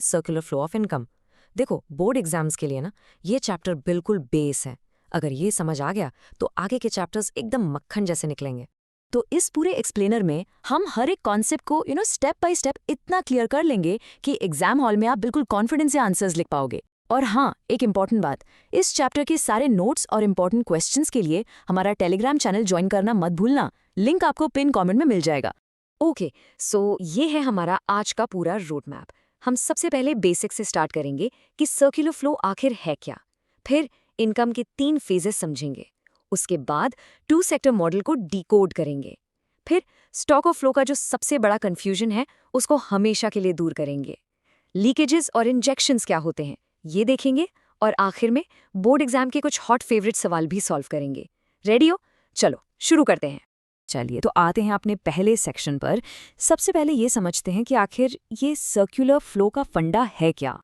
Circular flow of income. देखो, board exams के लिए ना ये चैप्टर बिल्कुल बेस है। अगर ये समझ आ गया तो आगे के चैप्टर्स एकदम मक्खन जैसे निकलेंगे। तो इस पूरे एक्सप्लेनर में हम हर एक कॉन्सेप्ट को स्टेप बाय स्टेप इतना क्लियर कर लेंगे कि एग्जाम हॉल में आप बिल्कुल कॉन्फिडेंस से आंसर्स लिख पाओगे। और हाँ, एक इम्पॉर्टेंट बात, इस चैप्टर के सारे नोट्स और इम्पॉर्टेंट क्वेश्चंस के लिए हमारा टेलीग्राम चैनल ज्वाइन करना मत भूलना। लिंक आपको पिन कमेंट में मिल जाएगा। ओके, सो ये है हमारा आज का पूरा रोड मैप। हम सबसे पहले बेसिक से स्टार्ट करेंगे कि सर्कुलर फ्लो आखिर है क्या। फिर इनकम के 3 फेजेस समझेंगे। उसके बाद 2 सेक्टर मॉडल को डिकोड करेंगे। फिर स्टॉक ऑफ फ्लो का जो सबसे बड़ा कंफ्यूजन है उसको हमेशा के लिए दूर करेंगे। लीकेजेस और इंजेक्शंस क्या होते हैं ये देखेंगे। और आखिर में बोर्ड एग्जाम के कुछ हॉट फेवरेट सवाल भी सॉल्व करेंगे। रेडी हो? चलो शुरू करते हैं। चलिए, तो आते हैं अपने पहले सेक्शन पर। सबसे पहले ये समझते हैं कि आखिर ये सर्कुलर फ्लो का फंडा है क्या।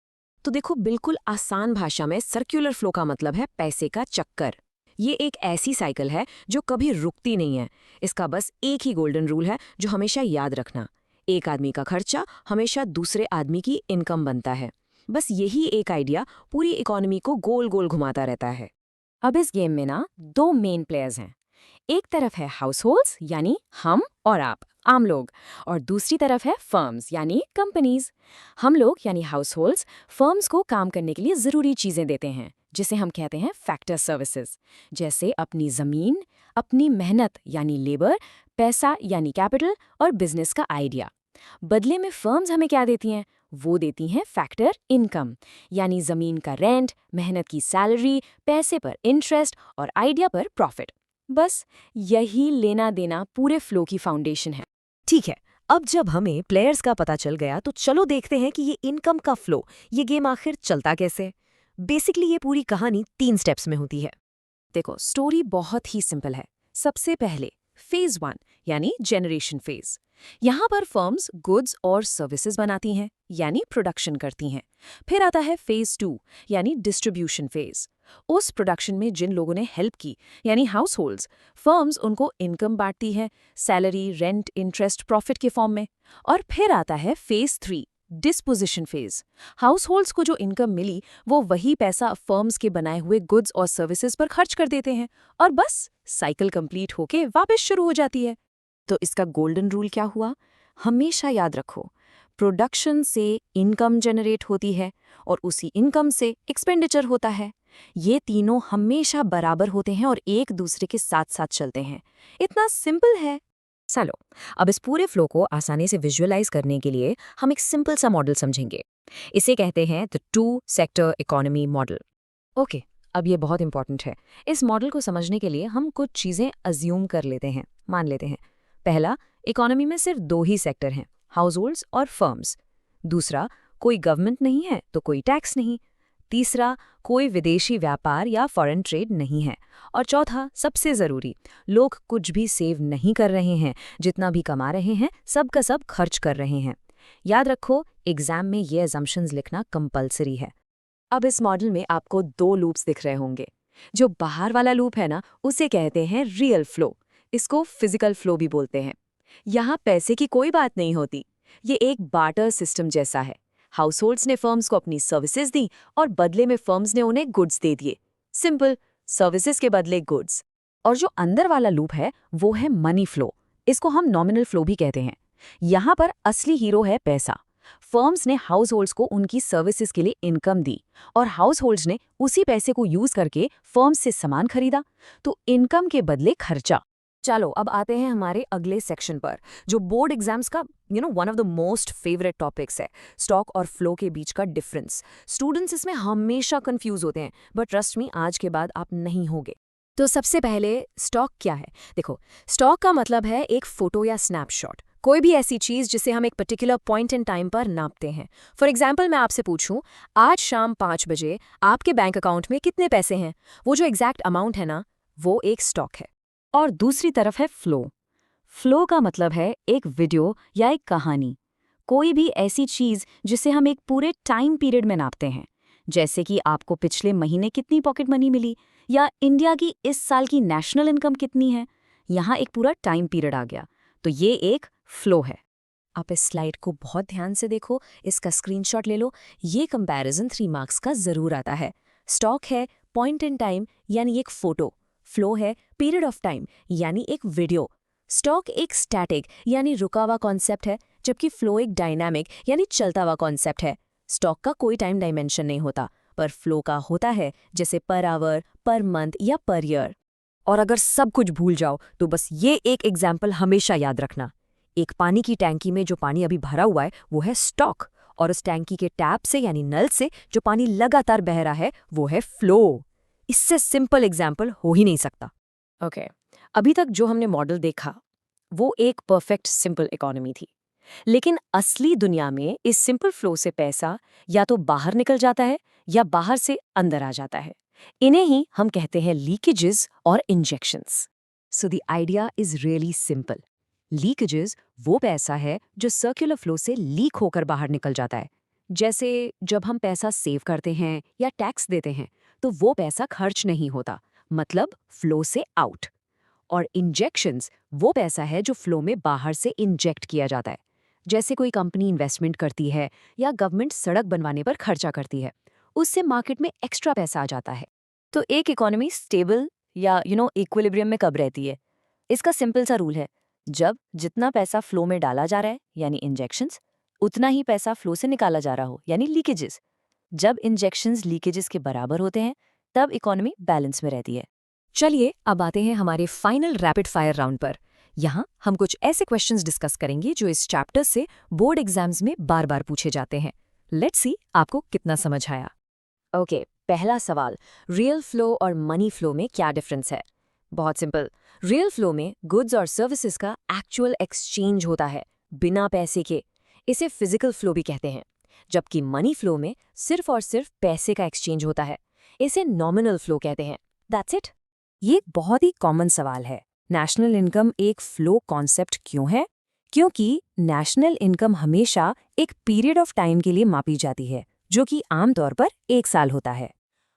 तो देखो, बिल्कुल आसान भाषा में सर्कुलर फ्लो का मतलब है पैसे का चक्कर। ये एक ऐसी साइकिल है जो कभी रुकती नहीं है। इसका बस एक ही गोल्डन रूल है जो हमेशा याद रखना। एक आदमी का खर्चा हमेशा दूसरे आदमी की इनकम बनता है। बस यही एक आइडिया पूरी इकोनॉमी को गोल गोल घुमाता रहता है। अब इस गेम में ना 2 मेन प्लेयर्स हैं। एक तरफ है हाउसहोल्ड्स यानी हम और आप, आम लोग, और दूसरी तरफ है फर्म्स यानी कंपनीज। हम लोग यानी हाउसहोल्ड्स फर्म्स को काम करने के लिए ज़रूरी चीज़ें देते हैं, जिसे हम कहते हैं फैक्टर सर्विसेज, जैसे अपनी ज़मीन, अपनी मेहनत यानी लेबर, पैसा यानी कैपिटल और बिजनेस का आइडिया। बदले में फर्म्स हमें क्या देती हैं? वो देती हैं फैक्टर इनकम, यानी ज़मीन का रेंट, मेहनत की सैलरी, पैसे पर इंटरेस्ट और आइडिया पर प्रॉफिट। बस यही लेना देना पूरे फ्लो की फाउंडेशन है। ठीक है, अब जब हमें प्लेयर्स का पता चल गया तो चलो देखते हैं कि ये इनकम का फ्लो, ये गेम आखिर चलता कैसे। बेसिकली ये पूरी कहानी 3 स्टेप्स में होती है। देखो, स्टोरी बहुत ही सिंपल है। सबसे पहले फेज 1 यानी जनरेशन फेज। यहाँ पर फर्म्स गुड्स और सर्विसेज बनाती हैं यानी प्रोडक्शन करती हैं। फिर आता है फेज 2 यानी डिस्ट्रीब्यूशन फेज। उस प्रोडक्शन में जिन लोगों ने हेल्प की यानी हाउसहोल्ड्स, फर्म्स उनको इनकम बांटती है, सैलरी, रेंट, इंटरेस्ट, प्रॉफिट के फॉर्म में। और फिर आता है फेज 3 डिस्पोजिशन फेज। हाउसहोल्ड्स को जो इनकम मिली वो वही पैसा फर्म्स के बनाए हुए गुड्स और सर्विसेज पर खर्च कर देते हैं और बस साइकिल कंप्लीट होके वापस शुरू हो जाती है। तो इसका गोल्डन रूल क्या हुआ? हमेशा याद रखो, प्रोडक्शन से इनकम जनरेट होती है और उसी इनकम से एक्सपेंडिचर होता है। ये तीनों हमेशा बराबर होते हैं और एक दूसरे के साथ साथ चलते हैं। इतना सिंपल है। चलो, अब इस पूरे फ्लो को आसानी से विजुअलाइज करने के लिए हम एक सिंपल सा मॉडल समझेंगे। इसे कहते हैं the 2 sector economy model. Okay, अब ये बहुत इंपॉर्टेंट है। इस मॉडल को समझने के लिए हम कुछ चीज़ें अज्यूम कर लेते हैं, मान लेते हैं। पहला, इकोनॉमी में सिर्फ 2 ही सेक्टर हैं, हाउसहोल्ड्स और फर्म्स। दूसरा, कोई गवर्नमेंट नहीं है तो कोई टैक्स नहीं। तीसरा, कोई विदेशी व्यापार या फॉरेन ट्रेड नहीं है। और चौथा, सबसे ज़रूरी, लोग कुछ भी सेव नहीं कर रहे हैं, जितना भी कमा रहे हैं सब का सब खर्च कर रहे हैं। याद रखो, एग्जाम में ये असम्पशंस लिखना कंपलसरी है। अब इस मॉडल में आपको 2 लूप्स दिख रहे होंगे। जो बाहर वाला लूप है ना, उसे कहते हैं रियल फ्लो। इसको फिजिकल फ्लो भी बोलते हैं। यहाँ पैसे की कोई बात नहीं होती। ये एक बार्टर सिस्टम जैसा है। हाउसहोल्ड्स ने फर्म्स को अपनी सर्विसेज दी और बदले में फर्म्स ने उन्हें गुड्स दे दिए। सिंपल, सर्विसेज के बदले गुड्स। और जो अंदर वाला लूप है वो है मनी फ्लो। इसको हम नॉमिनल फ्लो भी कहते हैं। यहाँ पर असली हीरो है पैसा। फर्म्स ने हाउसहोल्ड्स को उनकी सर्विसेज के लिए इनकम दी और हाउसहोल्ड्स ने उसी पैसे को यूज करके फर्म्स से सामान खरीदा। तो इनकम के बदले खर्चा। चलो, अब आते हैं हमारे अगले सेक्शन पर, जो बोर्ड एग्जाम्स का one of the most favourite topics है, स्टॉक और फ्लो के बीच का डिफरेंस। स्टूडेंट्स इसमें हमेशा कंफ्यूज होते हैं, बट ट्रस्ट मी, आज के बाद आप नहीं होगे। तो सबसे पहले स्टॉक क्या है? देखो, स्टॉक का मतलब है एक फोटो या स्नैपशॉट, कोई भी ऐसी चीज जिसे हम एक पर्टिकुलर पॉइंट इन टाइम पर नापते हैं। फॉर एग्जाम्पल, मैं आपसे पूछूं, आज शाम 5 बजे आपके बैंक अकाउंट में कितने पैसे हैं? वो जो एग्जैक्ट अमाउंट है ना, वो एक स्टॉक है। और दूसरी तरफ है फ्लो। फ्लो का मतलब है एक वीडियो या एक कहानी, कोई भी ऐसी चीज जिसे हम एक पूरे टाइम पीरियड में नापते हैं। जैसे कि आपको पिछले महीने कितनी पॉकेट मनी मिली या इंडिया की इस साल की नेशनल इनकम कितनी है। यहाँ एक पूरा टाइम पीरियड आ गया, तो ये एक फ्लो है। आप इस स्लाइड को बहुत ध्यान से देखो, इसका स्क्रीनशॉट ले लो। ये कंपैरिजन 3 मार्क्स का जरूर आता है। स्टॉक है पॉइंट इन टाइम यानी एक फोटो, फ्लो है पीरियड ऑफ टाइम यानी एक वीडियो। स्टॉक एक स्टैटिक यानी रुका हुआ कॉन्सेप्ट है, जबकि फ्लो एक डायनामिक यानी चलता हुआ कॉन्सेप्ट है। स्टॉक का कोई टाइम डायमेंशन नहीं होता, पर फ्लो का होता है, जैसे पर आवर, पर मंथ या पर ईयर। और अगर सब कुछ भूल जाओ तो बस ये एक एग्जाम्पल हमेशा याद रखना। एक पानी की टैंकी में जो पानी अभी भरा हुआ है वो है स्टॉक, और उस टैंकी के टैप से यानी नल से जो पानी लगातार बह रहा है वो है फ्लो। इससे सिंपल एग्जाम्पल हो ही नहीं सकता। ओके, अभी तक जो हमने मॉडल देखा वो एक परफेक्ट सिंपल इकोनॉमी थी, लेकिन असली दुनिया में इस सिंपल फ्लो से पैसा या तो बाहर निकल जाता है या बाहर से अंदर आ जाता है। इन्हें ही हम कहते हैं लीकेजेस और injections. So the idea is really simple. Leakages वो पैसा है जो सर्कुलर फ्लो से लीक होकर बाहर निकल जाता है। जैसे जब हम पैसा सेव करते हैं या टैक्स देते हैं तो वो पैसा खर्च नहीं होता, मतलब फ्लो से आउट। और इंजेक्शंस वो पैसा है जो फ्लो में बाहर से इंजेक्ट किया जाता है। जैसे कोई कंपनी इन्वेस्टमेंट करती है या गवर्नमेंट सड़क बनवाने पर खर्चा करती है, उससे मार्केट में एक्स्ट्रा पैसा आ जाता है। तो एक इकोनॉमी स्टेबल या इक्विलिब्रियम में कब रहती है? इसका सिंपल सा रूल है, जब जितना पैसा फ्लो में डाला जा रहा है यानी इंजेक्शंस, उतना ही पैसा फ्लो से निकाला जा रहा हो यानी लीकेजेस। जब इंजेक्शंस लीकेजेस के बराबर होते हैं तब इकोनॉमी बैलेंस में रहती है। चलिए अब आते हैं हमारे फाइनल रैपिड फायर राउंड पर। यहाँ हम कुछ ऐसे क्वेश्चंस डिस्कस करेंगे जो इस चैप्टर से बोर्ड एग्जाम्स में बार बार पूछे जाते हैं। लेट्स सी आपको कितना समझ आया। ओके, पहला सवाल, रियल फ्लो और मनी फ्लो में क्या डिफरेंस है? बहुत सिंपल। रियल फ्लो में गुड्स और सर्विसेज का एक्चुअल एक्सचेंज होता है बिना पैसे के, इसे फिजिकल फ्लो भी कहते हैं। जबकि मनी फ्लो में सिर्फ और सिर्फ पैसे का एक्सचेंज होता है, इसे नॉमिनल फ्लो कहते हैं। That's it. ये एक बहुत ही कॉमन सवाल है, नेशनल इनकम एक फ्लो कॉन्सेप्ट क्यों है? क्योंकि नेशनल इनकम हमेशा एक पीरियड ऑफ टाइम के लिए मापी जाती है, जो कि आमतौर पर 1 साल होता है।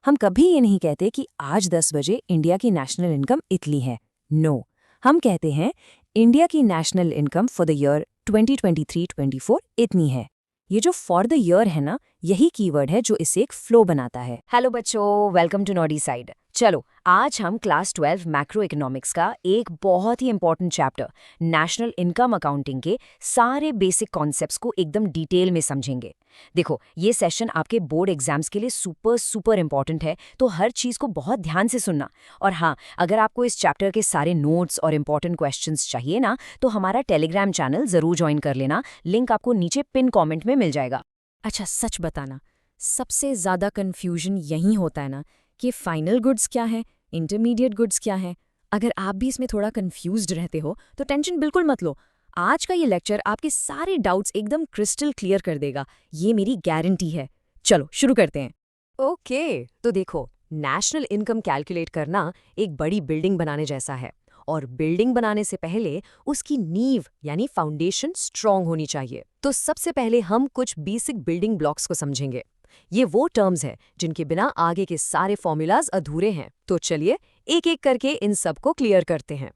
हम कभी ये नहीं कहते कि आज 10 बजे इंडिया की नेशनल इनकम इतनी है। नो, हम कहते हैं इंडिया की national income for the year 2023-24 इतनी है। ये जो फॉर द ईयर है ना, यही कीवर्ड है जो इसे एक फ्लो बनाता है। हेलो बच्चों, वेलकम टू नॉडी साइड। चलो, आज हम क्लास 12 मैक्रो इकोनॉमिक्स का एक बहुत ही important chapter national income accounting के सारे बेसिक कॉन्सेप्ट्स को एकदम डिटेल में समझेंगे। देखो, ये सेशन आपके बोर्ड एग्जाम्स के लिए सुपर सुपर इंपॉर्टेंट है, तो हर चीज़ को बहुत ध्यान से सुनना। और हाँ, अगर आपको इस चैप्टर के सारे नोट्स और इंपॉर्टेंट क्वेश्चंस चाहिए ना, तो हमारा टेलीग्राम चैनल ज़रूर ज्वाइन कर लेना, लिंक आपको नीचे पिन कॉमेंट में मिल जाएगा। अच्छा, सच बताना, सबसे ज़्यादा कन्फ्यूजन यही होता है ना कि फाइनल गुड्स क्या है, इंटरमीडिएट गुड्स क्या है। अगर आप भी इसमें थोड़ा कन्फ्यूज्ड रहते हो तो टेंशन बिल्कुल मत लो। आज का ये लेक्चर आपके सारे डाउट्स एकदम क्रिस्टल क्लियर कर देगा, ये मेरी गारंटी है। चलो शुरू करते हैं। ओके, तो देखो, नेशनल इनकम कैलकुलेट करना एक बड़ी बिल्डिंग बनाने जैसा है, और बिल्डिंग बनाने से पहले उसकी नींव यानी फाउंडेशन स्ट्रांग होनी चाहिए। तो सबसे पहले हम कुछ बेसिक बिल्डिंग ब्लॉक्स को समझेंगे। ये वो टर्म्स हैं जिनके बिना आगे के सारे फॉर्मूलाज अधूरे हैं। तो चलिए एक एक करके इन सब को क्लियर करते हैं।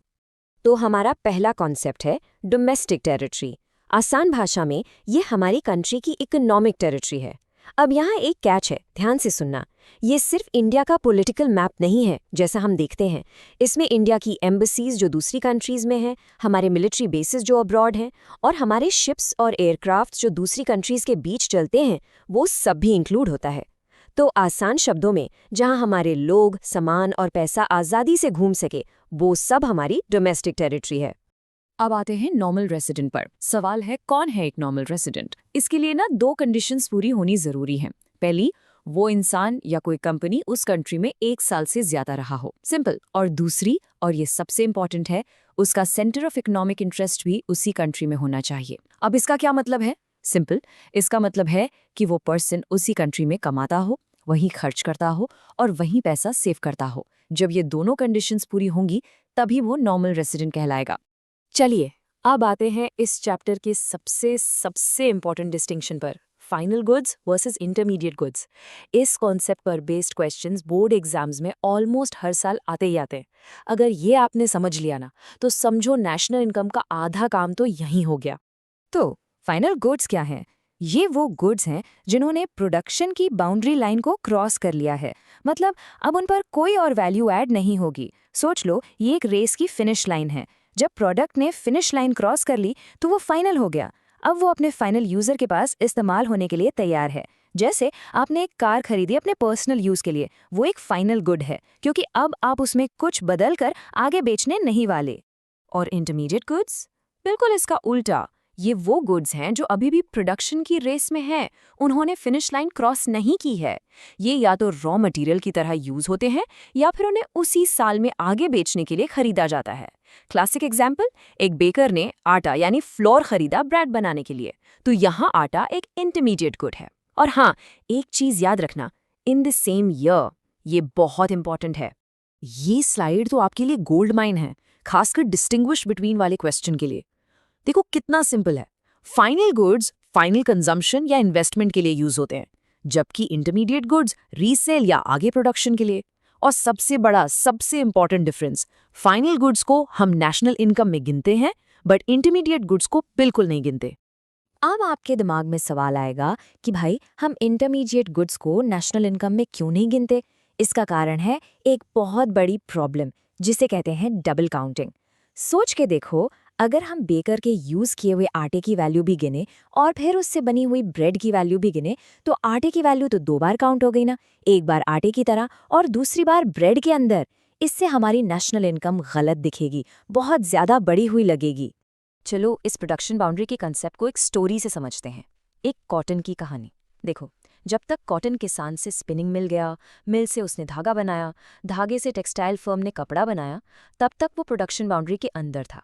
तो हमारा पहला कॉन्सेप्ट है डोमेस्टिक टेरिटरी। आसान भाषा में ये हमारी कंट्री की इकोनॉमिक टेरिटरी है। अब यहाँ एक कैच है, ध्यान से सुनना। ये सिर्फ इंडिया का पॉलिटिकल मैप नहीं है जैसा हम देखते हैं। इसमें इंडिया की एम्बेसीज जो दूसरी कंट्रीज में हैं, हमारे मिलिट्री बेसिस जो अब्रॉड हैं, और हमारे शिप्स और एयरक्राफ्ट जो दूसरी कंट्रीज के बीच चलते हैं, वो सब भी इंक्लूड होता है। तो आसान शब्दों में, जहाँ हमारे लोग, सामान और पैसा आज़ादी से घूम सके, वो सब हमारी डोमेस्टिक टेरिटरी है। अब आते हैं नॉर्मल रेसिडेंट पर। सवाल है, कौन है एक नॉर्मल रेसिडेंट? इसके लिए ना 2 कंडीशंस पूरी होनी जरूरी हैं। पहली, वो इंसान या कोई कंपनी उस कंट्री में 1 साल से ज्यादा रहा हो, सिंपल। और दूसरी, और ये सबसे इंपॉर्टेंट है, उसका सेंटर ऑफ इकोनॉमिक इंटरेस्ट भी उसी कंट्री में होना चाहिए। अब इसका क्या मतलब है? सिंपल, इसका मतलब है कि वो पर्सन उसी कंट्री में कमाता हो, वहीं खर्च करता हो और वहीं पैसा सेव करता हो। जब ये दोनों कंडीशंस पूरी होंगी तभी वो नॉर्मल रेसिडेंट कहलाएगा। चलिए अब आते हैं इस चैप्टर के सबसे इंपॉर्टेंट डिस्टिंक्शन पर, final goods versus intermediate goods. इस कॉन्सेप्ट पर बेस्ड क्वेश्चंस बोर्ड एग्जाम्स में ऑलमोस्ट हर साल आते ही आते हैं। अगर ये आपने समझ लिया ना, तो समझो नेशनल इनकम का आधा काम तो यहीं हो गया। तो फाइनल गुड्स क्या हैं? ये वो गुड्स हैं जिन्होंने प्रोडक्शन की बाउंड्री लाइन को क्रॉस कर लिया है। मतलब अब उन पर कोई और वैल्यू ऐड नहीं होगी। सोच लो, ये एक रेस की फिनिश लाइन है। जब प्रोडक्ट ने फिनिश लाइन क्रॉस कर ली तो वो फाइनल हो गया। अब वो अपने फाइनल यूजर के पास इस्तेमाल होने के लिए तैयार है। जैसे आपने एक कार खरीदी अपने पर्सनल यूज के लिए, वो एक फाइनल गुड है क्योंकि अब आप उसमें कुछ बदल कर आगे बेचने नहीं वाले। और इंटरमीडिएट गुड्स? बिल्कुल इसका उल्टा। ये वो गुड्स हैं जो अभी भी प्रोडक्शन की रेस में हैं, उन्होंने फिनिश लाइन क्रॉस नहीं की है। ये या तो रॉ मटेरियल की तरह यूज होते हैं या फिर उन्हें उसी साल में आगे बेचने के लिए खरीदा जाता है। क्लासिक एग्जाम्पल, एक बेकर ने आटा यानी फ्लोर खरीदा ब्रेड बनाने के लिए, तो यहाँ आटा एक इंटरमीडिएट गुड है। और हाँ, एक चीज याद रखना, इन द सेम ईयर, ये बहुत इंपॉर्टेंट है। ये स्लाइड तो आपके लिए गोल्ड माइन है, खासकर डिस्टिंग्विश बिटवीन वाले क्वेश्चन के लिए। देखो कितना सिंपल है। फाइनल गुड्स फाइनल कंजम्पशन या इन्वेस्टमेंट के लिए यूज होते हैं, जबकि इंटरमीडिएट गुड्स रीसेल या आगे प्रोडक्शन के लिए। और सबसे बड़ा, सबसे इंपॉर्टेंट डिफरेंस, फाइनल गुड्स को हम नेशनल इनकम में गिनते हैं, बट इंटरमीडिएट गुड्स को बिल्कुल नहीं गिनते। अब आपके दिमाग में सवाल आएगा कि भाई, हम इंटरमीडिएट गुड्स को नेशनल इनकम में क्यों नहीं गिनते? इसका कारण है एक बहुत बड़ी प्रॉब्लम, जिसे कहते हैं डबल काउंटिंग। सोच के देखो, अगर हम बेकर के यूज किए हुए आटे की वैल्यू भी गिने और फिर उससे बनी हुई ब्रेड की वैल्यू भी गिने, तो आटे की वैल्यू तो 2 बार काउंट हो गई ना, एक बार आटे की तरह और दूसरी बार ब्रेड के अंदर। इससे हमारी नेशनल इनकम गलत दिखेगी, बहुत ज्यादा बड़ी हुई लगेगी। चलो इस प्रोडक्शन बाउंड्री के कंसेप्ट को एक स्टोरी से समझते हैं। एक कॉटन की कहानी। देखो, जब तक कॉटन किसान से स्पिनिंग मिल गया, मिल से उसने धागा बनाया, धागे से टेक्सटाइल फर्म ने कपड़ा बनाया, तब तक वो प्रोडक्शन बाउंड्री के अंदर था।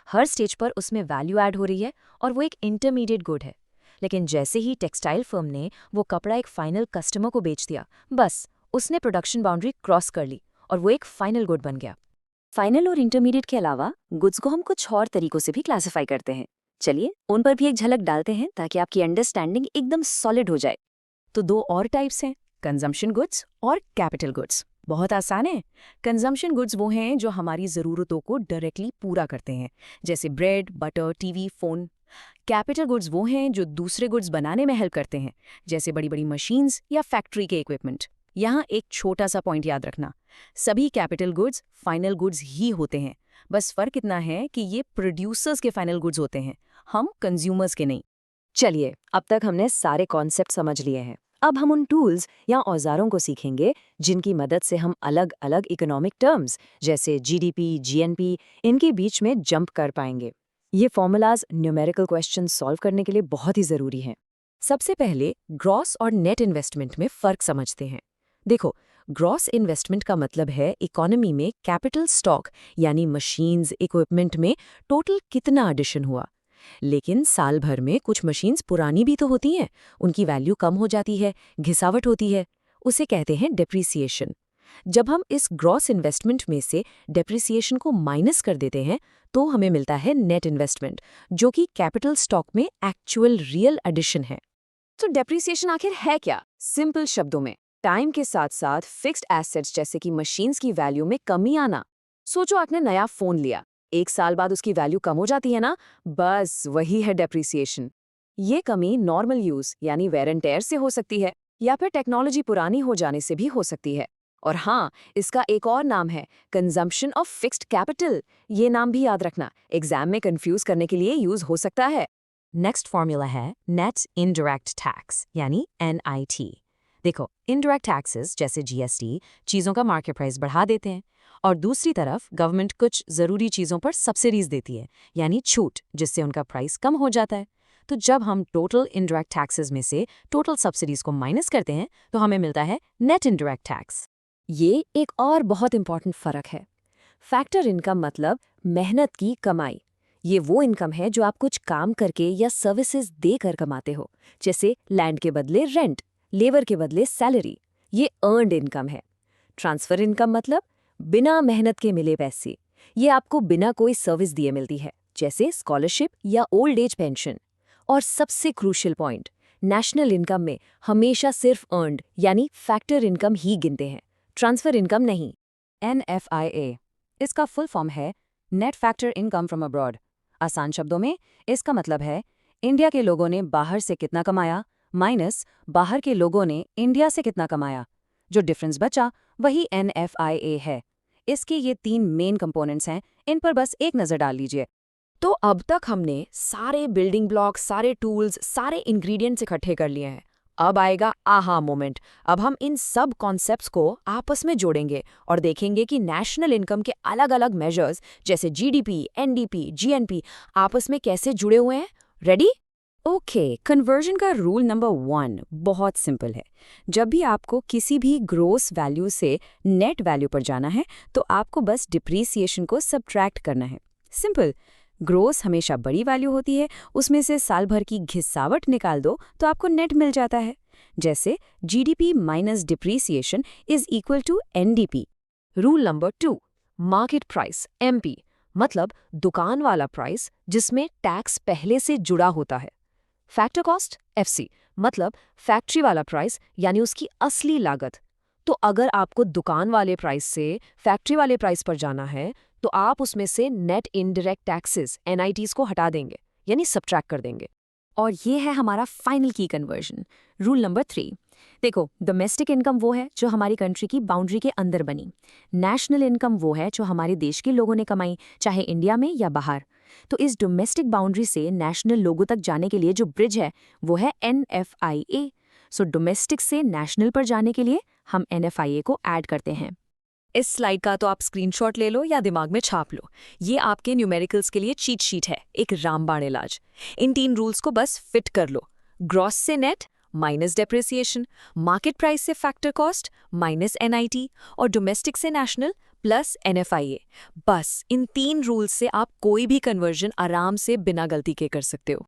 हर स्टेज पर उसमें वैल्यू ऐड हो रही है और वो एक इंटरमीडिएट गुड है। लेकिन जैसे ही टेक्सटाइल फर्म ने वो कपड़ा एक फाइनल कस्टमर को बेच दिया, बस उसने प्रोडक्शन बाउंड्री क्रॉस कर ली और वो एक फाइनल गुड बन गया। फाइनल और इंटरमीडिएट के अलावा गुड्स को हम कुछ और तरीकों से भी क्लासिफाई करते हैं। चलिए उन पर भी एक झलक डालते हैं ताकि आपकी अंडरस्टैंडिंग एकदम सॉलिड हो जाए। तो 2 और टाइप्स हैं, कंजम्पशन गुड्स और कैपिटल गुड्स। बहुत आसान है। कंजम्पशन गुड्स वो हैं जो हमारी ज़रूरतों को डायरेक्टली पूरा करते हैं, जैसे bread, butter, TV, phone. Capital goods वो हैं जो दूसरे गुड्स बनाने में हेल्प करते हैं, जैसे बड़ी बड़ी मशीन्स या फैक्ट्री के इक्विपमेंट। यहाँ एक छोटा सा पॉइंट याद रखना, सभी कैपिटल गुड्स फाइनल गुड्स ही होते हैं, बस फ़र्क इतना है कि ये प्रोड्यूसर्स के फाइनल गुड्स होते हैं, हम कंज्यूमर्स के नहीं। चलिए, अब तक हमने सारे कॉन्सेप्ट समझ लिए हैं। अब हम उन टूल्स या औजारों को सीखेंगे जिनकी मदद से हम अलग अलग इकोनॉमिक टर्म्स जैसे जीडीपी, जीएनपी, इनके बीच में जंप कर पाएंगे। ये फॉर्मूलाज न्यूमेरिकल क्वेश्चन सॉल्व करने के लिए बहुत ही ज़रूरी हैं। सबसे पहले ग्रॉस और नेट इन्वेस्टमेंट में फ़र्क समझते हैं। देखो, ग्रॉस इन्वेस्टमेंट का मतलब है इकोनॉमी में कैपिटल स्टॉक यानी मशीन्स, इक्विपमेंट में टोटल कितना एडिशन हुआ। लेकिन साल भर में कुछ मशीन्स पुरानी भी तो होती हैं, उनकी वैल्यू कम हो जाती है, घिसावट होती है, उसे कहते हैं डेप्रिसिएशन। जब हम इस ग्रॉस इन्वेस्टमेंट में से डेप्रिसिएशन को माइनस कर देते हैं तो हमें मिलता है नेट इन्वेस्टमेंट, जो कि कैपिटल स्टॉक में एक्चुअल रियल एडिशन है। तो डेप्रिसिएशन आखिर है क्या? सिंपल शब्दों में, टाइम के साथ साथ फिक्स्ड एसेट्स जैसे कि मशीन्स की वैल्यू में कमी आना। सोचो आपने नया फोन लिया, 1 साल बाद उसकी वैल्यू कम हो जाती है ना, बस वही है डेप्रिसिएशन। ये कमी नॉर्मल यूज यानी वेयर एंड टेयर से हो सकती है या फिर टेक्नोलॉजी पुरानी हो जाने से भी हो सकती है। और हाँ, इसका एक और नाम है कंजम्पशन ऑफ फिक्स्ड कैपिटल। ये नाम भी याद रखना, एग्जाम में कंफ्यूज करने के लिए यूज हो सकता है। नेक्स्ट फॉर्मूला है नेट इनडायरेक्ट टैक्स यानी NIT। देखो, इनडायरेक्ट टैक्सेस जैसे GST चीज़ों का मार्केट प्राइस बढ़ा देते हैं और दूसरी तरफ गवर्नमेंट कुछ ज़रूरी चीज़ों पर सब्सिडीज देती है यानी छूट, जिससे उनका प्राइस कम हो जाता है। तो जब हम टोटल इनडायरेक्ट टैक्सेस में से टोटल सब्सिडीज को माइनस करते हैं तो हमें मिलता है नेट इनडायरेक्ट टैक्स। ये एक और बहुत इंपॉर्टेंट फ़र्क है। फैक्टर इनकम मतलब मेहनत की कमाई। ये वो इनकम है जो आप कुछ काम करके या सर्विसेज देकर कमाते हो, जैसे लैंड के बदले रेंट, लेबर के बदले सैलरी। ये अर्नड इनकम है। ट्रांसफर इनकम मतलब बिना मेहनत के मिले पैसे। ये आपको बिना कोई सर्विस दिए मिलती है, जैसे स्कॉलरशिप या ओल्ड एज पेंशन। और सबसे क्रूशियल पॉइंट, नेशनल इनकम में हमेशा सिर्फ अर्नड यानी फैक्टर इनकम ही गिनते हैं, ट्रांसफर इनकम नहीं। NFIA, इसका फुल फॉर्म है net factor income from abroad. आसान शब्दों में इसका मतलब है इंडिया के लोगों ने बाहर से कितना कमाया माइनस बाहर के लोगों ने इंडिया से कितना कमाया। जो डिफरेंस बचा वही NFIA है। इसके ये 3 मेन कंपोनेंट्स हैं, इन पर बस एक नज़र डाल लीजिए। तो अब तक हमने सारे बिल्डिंग ब्लॉक्स, सारे टूल्स, सारे इंग्रेडिएंट्स इकट्ठे कर लिए हैं। अब आएगा आहा मोमेंट। अब हम इन सब कॉन्सेप्ट्स को आपस में जोड़ेंगे और देखेंगे कि नेशनल इनकम के अलग-अलग मेजर्स जैसे GDP, NDP, GNP आपस में कैसे जुड़े हुए हैं। रेडी? ओके, कन्वर्जन का रूल नंबर 1 बहुत सिंपल है। जब भी आपको किसी भी ग्रोस वैल्यू से नेट वैल्यू पर जाना है तो आपको बस डिप्रीसिएशन को सब्ट्रैक्ट करना है। सिंपल। ग्रोस हमेशा बड़ी वैल्यू होती है, उसमें से साल भर की घिसावट निकाल दो तो आपको नेट मिल जाता है। जैसे GDP minus depreciation is equal to NDP। Rule number 2, market price MP, मतलब दुकान वाला प्राइस जिसमें टैक्स पहले से जुड़ा होता है। फैक्टर कॉस्ट FC, मतलब फैक्ट्री वाला प्राइस यानी उसकी असली लागत। तो अगर आपको दुकान वाले प्राइस से फैक्ट्री वाले प्राइस पर जाना है तो आप उसमें से नेट इनडायरेक्ट टैक्सेस NITs को हटा देंगे, यानी सब्ट्रैक्ट कर देंगे। और ये है हमारा फाइनल की कन्वर्जन। Rule number 3। देखो, डोमेस्टिक इनकम वो है जो हमारी कंट्री की बाउंड्री के अंदर बनी। नेशनल इनकम वो है जो हमारे देश के लोगों ने कमाई, चाहे इंडिया में या बाहर। तो इस डोमेस्टिक बाउंड्री से नेशनल लोगों तक जाने के लिए जो ब्रिज है वो है NFIA। सो डोमेस्टिक से नेशनल पर जाने के लिए हम NFIA को ऐड करते हैं। इस स्लाइड का तो आप स्क्रीनशॉट ले लो या दिमाग में छाप लो। ये आपके न्यूमेरिकल्स के लिए चीट शीट है, एक रामबाण इलाज। इन 3 रूल्स को बस फिट कर लो। ग्रॉस से net minus depreciation, market price से फैक्टर कॉस्ट माइनस NIT और डोमेस्टिक से नेशनल प्लस NFIA। बस इन 3 रूल्स से आप कोई भी कन्वर्जन आराम से बिना गलती के कर सकते हो।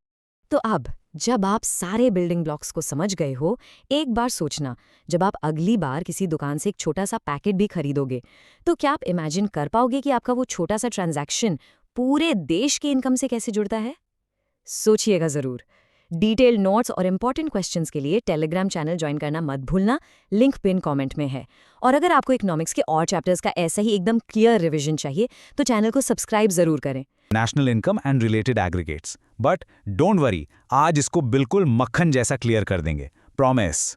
तो अब जब आप सारे बिल्डिंग ब्लॉक्स को समझ गए हो, एक बार सोचना, जब आप अगली बार किसी दुकान से एक छोटा सा पैकेट भी खरीदोगे तो क्या आप इमेजिन कर पाओगे कि आपका वो छोटा सा ट्रांजैक्शन पूरे देश के इनकम से कैसे जुड़ता है? सोचिएगा ज़रूर। डिटेल नोट्स और इंपॉर्टेंट क्वेश्चंस के लिए टेलीग्राम चैनल ज्वाइन करना मत भूलना, लिंक पिन कमेंट में है। और अगर आपको इकोनॉमिक्स के और चैप्टर्स का ऐसा ही एकदम क्लियर रिवीजन चाहिए तो चैनल को सब्सक्राइब ज़रूर करें। National income and related aggregates, but don't worry, आज इसको बिल्कुल मक्खन जैसा क्लियर कर देंगे, promise.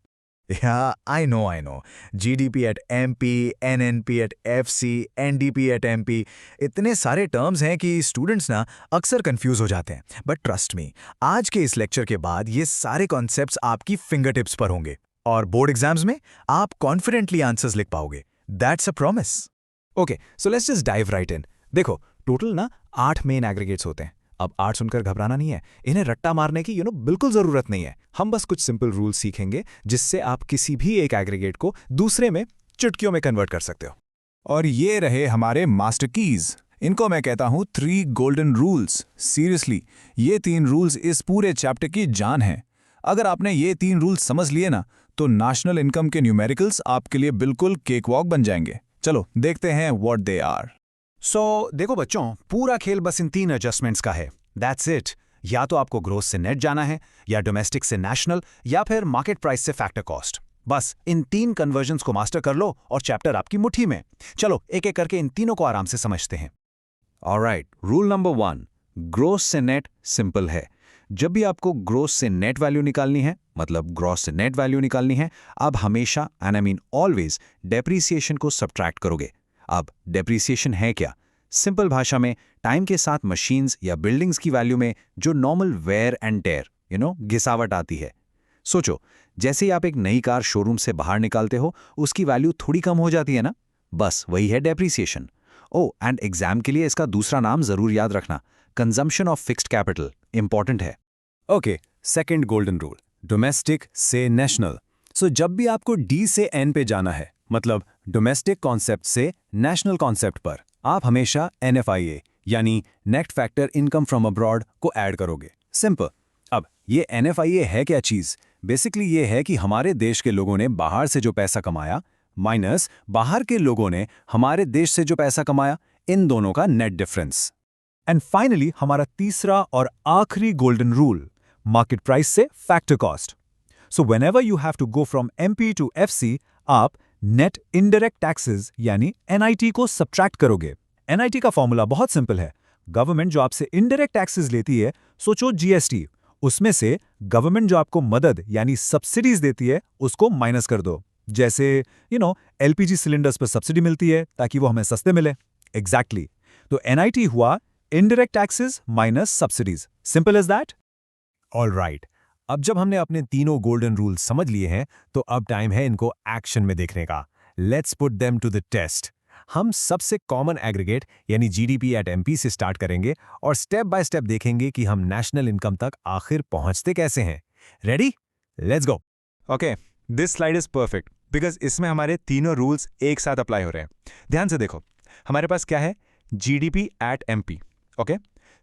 Yeah, I know. GDP at MP, NNP at FC, NDP at MP, इतने सारे टर्म्स हैं कि स्टूडेंट्स ना अक्सर कंफ्यूज हो जाते हैं। बट ट्रस्ट मी, आज के इस लेक्चर के बाद ये सारे कॉन्सेप्ट्स आपकी फिंगर टिप्स पर होंगे और बोर्ड एग्जाम्स में आप कॉन्फिडेंटली आंसर्स लिख पाओगे। That's a promise. Okay, so let's just dive right in. देखो, टोटल ना 8 मेन एग्रीगेट्स होते हैं। अब 8 सुनकर घबराना नहीं है, इन्हें रट्टा मारने की बिल्कुल जरूरत नहीं है। हम बस कुछ सिंपल रूल्स सीखेंगे जिससे आप किसी भी एक एग्रीगेट को दूसरे में चुटकियों में कन्वर्ट कर सकते हो। और ये रहे हमारे मास्टर कीज। इनको मैं कहता हूँ 3 गोल्डन रूल्स। सीरियसली, ये 3 रूल्स इस पूरे चैप्टर की जान हैं। अगर आपने ये 3 रूल्स समझ लिए ना तो नेशनल इनकम के न्यूमेरिकल्स आपके लिए बिल्कुल केक वॉक बन जाएंगे। चलो देखते हैं व्हाट दे आर। देखो बच्चों, पूरा खेल बस इन 3 एडजस्टमेंट्स का है। That's it. या तो आपको ग्रोस से नेट जाना है, या डोमेस्टिक से नेशनल, या फिर मार्केट प्राइस से फैक्टर कॉस्ट। बस इन 3 कन्वर्जन्स को मास्टर कर लो और चैप्टर आपकी मुट्ठी में। चलो एक एक करके इन तीनों को आराम से समझते हैं। ऑलराइट, रूल नंबर 1, ग्रोस से नेट सिंपल है। जब भी आपको ग्रोस से नेट वैल्यू निकालनी है, मतलब ग्रॉस से नेट वैल्यू निकालनी है, आप हमेशा and I mean always depreciation को सब्ट्रैक्ट करोगे। अब डेप्रीसिएशन है क्या? सिंपल भाषा में, टाइम के साथ मशीन्स या बिल्डिंग्स की वैल्यू में जो नॉर्मल वेयर एंड टेयर घिसावट आती है। सोचो, जैसे ही आप एक नई कार शोरूम से बाहर निकालते हो, उसकी वैल्यू थोड़ी कम हो जाती है ना, बस वही है डेप्रीसिएशन। एंड एग्जाम के लिए इसका दूसरा नाम जरूर याद रखना, consumption of fixed capital, important है। Okay, second golden rule, domestic से नेशनल। सो जब भी आपको D से N पे जाना है, मतलब डोमेस्टिक कॉन्सेप्ट से नेशनल कॉन्सेप्ट पर, आप हमेशा NFIA यानी net factor income from abroad को ऐड करोगे। सिंपल। अब ये NFIA है क्या चीज? बेसिकली ये है कि हमारे देश के लोगों ने बाहर से जो पैसा कमाया माइनस बाहर के लोगों ने हमारे देश से जो पैसा कमाया, इन दोनों का नेट डिफरेंस। एंड फाइनली हमारा तीसरा और आखिरी गोल्डन रूल, मार्केट प्राइस से factor cost. So whenever you have to go from MP to FC, आप नेट इनडायरेक्ट टैक्सेस यानी NIT को सब्ट्रैक्ट करोगे। NIT का फॉर्मूला बहुत सिंपल है। गवर्नमेंट जो आपसे इनडायरेक्ट टैक्सेस लेती है, सोचो GST, उसमें से गवर्नमेंट जो आपको मदद यानी सब्सिडीज देती है उसको माइनस कर दो। जैसे एलपीजी सिलेंडर्स पर सब्सिडी मिलती है ताकि वो हमें सस्ते मिले। एग्जैक्टली तो एनआईटी हुआ indirect taxes minus subsidies. Simple as that. Alright, अब जब हमने अपने तीनों गोल्डन रूल्स समझ लिए हैं तो अब टाइम है इनको एक्शन में देखने का। Let's put them to the test. हम सबसे कॉमन एग्रीगेट यानी जीडीपी एट एमपी से स्टार्ट करेंगे और स्टेप बाय स्टेप देखेंगे कि हम नेशनल इनकम तक आखिर पहुंचते कैसे हैं। Ready? Let's go. Okay, this slide is perfect because इसमें हमारे तीनों रूल्स एक साथ अप्लाई हो रहे हैं। ध्यान से देखो, हमारे पास क्या है? GDP at MP. Okay,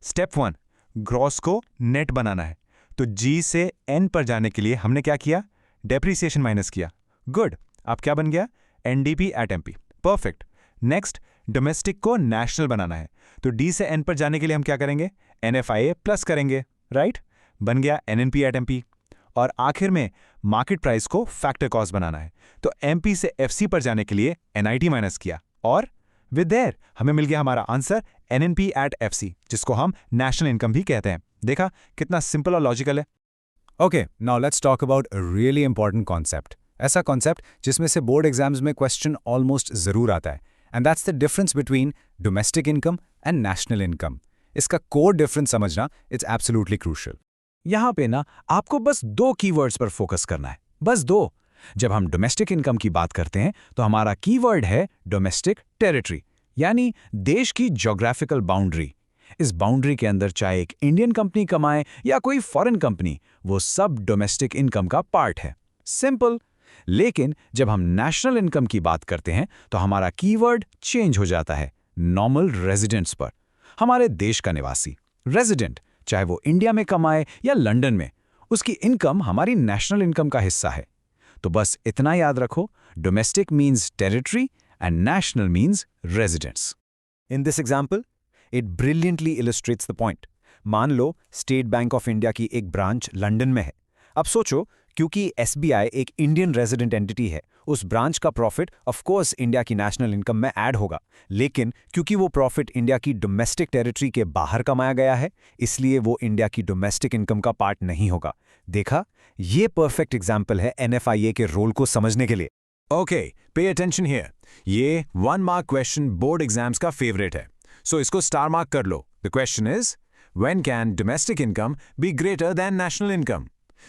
step 1 gross को नेट बनाना है। तो जी से एन पर जाने के लिए हमने क्या किया? डेप्रिसिएशन माइनस किया। गुड, अब क्या बन गया? NDP at MP. Perfect. Next, domestic को नेशनल बनाना है। तो डी से एन पर जाने के लिए हम क्या करेंगे? एनएफआईए प्लस करेंगे। राइट, बन गया एनएनपी एट एमपी। और आखिर में मार्केट प्राइस को फैक्टर कॉस्ट बनाना है। तो एमपी से एफसी पर जाने के लिए एनआईटी माइनस किया और विद देयर हमें मिल गया हमारा आंसर एनएनपी एट एफसी, जिसको हम नेशनल इनकम भी कहते हैं। देखा कितना सिंपल और लॉजिकल है। Okay, now let's talk about a really important concept. ऐसा कॉन्सेप्ट जिसमें से बोर्ड एग्जाम्स में क्वेश्चन ऑलमोस्ट जरूर आता है, and that's the difference between domestic income and national income. इसका कोर डिफरेंस समझना इट्स एब्सोल्युटली क्रूशियल। यहां पे ना आपको बस 2 कीवर्ड्स पर फोकस करना है, बस 2। जब हम डोमेस्टिक इनकम की बात करते हैं तो हमारा कीवर्ड है डोमेस्टिक टेरिटरी, यानी देश की ज्योग्राफिकल बाउंड्री। इस बाउंड्री के अंदर चाहे एक इंडियन कंपनी कमाए या कोई फॉरेन कंपनी, वो सब डोमेस्टिक इनकम का पार्ट है। सिंपल। लेकिन जब हम नेशनल इनकम की बात करते हैं तो हमारा कीवर्ड चेंज हो जाता है नॉर्मल रेजिडेंट्स पर। हमारे देश का निवासी रेजिडेंट, चाहे वो इंडिया में कमाए या लंदन में, उसकी इनकम हमारी नेशनल इनकम का हिस्सा है। तो बस इतना याद रखो, domestic means territory and national means residents. In this example it brilliantly illustrates the point. मान लो स्टेट बैंक ऑफ इंडिया की एक ब्रांच लंदन में है। अब सोचो, क्योंकि एसबीआई एक इंडियन रेजिडेंट एंटिटी है, उस ब्रांच का प्रॉफिट ऑफ कोर्स इंडिया की नेशनल इनकम में ऐड होगा। लेकिन क्योंकि वो प्रॉफिट इंडिया की डोमेस्टिक टेरिटरी के बाहर कमाया गया है, इसलिए वो इंडिया की डोमेस्टिक इनकम का पार्ट नहीं होगा। देखा, ये परफेक्ट एग्जाम्पल है एनएफआईए के रोल को समझने के लिए। Okay, pay attention here. ये 1 मार्क क्वेश्चन बोर्ड एग्जाम्स का फेवरेट है, सो इसको स्टार मार्क कर लो। The question is, when can domestic income be greater than national income?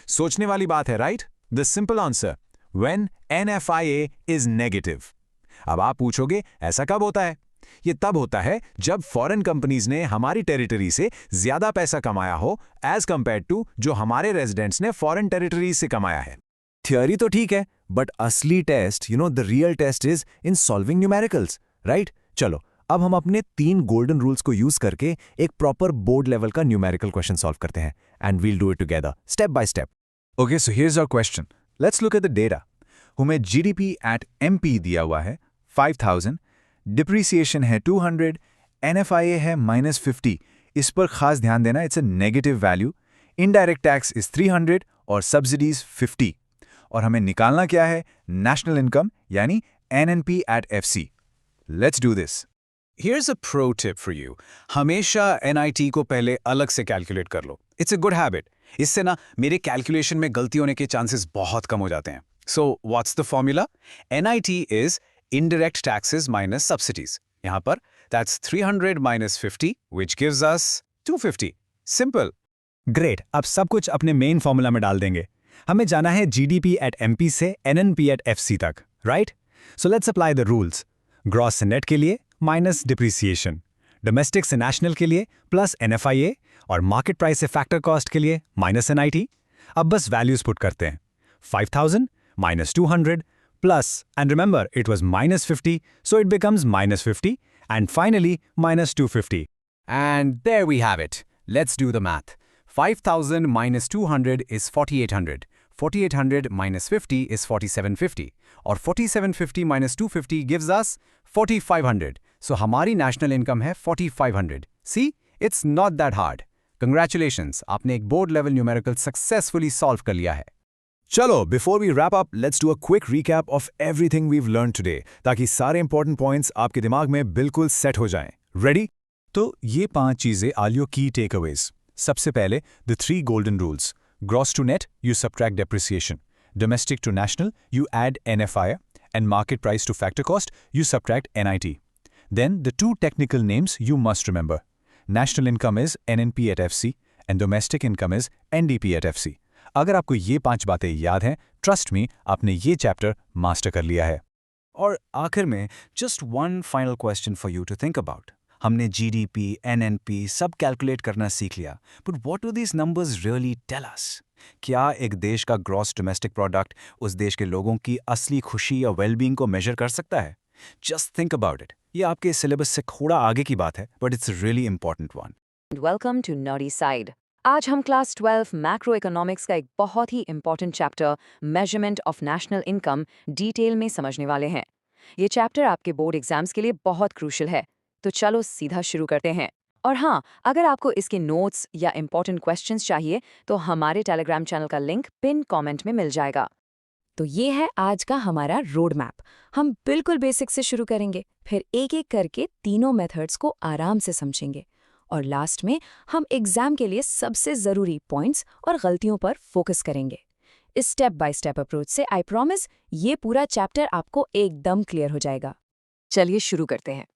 सोचने वाली बात है, right? The simple answer, when NFIA is negative. अब आप पूछोगे ऐसा कब होता है? ये तब होता है जब फॉरेन कंपनीज ने हमारी टेरिटरी से ज्यादा पैसा कमाया हो एज कंपेयर टू जो हमारे रेजिडेंट्स ने फॉरेन टेरिटरी से कमाया है। थियोरी तो ठीक है, बट असली test, the real test is in solving numericals, right? चलो, अब हम अपने 3 गोल्डन रूल्स को यूज करके एक प्रॉपर बोर्ड लेवल का न्यूमेरिकल क्वेश्चन सॉल्व करते हैं, and we'll do it together step by step. Okay, so here's our question. Let's look at the data. हमें जीडीपी एट एमपी दिया हुआ है 5000, डिप्रिसिएशन है 200, एनएफआईए है -50। इस पर खास ध्यान देना, it's a negative value. Indirect tax is 300 और सब्सिडीज 50। और हमें निकालना क्या है? नेशनल इनकम यानी NNP at FC. Let's do this. Here's a pro tip for you. हमेशा NIT को पहले अलग से कैलकुलेट कर लो। It's a good habit. इससे ना मेरे कैलकुलेशन में गलती होने के चांसेस बहुत कम हो जाते हैं। So what's the formula? NIT is indirect taxes minus subsidies. यहाँ पर that's 300 minus 50, which gives us 250. Simple. Great. अब सब कुछ अपने मेन फॉर्मूला में डाल देंगे। हमें जाना है GDP at MP से NNP at FC तक, right? So let's apply the rules. Gross से net के लिए माइनस डिप्रिसिएशन, डोमेस्टिक से नेशनल के लिए प्लस एनएफआईए, और मार्केट प्राइस से फैक्टर कॉस्ट के लिए माइनस एनआईटी। अब बस वैल्यूज पुट करते हैं। 5000 minus 200 plus, and remember it was -50, so it becomes -50, and finally -250. And there we have it. Let's do the math. 5000 minus 200 is 4800. 4800 minus 50 is 4750. और 4750 minus 250 gives us 4500. So हमारी national income है 4500. See, it's not that hard. Congratulations, आपने एक board level numerical successfully solve कर लिया है। चलो, before we wrap up, let's do a quick recap of everything we've learned today, ताकि सारे important points आपके दिमाग में बिल्कुल set हो जाएं। Ready? तो ये 5 चीजें are your key takeaways. सबसे पहले the 3 golden rules. Gross to net you subtract depreciation, domestic to national you add NFI, and market price to factor cost, you subtract NIT. Then the 2 technical names you must remember. National income is NNP at FC and domestic income is NDP at FC. अगर आपको ये 5 बातें याद हैं, trust me, आपने ये chapter master कर लिया है। और आखिर में just one final question for you to think about. हमने GDP, NNP सब कैलकुलेट करना सीख लिया, but what do these numbers really tell us? क्या एक देश का ग्रॉस डोमेस्टिक प्रोडक्ट उस देश के लोगों की असली खुशी या वेलबींग को मेजर कर सकता है? Just think about it. ये आपके सिलेबस से थोड़ा आगे की बात है, but it's really important one. Welcome to naughty side. आज हम क्लास 12 मैक्रो इकोनॉमिक्स का एक बहुत ही important chapter measurement of national income detail में समझने वाले हैं। ये चैप्टर आपके बोर्ड एग्जाम्स के लिए बहुत क्रूशियल है, तो चलो सीधा शुरू करते हैं। और हाँ, अगर आपको इसके नोट्स या इंपॉर्टेंट क्वेश्चंस चाहिए तो हमारे टेलीग्राम चैनल का लिंक पिन कमेंट में मिल जाएगा। तो ये है आज का हमारा रोड मैप। हम बिल्कुल बेसिक से शुरू करेंगे, फिर एक एक करके तीनों मेथड्स को आराम से समझेंगे और लास्ट में हम एग्जाम के लिए सबसे ज़रूरी पॉइंट्स और गलतियों पर फोकस करेंगे। इस स्टेप बाय स्टेप अप्रोच से आई प्रॉमिस ये पूरा चैप्टर आपको एकदम क्लियर हो जाएगा। चलिए शुरू करते हैं।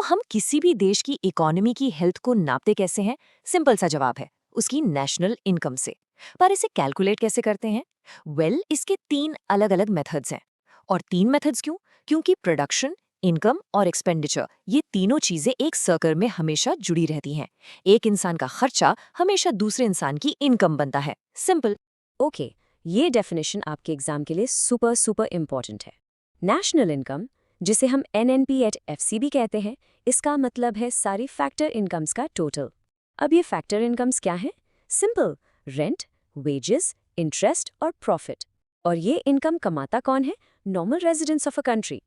हम किसी भी देश की इकोनॉमी की हेल्थ को नापते कैसे हैं? सिंपल सा जवाब है, उसकी नेशनल इनकम से। पर इसे कैलकुलेट कैसे करते हैं? इसके 3 अलग-अलग मेथड्स हैं। और 3 मेथड्स क्यों? क्योंकि प्रोडक्शन, इनकम और एक्सपेंडिचर, ये तीनों चीजें एक सर्कल में हमेशा जुड़ी रहती हैं। एक इंसान का खर्चा हमेशा दूसरे इंसान की इनकम बनता है। सिंपल। ओके, ये डेफिनेशन आपके एग्जाम के लिए सुपर इम्पॉर्टेंट है। नेशनल इनकम, जिसे हम NNP at FC भी कहते हैं, इसका मतलब है सारी फैक्टर इनकम्स का टोटल। अब ये फैक्टर इनकम्स क्या है? सिंपल, रेंट, वेजेस, इंटरेस्ट और प्रॉफिट। और ये इनकम कमाता कौन है? Normal residents of a country.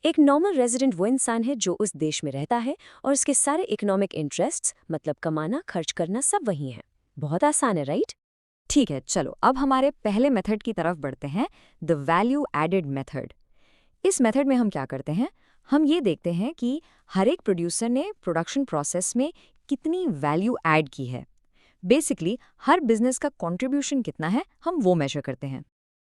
एक नॉर्मल रेजिडेंट वो इंसान है जो उस देश में रहता है और उसके सारे इकोनॉमिक इंटरेस्ट्स मतलब कमाना, खर्च करना सब वही है। बहुत आसान है, राइट? ठीक है, चलो अब हमारे पहले मेथड की तरफ बढ़ते हैं, द वैल्यू एडेड मेथड। इस मेथड में हम क्या करते हैं? हम ये देखते हैं कि हर एक प्रोड्यूसर ने प्रोडक्शन प्रोसेस में कितनी वैल्यू ऐड की है। बेसिकली हर बिजनेस का कंट्रीब्यूशन कितना है, हम वो मेजर करते हैं।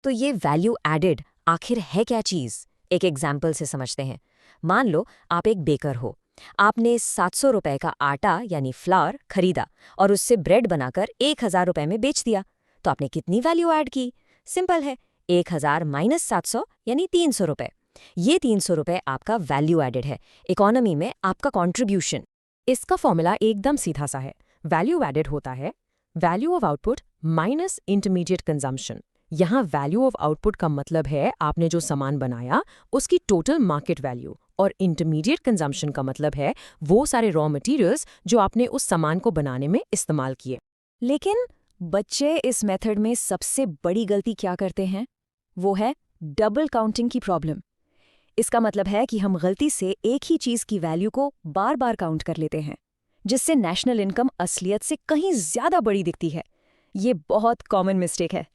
तो ये वैल्यू एडेड आखिर है क्या चीज़? एक एग्जाम्पल से समझते हैं। मान लो आप एक बेकर हो, आपने 700 रुपए का आटा यानी फ्लावर खरीदा और उससे ब्रेड बनाकर 1000 रुपए में बेच दिया। तो आपने कितनी वैल्यू ऐड की? सिंपल है, 1000 माइनस 700 यानी 300 रुपए। ये 300 रुपए आपका वैल्यू एडेड है, इकोनॉमी में आपका कंट्रीब्यूशन। इसका फॉर्मूला एकदम सीधा सा है। वैल्यू एडेड होता है value of output minus intermediate consumption. यहाँ वैल्यू ऑफ आउटपुट का मतलब है आपने जो सामान बनाया उसकी टोटल मार्केट वैल्यू, और इंटरमीडिएट कंजम्पशन का मतलब है वो सारे रॉ मटेरियल्स जो आपने उस सामान को बनाने में इस्तेमाल किए। लेकिन बच्चे इस मेथड में सबसे बड़ी गलती क्या करते हैं? वो है डबल काउंटिंग की प्रॉब्लम। इसका मतलब है कि हम गलती से एक ही चीज की वैल्यू को बार बार काउंट कर लेते हैं, जिससे नेशनल इनकम असलियत से कहीं ज्यादा बड़ी दिखती है। ये बहुत कॉमन मिस्टेक है।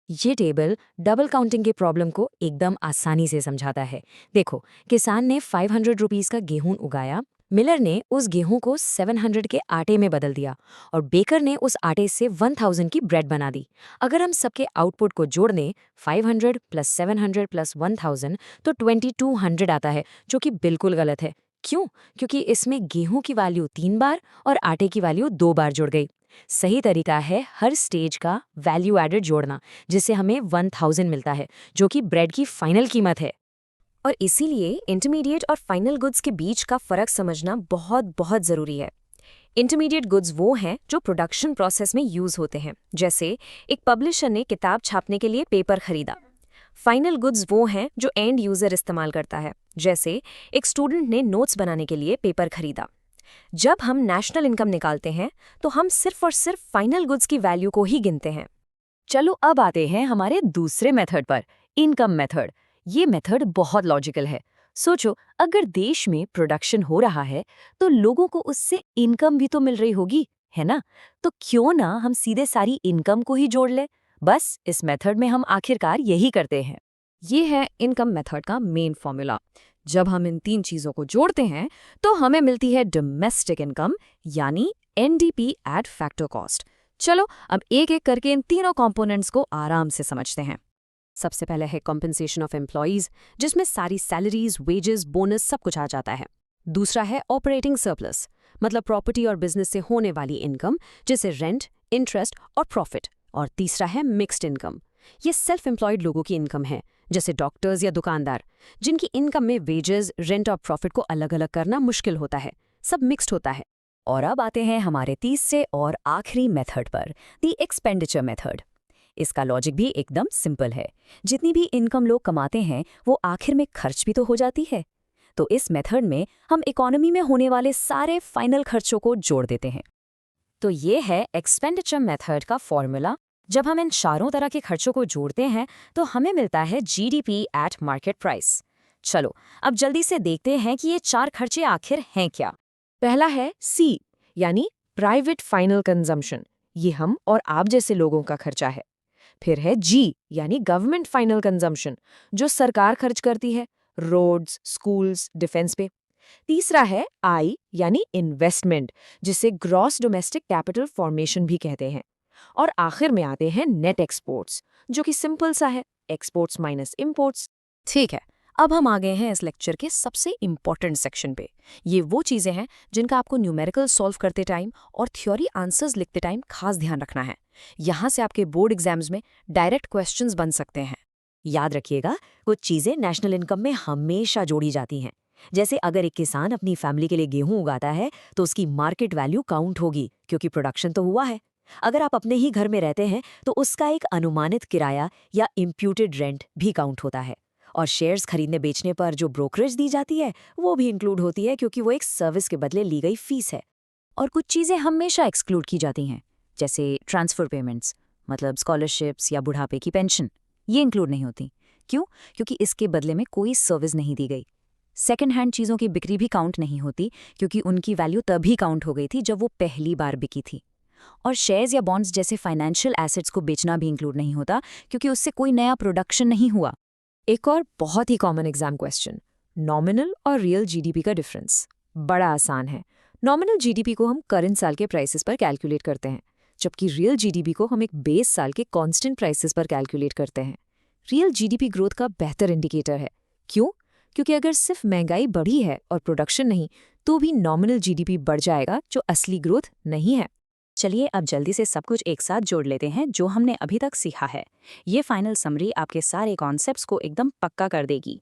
ये टेबल डबल काउंटिंग के प्रॉब्लम को एकदम आसानी से समझाता है। देखो, किसान ने 500 रुपीस का गेहूं उगाया, मिलर ने उस गेहूं को 700 के आटे में बदल दिया और बेकर ने उस आटे से 1000 की ब्रेड बना दी। अगर हम सबके आउटपुट को जोड़ दें 500 + 700 + 1000 तो 2200 आता है, जो कि बिल्कुल गलत है। क्यों? क्योंकि इसमें गेहूं की वैल्यू 3 बार और आटे की वैल्यू 2 बार जुड़ गई। सही तरीका है हर स्टेज का वैल्यू एडेड जोड़ना, जिससे हमें 1000 मिलता है, जो कि ब्रेड की फाइनल कीमत है। और इसीलिए इंटरमीडिएट और फाइनल गुड्स के बीच का फर्क समझना बहुत ज़रूरी है। इंटरमीडिएट गुड्स वो हैं जो प्रोडक्शन प्रोसेस में यूज होते हैं, जैसे एक पब्लिशर ने किताब छापने के लिए पेपर खरीदा। फाइनल गुड्स वो हैं जो एंड यूजर इस्तेमाल करता है, जैसे एक स्टूडेंट ने नोट्स बनाने के लिए पेपर खरीदा। जब हम नेशनल इनकम निकालते हैं तो हम सिर्फ और सिर्फ फाइनल गुड्स की वैल्यू को ही गिनते हैं। चलो अब आते हैं हमारे दूसरे मेथड पर, इनकम मेथड। ये मेथड बहुत लॉजिकल है। सोचो, अगर देश में प्रोडक्शन हो रहा है तो लोगों को उससे इनकम भी तो मिल रही होगी, है ना? तो क्यों ना हम सीधे सारी इनकम को ही जोड़ लें। बस इस मेथड में हम आखिरकार यही करते हैं। ये है इनकम मेथड का मेन फॉर्मूला। जब हम इन 3 चीजों को जोड़ते हैं तो हमें मिलती है डोमेस्टिक इनकम यानी NDP एट फैक्टर कॉस्ट। चलो अब एक एक करके इन तीनों कंपोनेंट्स को आराम से समझते हैं। सबसे पहले है कॉम्पेंसेशन ऑफ एम्प्लॉयज, जिसमें सारी सैलरीज, वेजेस, बोनस सब कुछ आ जाता है। दूसरा है ऑपरेटिंग सरप्लस, मतलब प्रॉपर्टी और बिजनेस से होने वाली इनकम, जैसे रेंट, इंटरेस्ट और प्रॉफिट। और तीसरा है मिक्स्ड इनकम। ये सेल्फ एम्प्लॉयड लोगों की इनकम है, जैसे डॉक्टर्स या दुकानदार, जिनकी इनकम में वेजेस, रेंट और प्रॉफिट को अलग अलग करना मुश्किल होता है, सब मिक्स्ड होता है। और अब आते हैं हमारे तीसरे और आखिरी मेथड पर, द एक्सपेंडिचर मेथड। इसका लॉजिक भी एकदम सिंपल है। जितनी भी इनकम लोग कमाते हैं वो आखिर में खर्च भी तो हो जाती है। तो इस मेथड में हम इकोनॉमी में होने वाले सारे फाइनल खर्चों को जोड़ देते हैं। तो ये है एक्सपेंडिचर मेथड का फॉर्मूला। जब हम इन चारों तरह के खर्चों को जोड़ते हैं तो हमें मिलता है GDP एट मार्केट प्राइस। चलो अब जल्दी से देखते हैं कि ये चार खर्चे आखिर हैं क्या। पहला है C, यानी प्राइवेट फाइनल कंजम्पशन। ये हम और आप जैसे लोगों का खर्चा है। फिर है G, यानी गवर्नमेंट फाइनल कंजम्पशन, जो सरकार खर्च करती है, रोड्स, स्कूल्स, डिफेंस पे। तीसरा है I, यानी इन्वेस्टमेंट, जिसे ग्रॉस डोमेस्टिक कैपिटल फॉर्मेशन भी कहते हैं। और आखिर में आते हैं नेट एक्सपोर्ट्स, जो कि सिंपल सा है, एक्सपोर्ट्स माइनस इंपोर्ट्स। ठीक है, अब हम आ गए हैं इस लेक्चर के सबसे इम्पॉर्टेंट सेक्शन पे। ये वो चीज़ें हैं जिनका आपको न्यूमेरिकल सॉल्व करते टाइम और थ्योरी आंसर्स लिखते टाइम खास ध्यान रखना है। यहाँ से आपके बोर्ड एग्जाम्स में डायरेक्ट क्वेश्चंस बन सकते हैं। याद रखिएगा, कुछ चीज़ें नेशनल इनकम में हमेशा जोड़ी जाती हैं। जैसे अगर एक किसान अपनी फैमिली के लिए गेहूं उगाता है तो उसकी मार्केट वैल्यू काउंट होगी, क्योंकि प्रोडक्शन तो हुआ है। अगर आप अपने ही घर में रहते हैं तो उसका एक अनुमानित किराया या इम्प्यूटेड रेंट भी काउंट होता है। और शेयर्स खरीदने बेचने पर जो ब्रोकरेज दी जाती है वो भी इंक्लूड होती है, क्योंकि वो एक सर्विस के बदले ली गई फीस है। और कुछ चीज़ें हमेशा एक्सक्लूड की जाती हैं, जैसे ट्रांसफ़र पेमेंट्स, मतलब स्कॉलरशिप्स या बुढ़ापे की पेंशन। ये इंक्लूड नहीं होती। क्यों? क्योंकि इसके बदले में कोई सर्विस नहीं दी गई। सेकेंड हैंड चीज़ों की बिक्री भी काउंट नहीं होती, क्योंकि उनकी वैल्यू तभी काउंट हो गई थी जब वो पहली बार बिकी थी। और शेयर्स या बॉन्ड्स जैसे फाइनेंशियल एसेट्स को बेचना भी इंक्लूड नहीं होता, क्योंकि उससे कोई नया प्रोडक्शन नहीं हुआ। एक और बहुत ही कॉमन एग्जाम क्वेश्चन, नॉमिनल और रियल जीडीपी का डिफरेंस। बड़ा आसान है। नॉमिनल जीडीपी को हम करंट साल के प्राइसेस पर कैलकुलेट करते हैं, जबकि रियल जीडीपी को हम एक बेस साल के कांस्टेंट प्राइसेस पर कैलकुलेट करते हैं। रियल जीडीपी ग्रोथ का बेहतर इंडिकेटर है। क्यों? क्योंकि अगर सिर्फ महंगाई बढ़ी है और प्रोडक्शन नहीं, तो भी नॉमिनल जीडीपी बढ़ जाएगा, जो असली ग्रोथ नहीं है। चलिए अब जल्दी से सब कुछ एक साथ जोड़ लेते हैं जो हमने अभी तक सीखा है। ये फाइनल समरी आपके सारे कॉन्सेप्ट्स को एकदम पक्का कर देगी।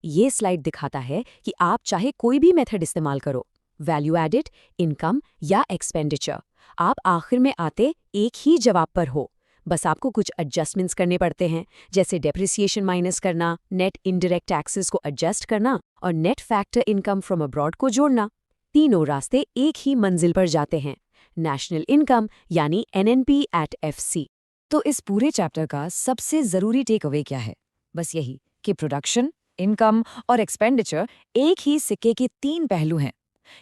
ये स्लाइड दिखाता है कि आप चाहे कोई भी मेथड इस्तेमाल करो, वैल्यू एडिड, इनकम या एक्सपेंडिचर, आप आखिर में आते एक ही जवाब पर हो। बस आपको कुछ एडजस्टमेंट्स करने पड़ते हैं, जैसे डेप्रिसिएशन माइनस करना, नेट इनडायरेक्ट टैक्सेस को एडजस्ट करना और net factor income from abroad को जोड़ना। तीनों रास्ते एक ही मंजिल पर जाते हैं, नेशनल इनकम यानी NNP एट FC। तो इस पूरे चैप्टर का सबसे ज़रूरी टेक अवे क्या है? बस यही कि प्रोडक्शन, इनकम और एक्सपेंडिचर एक ही सिक्के के तीन पहलू हैं।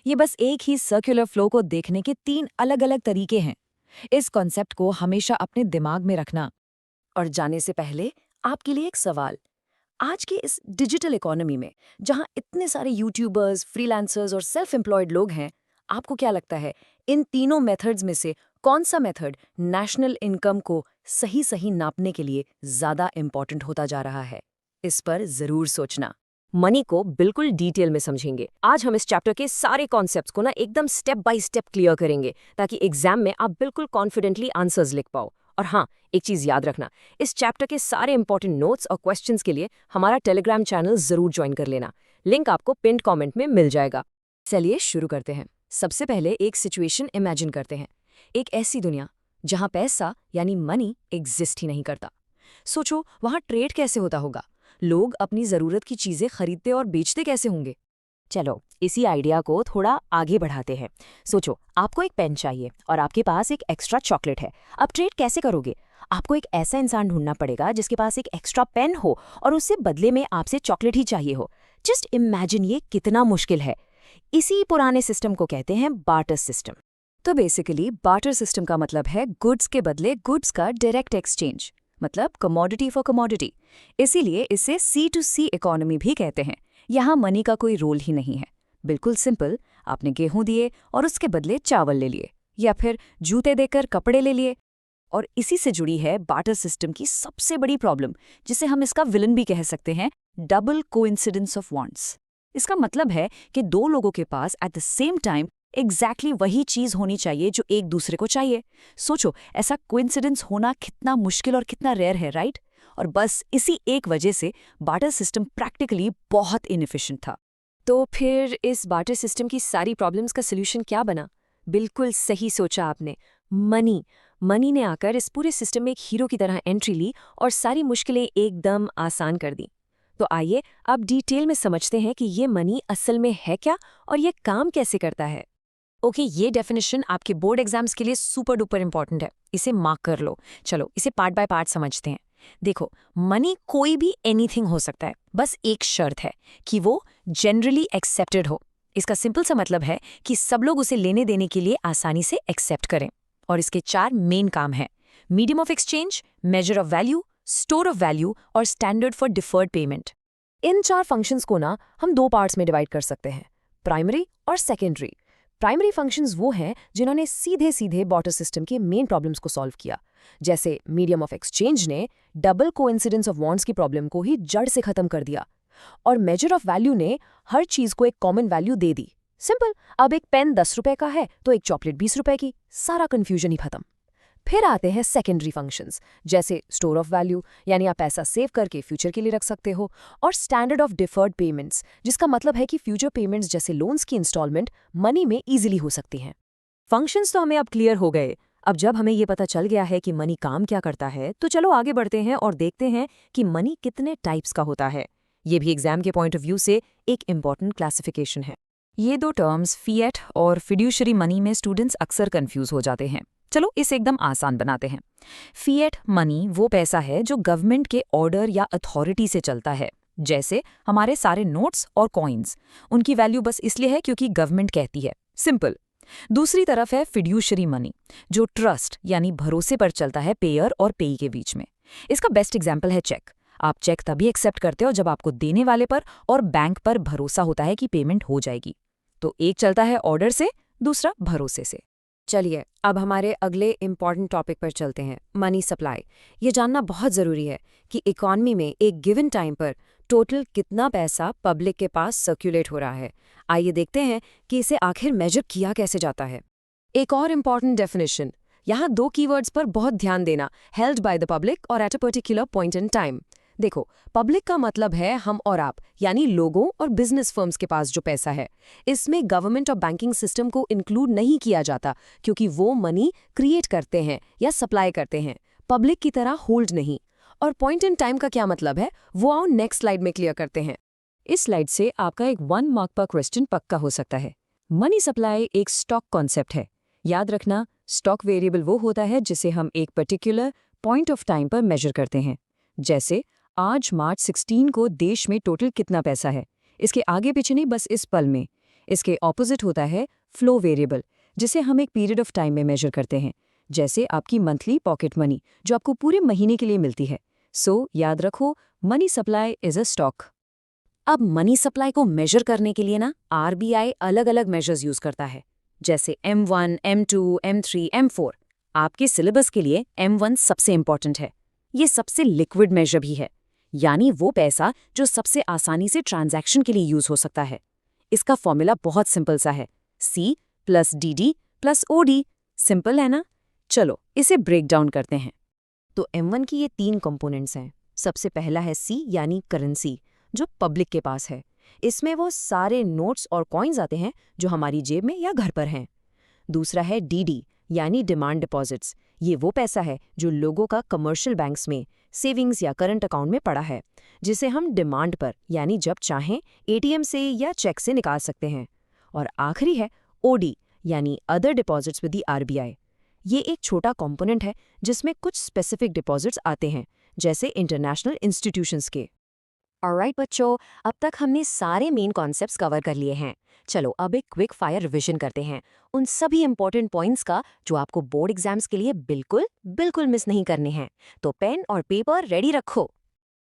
ये बस एक ही सर्कुलर फ्लो को देखने के तीन अलग अलग तरीके हैं। इस कॉन्सेप्ट को हमेशा अपने दिमाग में रखना। और जाने से पहले आपके लिए एक सवाल। आज की इस डिजिटल इकोनॉमी में जहां इतने सारे यूट्यूबर्स, फ्रीलांसर्स और सेल्फ एम्प्लॉयड लोग हैं, आपको क्या लगता है इन तीनों मेथड्स में से कौन सा मेथड नेशनल इनकम को सही सही नापने के लिए ज़्यादा इम्पॉर्टेंट होता जा रहा है? इस पर ज़रूर सोचना। मनी को बिल्कुल डिटेल में समझेंगे। आज हम इस चैप्टर के सारे कॉन्सेप्ट्स को ना एकदम स्टेप बाय स्टेप क्लियर करेंगे, ताकि एग्जाम में आप बिल्कुल कॉन्फिडेंटली आंसर्स लिख पाओ। और हाँ, एक चीज़ याद रखना, इस चैप्टर के सारे इंपॉर्टेंट नोट्स और क्वेश्चंस के लिए हमारा टेलीग्राम चैनल ज़रूर ज्वाइन कर लेना। लिंक आपको पिन्ड कॉमेंट में मिल जाएगा। चलिए शुरू करते हैं। सबसे पहले एक सिचुएशन इमेजिन करते हैं, एक ऐसी दुनिया जहां पैसा यानी मनी एग्जिस्ट ही नहीं करता। सोचो वहां ट्रेड कैसे होता होगा, लोग अपनी ज़रूरत की चीज़ें खरीदते और बेचते कैसे होंगे। चलो इसी आइडिया को थोड़ा आगे बढ़ाते हैं। सोचो आपको एक पेन चाहिए और आपके पास एक एक्स्ट्रा चॉकलेट है। अब ट्रेड कैसे करोगे? आपको एक ऐसा इंसान ढूंढना पड़ेगा जिसके पास एक एक्स्ट्रा पेन हो और उससे बदले में आपसे चॉकलेट ही चाहिए हो। जस्ट इमेजिन, ये कितना मुश्किल है। इसी पुराने सिस्टम को कहते हैं बार्टर सिस्टम। तो बेसिकली बार्टर सिस्टम का मतलब है गुड्स के बदले गुड्स का डायरेक्ट एक्सचेंज, मतलब कमोडिटी फॉर कमोडिटी। इसीलिए इसे C2C इकोनॉमी भी कहते हैं। यहाँ मनी का कोई रोल ही नहीं है। बिल्कुल सिंपल, आपने गेहूं दिए और उसके बदले चावल ले लिए। या फिर जूते देकर कपड़े ले लिए। और इसी से जुड़ी है बार्टर सिस्टम की सबसे बड़ी प्रॉब्लम, जिसे हम इसका विलन भी कह सकते हैं, डबल कोइंसिडेंस ऑफ वांट्स। इसका मतलब है कि दो लोगों के पास at the same time exactly वही चीज होनी चाहिए जो एक दूसरे को चाहिए। सोचो, ऐसा कोइंसिडेंस होना कितना मुश्किल और कितना रेयर है, राइट? और बस इसी एक वजह से बार्टर सिस्टम प्रैक्टिकली बहुत इनएफिशिएंट था। तो फिर इस बार्टर सिस्टम की सारी प्रॉब्लम्स का सॉल्यूशन क्या बना? बिल्कुल सही सोचा आपने, मनी। मनी ने आकर इस पूरे सिस्टम में एक हीरो की तरह एंट्री ली और सारी मुश्किलें एकदम आसान कर दी। तो आइए अब डिटेल में समझते हैं कि ये मनी असल में है क्या और ये काम कैसे करता है। ओके, ये डेफिनेशन आपके बोर्ड एग्जाम्स के लिए सुपर डुपर इंपॉर्टेंट है, इसे मार्क कर लो। चलो इसे पार्ट बाय पार्ट समझते हैं। देखो, मनी कोई भी एनीथिंग हो सकता है, बस एक शर्त है कि वो जनरली एक्सेप्टेड हो। इसका सिंपल सा मतलब है कि सब लोग उसे लेने देने के लिए आसानी से एक्सेप्ट करें। और इसके 4 मेन काम हैं: medium of exchange, measure of value, store of value और स्टैंडर्ड फॉर डिफर्ड पेमेंट। इन 4 फंक्शंस को ना हम 2 पार्ट्स में डिवाइड कर सकते हैं, प्राइमरी और सेकेंडरी। प्राइमरी फंक्शंस वो हैं जिन्होंने सीधे सीधे बार्टर सिस्टम के मेन प्रॉब्लम्स को सॉल्व किया। जैसे मीडियम ऑफ एक्सचेंज ने डबल कोइंसिडेंस ऑफ वांट्स की प्रॉब्लम को ही जड़ से खत्म कर दिया, और मेजर ऑफ वैल्यू ने हर चीज को एक कॉमन वैल्यू दे दी। सिंपल, अब एक पेन 10 रुपए का है तो एक चॉकलेट 20 रुपए की, सारा कंफ्यूजन ही खत्म। फिर आते हैं सेकेंडरी फंक्शंस, जैसे स्टोर ऑफ वैल्यू, यानी आप पैसा सेव करके फ्यूचर के लिए रख सकते हो, और स्टैंडर्ड ऑफ डिफर्ड पेमेंट्स, जिसका मतलब है कि फ्यूचर पेमेंट्स जैसे लोन्स की इंस्टॉलमेंट मनी में इजीली हो सकती हैं। फंक्शंस तो हमें अब क्लियर हो गए। अब जब हमें ये पता चल गया है कि मनी काम क्या करता है, तो चलो आगे बढ़ते हैं और देखते हैं कि मनी कितने टाइप्स का होता है। ये भी एग्जाम के पॉइंट ऑफ व्यू से एक इम्पॉर्टेंट क्लासिफिकेशन है। ये 2 टर्म्स फिएट और फिड्यूशरी मनी में स्टूडेंट्स अक्सर कंफ्यूज हो जाते हैं। चलो इसे एकदम आसान बनाते हैं। फिएट मनी वो पैसा है जो गवर्नमेंट के ऑर्डर या अथॉरिटी से चलता है, जैसे हमारे सारे नोट्स और कॉइन्स। उनकी वैल्यू बस इसलिए है क्योंकि गवर्नमेंट कहती है, सिंपल। दूसरी तरफ है फिड्यूशरी मनी, जो ट्रस्ट यानी भरोसे पर चलता है पेयर और पेई के बीच में। इसका बेस्ट एग्जाम्पल है चेक। आप चेक तभी एक्सेप्ट करते हो जब आपको देने वाले पर और बैंक पर भरोसा होता है कि पेमेंट हो जाएगी। तो एक चलता है ऑर्डर से, दूसरा भरोसे से। चलिए अब हमारे अगले इम्पॉर्टेंट टॉपिक पर चलते हैं, मनी सप्लाई। ये जानना बहुत ज़रूरी है कि इकॉनमी में एक गिवन टाइम पर टोटल कितना पैसा पब्लिक के पास सर्कुलेट हो रहा है। आइए देखते हैं कि इसे आखिर मेजर किया कैसे जाता है। एक और इम्पॉर्टेंट डेफिनेशन, यहाँ 2 कीवर्ड्स पर बहुत ध्यान देना, हेल्ड बाय द पब्लिक और at a particular point in time. देखो, पब्लिक का मतलब है हम और आप, यानी लोगों और बिजनेस फर्म्स के पास जो पैसा है। इसमें गवर्नमेंट और बैंकिंग सिस्टम को इंक्लूड नहीं किया जाता, क्योंकि वो मनी क्रिएट करते हैं या सप्लाई करते हैं, पब्लिक की तरह होल्ड नहीं। और पॉइंट इन टाइम का क्या मतलब है, वो आओ नेक्स्ट स्लाइड में क्लियर करते हैं। इस स्लाइड से आपका एक 1 मार्क पर क्वेश्चन पक्का हो सकता है। मनी सप्लाई एक स्टॉक कॉन्सेप्ट है। याद रखना, स्टॉक वेरिएबल वो होता है जिसे हम एक पर्टिकुलर पॉइंट ऑफ टाइम पर मेजर करते हैं। जैसे आज मार्च 16 को देश में टोटल कितना पैसा है, इसके आगे पीछे नहीं, बस इस पल में। इसके ऑपोजिट होता है फ्लो वेरिएबल, जिसे हम एक पीरियड ऑफ टाइम में मेजर करते हैं, जैसे आपकी मंथली पॉकेट मनी जो आपको पूरे महीने के लिए मिलती है। सो याद रखो, money supply is a stock. अब मनी सप्लाई को मेजर करने के लिए ना आरबीआई अलग अलग मेजर्स यूज करता है, जैसे M1, M2, M3, M4। आपके सिलेबस के लिए M1 सबसे इंपॉर्टेंट है। ये सबसे लिक्विड मेजर भी है, यानी वो पैसा जो सबसे आसानी से ट्रांजैक्शन के लिए यूज हो सकता है। इसका फॉर्मूला बहुत सिंपल सा है, C + DD + OD। सिंपल है ना? चलो इसे ब्रेक डाउन करते हैं। तो M1 की ये 3 कंपोनेंट्स हैं। सबसे पहला है C यानी करेंसी, जो पब्लिक के पास है। इसमें वो सारे नोट्स और कॉइन्स आते हैं जो हमारी जेब में या घर पर हैं। दूसरा है DD यानी डिमांड डिपॉजिट्स। ये वो पैसा है जो लोगों का कमर्शियल बैंक्स में, सेविंग्स या करंट अकाउंट में पड़ा है, जिसे हम डिमांड पर यानी जब चाहें ATM से या चेक से निकाल सकते हैं। और आखिरी है OD यानी other deposits with the RBI। ये एक छोटा कंपोनेंट है जिसमें कुछ स्पेसिफिक डिपॉजिट्स आते हैं, जैसे इंटरनेशनल इंस्टीट्यूशंस के। ऑलराइट बच्चों, अब तक हमने सारे मेन कॉन्सेप्ट्स कवर कर लिए हैं। चलो अब एक क्विक फायर रिवीजन करते हैं उन सभी इंपॉर्टेंट पॉइंट्स का जो आपको बोर्ड एग्जाम्स के लिए बिल्कुल मिस नहीं करने हैं। तो पेन और पेपर रेडी रखो।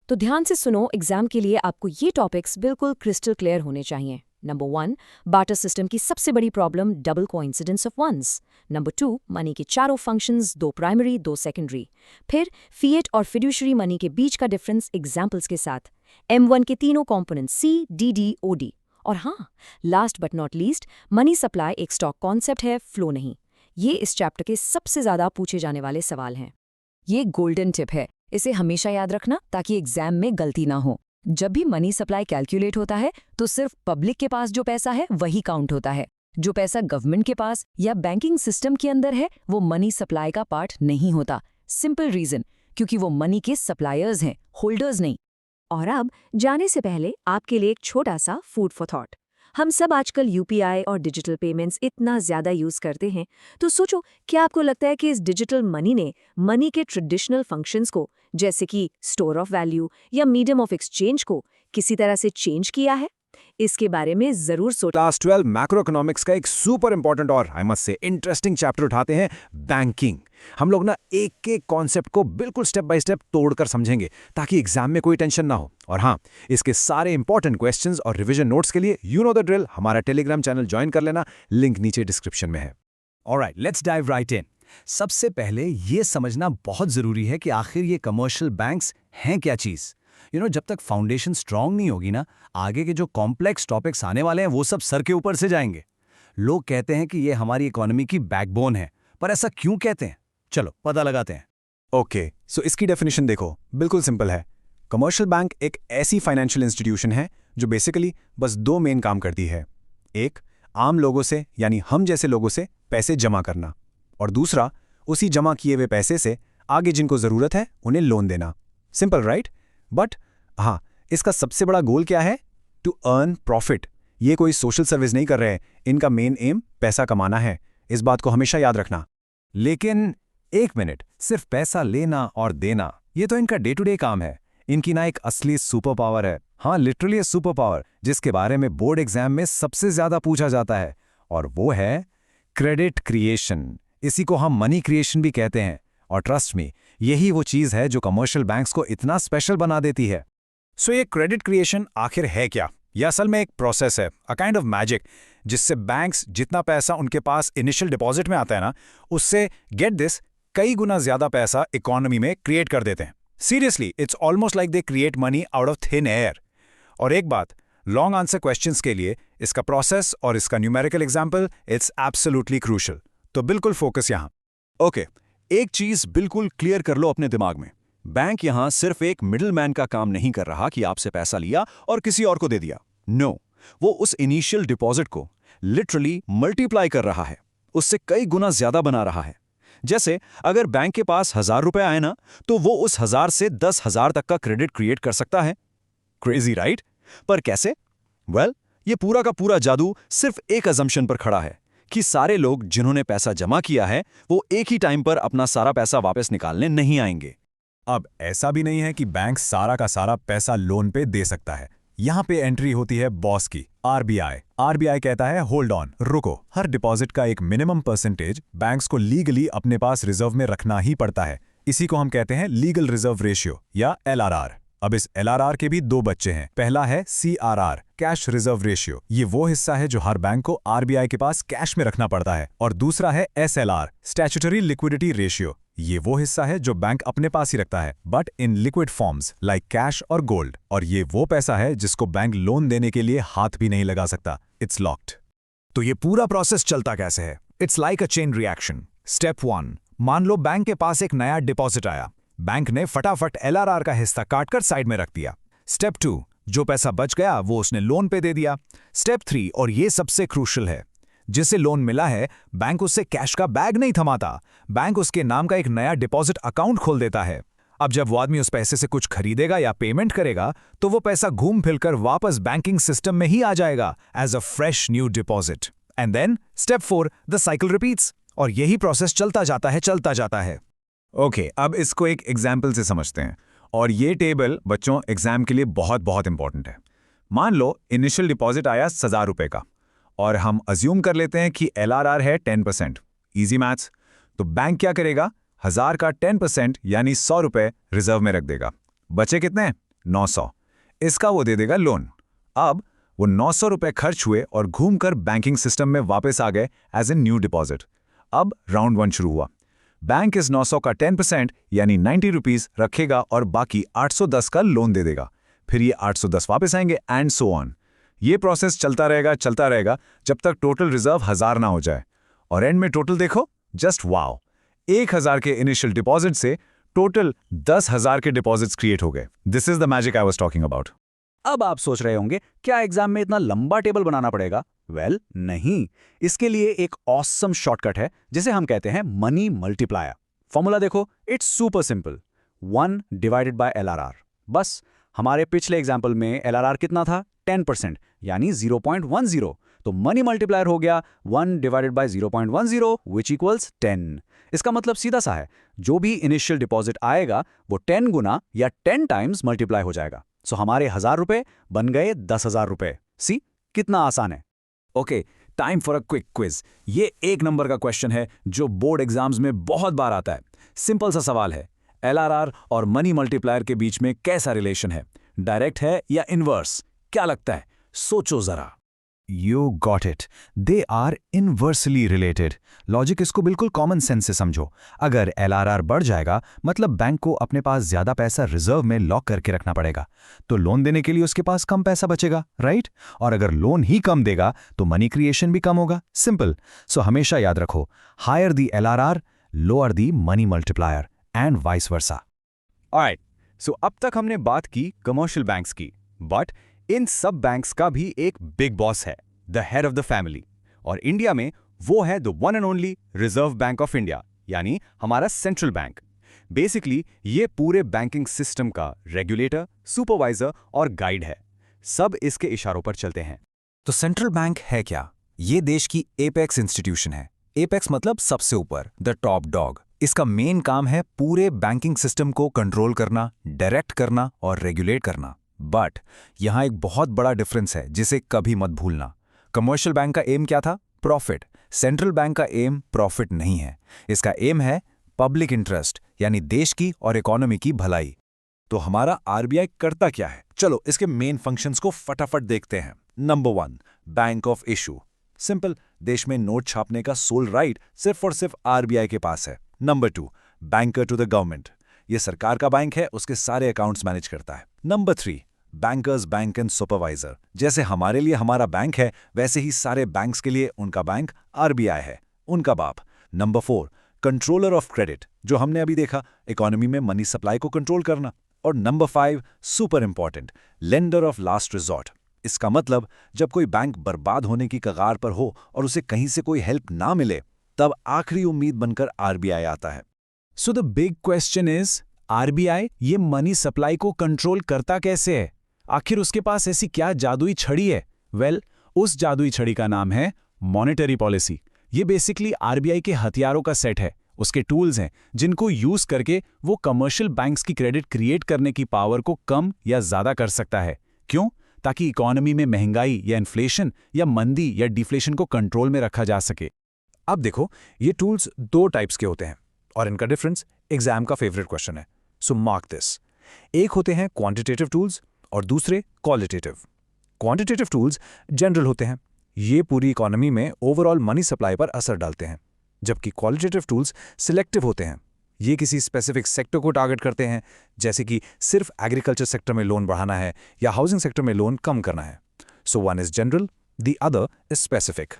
तो ध्यान से सुनो, एग्जाम के लिए आपको ये टॉपिक्स बिल्कुल क्रिस्टल क्लियर होने चाहिए। नंबर 1, बार्टर सिस्टम की सबसे बड़ी problem double coincidence of wants. Number 2, money के चारों फंक्शंस, 2 प्राइमरी 2 सेकेंडरी। फिर फिएट और फिड्यूशरी मनी के बीच का डिफरेंस एग्जाम्पल्स के साथ। M1 के तीनों कॉम्पोनेंट C, D, OD। और हाँ, last but not least, money supply एक स्टॉक कॉन्सेप्ट है, फ्लो नहीं। ये इस चैप्टर के सबसे ज़्यादा पूछे जाने वाले सवाल हैं। ये गोल्डन टिप है, इसे हमेशा याद रखना ताकि एग्जाम में गलती ना हो। जब भी मनी सप्लाई कैलकुलेट होता है तो सिर्फ पब्लिक के पास जो पैसा है वही काउंट होता है। जो पैसा गवर्नमेंट के पास या बैंकिंग सिस्टम के अंदर है वो मनी सप्लाई का पार्ट नहीं होता। सिंपल रीजन, क्योंकि वो मनी के सप्लायर्स हैं, होल्डर्स नहीं। और अब जाने से पहले आपके लिए एक छोटा सा फूड फॉर थॉट। हम सब आजकल यूपीआई और डिजिटल पेमेंट्स इतना ज़्यादा यूज़ करते हैं, तो सोचो, क्या आपको लगता है कि इस डिजिटल मनी ने मनी के ट्रेडिशनल फंक्शंस को, जैसे कि स्टोर ऑफ वैल्यू या मीडियम ऑफ एक्सचेंज को, किसी तरह से चेंज किया है? इसके बारे में ज़रूर सोचो। क्लास 12 मैक्रो इकोनॉमिक्स का एक सुपर इंपॉर्टेंट और I must say interesting chapter उठाते हैं, बैंकिंग। हम लोग ना एक एक कॉन्सेप्ट को बिल्कुल स्टेप बाय स्टेप तोड़कर समझेंगे ताकि एग्जाम में कोई टेंशन ना हो। और हाँ, इसके सारे इंपॉर्टेंट क्वेश्चंस और रिवीजन नोट्स के लिए यू नो द ड्रिल, हमारा टेलीग्राम चैनल ज्वाइन कर लेना, लिंक नीचे डिस्क्रिप्शन में है। ऑलराइट, लेट्स डाइव राइट इन। सबसे पहले ये समझना बहुत जरूरी है कि आखिर ये कमर्शियल बैंक्स हैं क्या चीज। जब तक फाउंडेशन स्ट्रांग नहीं होगी ना, आगे के जो कॉम्प्लेक्स टॉपिक्स आने वाले हैं वो सब सर के ऊपर से जाएंगे। लोग कहते हैं कि ये हमारी इकोनॉमी की बैकबोन है, पर ऐसा क्यों कहते हैं? चलो पता लगाते हैं। ओके, सो इसकी डेफिनेशन देखो, बिल्कुल सिंपल है। कमर्शियल बैंक एक ऐसी फाइनेंशियल इंस्टीट्यूशन है जो बेसिकली बस 2 मेन काम करती है। एक, आम लोगों से यानी हम जैसे लोगों से पैसे जमा करना, और दूसरा, उसी जमा किए हुए पैसे से आगे जिनको जरूरत है उन्हें लोन देना। Simple right? बट हाँ, इसका सबसे बड़ा गोल क्या है? To earn profit. ये कोई सोशल सर्विस नहीं कर रहे हैं, इनका मेन एम पैसा कमाना है। इस बात को हमेशा याद रखना। लेकिन एक मिनट, सिर्फ पैसा लेना और देना, ये तो इनका डे टू डे काम है। इनकी ना एक असली सुपर पावर है, हाँ लिटरली सुपर पावर, जिसके बारे में बोर्ड एग्जाम में सबसे ज्यादा पूछा जाता है, और वो है क्रेडिट क्रिएशन। इसी को हम मनी क्रिएशन भी कहते हैं। और ट्रस्ट मी, यही वो चीज है जो कमर्शियल बैंक्स को इतना स्पेशल बना देती है। सो ये क्रेडिट क्रिएशन आखिर है क्या? यह असल में एक प्रोसेस है, अ काइंड ऑफ मैजिक, जिससे बैंक्स जितना पैसा उनके पास इनिशियल डिपॉजिट में आता है ना, उससे गेट दिस कई गुना ज्यादा पैसा इकोनॉमी में क्रिएट कर देते हैं। Seriously, it's almost like they create money out of thin air. और एक बात, लॉन्ग आंसर क्वेश्चंस के लिए इसका प्रोसेस और इसका numerical example, it's absolutely crucial. तो बिल्कुल फोकस यहाँ। ओके, एक चीज बिल्कुल क्लियर कर लो अपने दिमाग में। बैंक यहां सिर्फ एक मिडिलमैन का काम नहीं कर रहा कि आपसे पैसा लिया और किसी और को दे दिया। नो, वो उस इनिशियल डिपॉजिट को लिटरली मल्टीप्लाई कर रहा है, उससे कई गुना ज्यादा बना रहा है। जैसे अगर बैंक के पास 1000 रुपए आए ना, तो वो उस 1000 से 10,000 तक का क्रेडिट क्रिएट कर सकता है। Crazy right? पर कैसे? वेल, ये पूरा का पूरा जादू सिर्फ एक अजम्पशन पर खड़ा है कि सारे लोग जिन्होंने पैसा जमा किया है वो एक ही टाइम पर अपना सारा पैसा वापस निकालने नहीं आएंगे। अब ऐसा भी नहीं है कि बैंक सारा का सारा पैसा लोन पे दे सकता है। यहाँ पे एंट्री होती है बॉस की, आरबीआई। आरबीआई कहता है होल्ड ऑन, रुको। हर डिपॉजिट का एक मिनिमम परसेंटेज बैंक्स को लीगली अपने पास रिजर्व में रखना ही पड़ता है। इसी को हम कहते हैं लीगल रिजर्व रेशियो या एलआरआर। अब इस एलआरआर के भी 2 बच्चे हैं। पहला है सीआरआर, कैश रिजर्व रेशियो। ये वो हिस्सा है जो हर बैंक को आरबीआई के पास कैश में रखना पड़ता है। और दूसरा है एसएलआर, स्टैट्यूटरी लिक्विडिटी रेशियो। ये वो हिस्सा है जो बैंक अपने पास ही रखता है, but in liquid forms like cash और गोल्ड। और ये वो पैसा है जिसको बैंक लोन देने के लिए हाथ भी नहीं लगा सकता। It's locked. तो ये पूरा प्रोसेस चलता कैसे है? It's like a chain reaction. Step 1, मान लो बैंक के पास एक नया डिपॉजिट आया। बैंक ने फटाफट एलआरआर का हिस्सा काटकर साइड में रख दिया। स्टेप 2, जो पैसा बच गया वो उसने लोन पे दे दिया। स्टेप 3, और ये सबसे क्रूशियल है, जिसे लोन मिला है बैंक उससे कैश का बैग नहीं थमाता, बैंक उसके नाम का एक नया डिपॉजिट अकाउंट खोल देता है। अब जब वो आदमी उस पैसे से कुछ खरीदेगा या पेमेंट करेगा तो वो पैसा घूम फिरकर वापस बैंकिंग सिस्टम में ही आ जाएगा as a fresh new deposit. And then step 4, the cycle repeats. और यही प्रोसेस चलता जाता है। ओके, अब इसको एक एग्जाम्पल से समझते हैं। और ये टेबल बच्चों एग्जाम के लिए बहुत बहुत इंपॉर्टेंट है। मान लो इनिशियल डिपॉजिट आया 1000 रुपए का, और हम अज्यूम कर लेते हैं कि एलआरआर है 10%। Easy maths. तो बैंक क्या करेगा? 1000 का 10% यानी 100 रुपए रिजर्व में रख देगा। बचे कितने? 900। इसका वो दे देगा लोन। अब वो 900 रुपए खर्च हुए और घूमकर बैंकिंग सिस्टम में वापस आ गए एज ए न्यू डिपॉजिट। अब राउंड 1 शुरू हुआ। बैंक इस 900 का 10% यानी 90 रुपीज रखेगा और बाकी 810 का लोन दे देगा। फिर ये 810 वापस आएंगे एंड सो ऑन। ये प्रोसेस चलता रहेगा जब तक टोटल रिजर्व 1000 ना हो जाए। और एंड में टोटल देखो, जस्ट वाओ, 1000 के इनिशियल डिपॉजिट से टोटल 10,000 के डिपॉजिट्स क्रिएट हो गए। This is the magic I was talking about. अब आप सोच रहे होंगे क्या एग्जाम में इतना लंबा टेबल बनाना पड़ेगा? वेल, नहीं। इसके लिए एक ऑसम शॉर्टकट है जिसे हम कहते हैं मनी मल्टीप्लायर। फॉर्मूला देखो, it's super simple, 1 divided by LRR। बस हमारे पिछले एग्जाम्पल में LRR कितना था? 10%, यानी 0.10। तो मनी मल्टीप्लायर हो गया 1 डिवाइडेड बाय 0.10 विच इक्वल्स 10। इसका मतलब सीधा सा है, जो भी इनिशियल डिपॉजिट आएगा वो 10 गुना या 10 टाइम्स मल्टीप्लाई हो जाएगा। सो हमारे 1000 रुपए बन गए 10,000 रुपए। सी, कितना आसान है। Okay, time for a quick quiz. ये 1 नंबर का क्वेश्चन है जो बोर्ड एग्जाम्स में बहुत बार आता है। सिंपल सा सवाल है, LRR और मनी मल्टीप्लायर के बीच में कैसा रिलेशन है? डायरेक्ट है या इनवर्स? क्या लगता है? सोचो जरा। You got it. They are inversely related. Logic इसको बिल्कुल कॉमन सेंस से समझो। अगर LRR बढ़ जाएगा मतलब बैंक को अपने पास ज्यादा पैसा रिजर्व में लॉक करके रखना पड़ेगा, तो लोन देने के लिए उसके पास कम पैसा बचेगा, राइट? और अगर लोन ही कम देगा तो मनी क्रिएशन भी कम होगा। सिंपल। सो हमेशा याद रखो, higher the LRR, lower the money multiplier and vice versa. Alright, so अब तक हमने बात की कमर्शियल बैंक्स की, बट इन सब बैंक्स का भी एक बिग बॉस है, the head of the family. और इंडिया में वो है the one and only Reserve Bank of India, यानी हमारा सेंट्रल बैंक। बेसिकली ये पूरे बैंकिंग सिस्टम का रेगुलेटर, सुपरवाइजर और गाइड है। सब इसके इशारों पर चलते हैं। तो सेंट्रल बैंक है क्या? ये देश की एपेक्स इंस्टीट्यूशन है। एपेक्स मतलब सबसे ऊपर, द टॉप डॉग। इसका मेन काम है पूरे बैंकिंग सिस्टम को कंट्रोल करना, डायरेक्ट करना और रेगुलेट करना। बट यहां एक बहुत बड़ा डिफरेंस है जिसे कभी मत भूलना। कमर्शियल बैंक का एम क्या था? प्रॉफिट। सेंट्रल बैंक का एम प्रॉफिट नहीं है। इसका एम है पब्लिक इंटरेस्ट, यानी देश की और इकोनॉमी की भलाई। तो हमारा RBI करता क्या है? चलो इसके मेन फंक्शंस को फटाफट देखते हैं। Number 1, bank of issue. Simple, देश में नोट छापने का सोल राइट सिर्फ और सिर्फ RBI के पास है। Number 2, banker to the government. ये सरकार का बैंक है, उसके सारे अकाउंट्स मैनेज करता है। Number 3, bankers bank and supervisor. जैसे हमारे लिए हमारा बैंक है, वैसे ही सारे बैंक्स के लिए उनका बैंक RBI है, उनका बाप। नंबर 4, कंट्रोलर ऑफ क्रेडिट, जो हमने अभी देखा, इकोनॉमी में मनी सप्लाई को कंट्रोल करना। और number 5, super important, lender of last resort. इसका मतलब जब कोई बैंक बर्बाद होने की कगार पर हो और उसे कहीं से कोई हेल्प ना मिले, तब आखिरी उम्मीद बनकर RBI आता है। So the big question is, RBI ये मनी सप्लाई को कंट्रोल करता कैसे है? आखिर उसके पास ऐसी क्या जादुई छड़ी है? वेल, उस जादुई छड़ी का नाम है मॉनेटरी पॉलिसी। ये बेसिकली RBI के हथियारों का सेट है, उसके टूल्स हैं जिनको यूज करके वो कमर्शियल बैंक्स की क्रेडिट क्रिएट करने की पावर को कम या ज्यादा कर सकता है। क्यों? ताकि इकोनॉमी में महंगाई या इन्फ्लेशन या मंदी या डिफ्लेशन को कंट्रोल में रखा जा सके। अब देखो, ये टूल्स 2 टाइप्स के होते हैं और इनका डिफरेंस एग्जाम का फेवरेट क्वेश्चन है। सो मार्क दिस। एक होते हैं क्वांटिटेटिव टूल्स और दूसरे क्वालिटेटिव। क्वांटिटेटिव टूल्स जनरल होते हैं, ये पूरी इकोनॉमी में ओवरऑल मनी सप्लाई पर असर डालते हैं, जबकि क्वालिटेटिव टूल्स सिलेक्टिव होते हैं, ये किसी स्पेसिफिक सेक्टर को टारगेट करते हैं, जैसे कि सिर्फ एग्रीकल्चर सेक्टर में लोन बढ़ाना है या हाउसिंग सेक्टर में लोन कम करना है। So one is general, the other is specific.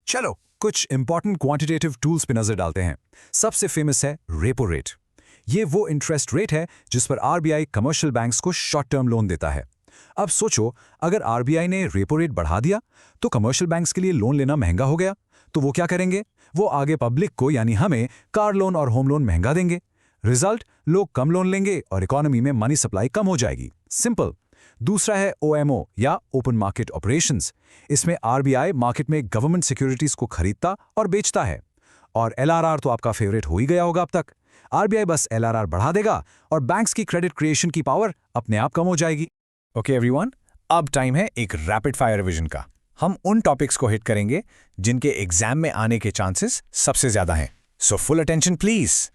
चलो कुछ इंपॉर्टेंट क्वांटिटेटिव टूल्स पे नजर डालते हैं। सबसे फेमस है रेपो रेट। ये वो इंटरेस्ट रेट है जिस पर RBI कमर्शियल बैंक्स को शॉर्ट टर्म लोन देता है। अब सोचो, अगर RBI ने रेपो रेट बढ़ा दिया तो कमर्शियल बैंक्स के लिए लोन लेना महंगा हो गया, तो वो क्या करेंगे? वो आगे पब्लिक को यानी हमें कार लोन और होम लोन महंगा देंगे। रिजल्ट, लोग कम लोन लेंगे और इकोनॉमी में मनी सप्लाई कम हो जाएगी। सिंपल। दूसरा है OMO या ओपन मार्केट ऑपरेशंस। इसमें RBI मार्केट में गवर्नमेंट सिक्योरिटीज को खरीदता और बेचता है। और LRR तो आपका फेवरेट हो ही गया होगा अब तक। RBI बस LRR बढ़ा देगा और बैंक्स की क्रेडिट क्रिएशन की पावर अपने आप कम हो जाएगी। ओके एवरीवन, अब टाइम है एक रैपिड फायर रिवीजन का। हम उन टॉपिक्स को हिट करेंगे जिनके एग्जाम में आने के चांसेस सबसे ज्यादा हैं। So full attention please.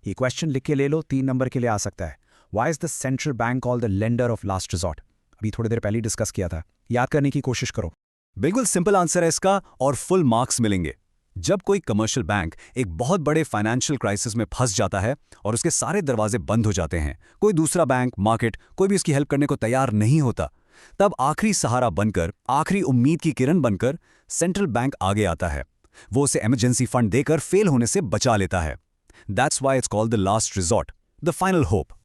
ये क्वेश्चन लिख के ले लो, 3 नंबर के लिए आ सकता है। Why is the central bank called the lender of last resort? अभी थोड़ी देर पहले डिस्कस किया था, याद करने की कोशिश करो। बिल्कुल सिंपल आंसर है इसका और फुल मार्क्स मिलेंगे। जब कोई कमर्शियल बैंक एक बहुत बड़े फाइनेंशियल क्राइसिस में फंस जाता है और उसके सारे दरवाजे बंद हो जाते हैं, कोई दूसरा बैंक, मार्केट, कोई भी उसकी हेल्प करने को तैयार नहीं होता, तब आखिरी सहारा बनकर, आखिरी उम्मीद की किरण बनकर सेंट्रल बैंक आगे आता है। वो उसे इमरजेंसी फंड देकर फेल होने से बचा लेता है। That's why it's called the last resort, the final hope.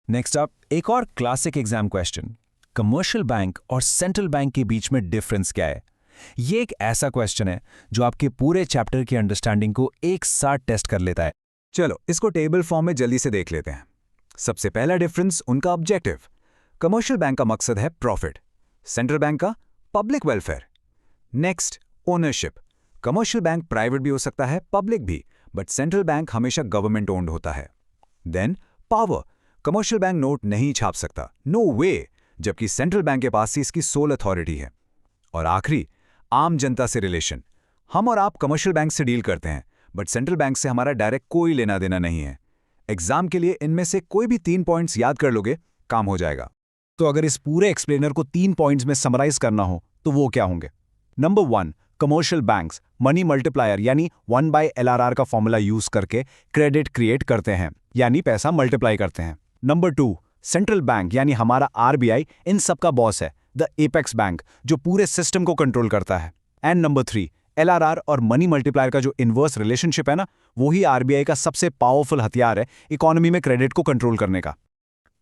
Next up, एक और classic exam question, commercial bank और सेंट्रल बैंक के बीच में डिफरेंस क्या है? ये एक ऐसा क्वेश्चन है जो आपके पूरे चैप्टर की अंडरस्टैंडिंग को एक साथ टेस्ट कर लेता है। चलो इसको टेबल फॉर्म में जल्दी से देख लेते हैं। सबसे पहला डिफरेंस उनका ऑब्जेक्टिव। कमर्शियल बैंक का मकसद है प्रॉफिट, सेंट्रल बैंक का public welfare. Next, ownership. Commercial bank private भी हो सकता है, पब्लिक भी, बट सेंट्रल बैंक हमेशा गवर्नमेंट ओन्ड होता है। Then power. Commercial bank note नहीं छाप सकता, नो वे, जबकि सेंट्रल बैंक के पास ही इसकी सोल अथॉरिटी है। और आखिरी, आम जनता से रिलेशन। हम और आप कमर्शियल बैंक से डील करते हैं, बट सेंट्रल बैंक से हमारा डायरेक्ट कोई लेना देना नहीं है। एग्जाम के लिए इनमें से कोई भी 3 पॉइंट्स याद कर लोगे, काम हो जाएगा। तो अगर इस पूरे एक्सप्लेनर को 3 पॉइंट्स में समराइज करना हो तो वो क्या होंगे? Number 1, commercial banks money multiplier यानी 1/LRR का फॉर्मूला यूज करके क्रेडिट क्रिएट करते हैं, यानी पैसा मल्टीप्लाई करते हैं। नंबर 2, सेंट्रल बैंक यानी हमारा RBI इन सब का बॉस है, द एपेक्स बैंक, जो पूरे सिस्टम को कंट्रोल करता है। एंड नंबर 3, LRR और मनी मल्टीप्लायर का जो इन्वर्स रिलेशनशिप है ना, वही RBI का सबसे पावरफुल हथियार है इकोनॉमी में क्रेडिट को कंट्रोल करने का।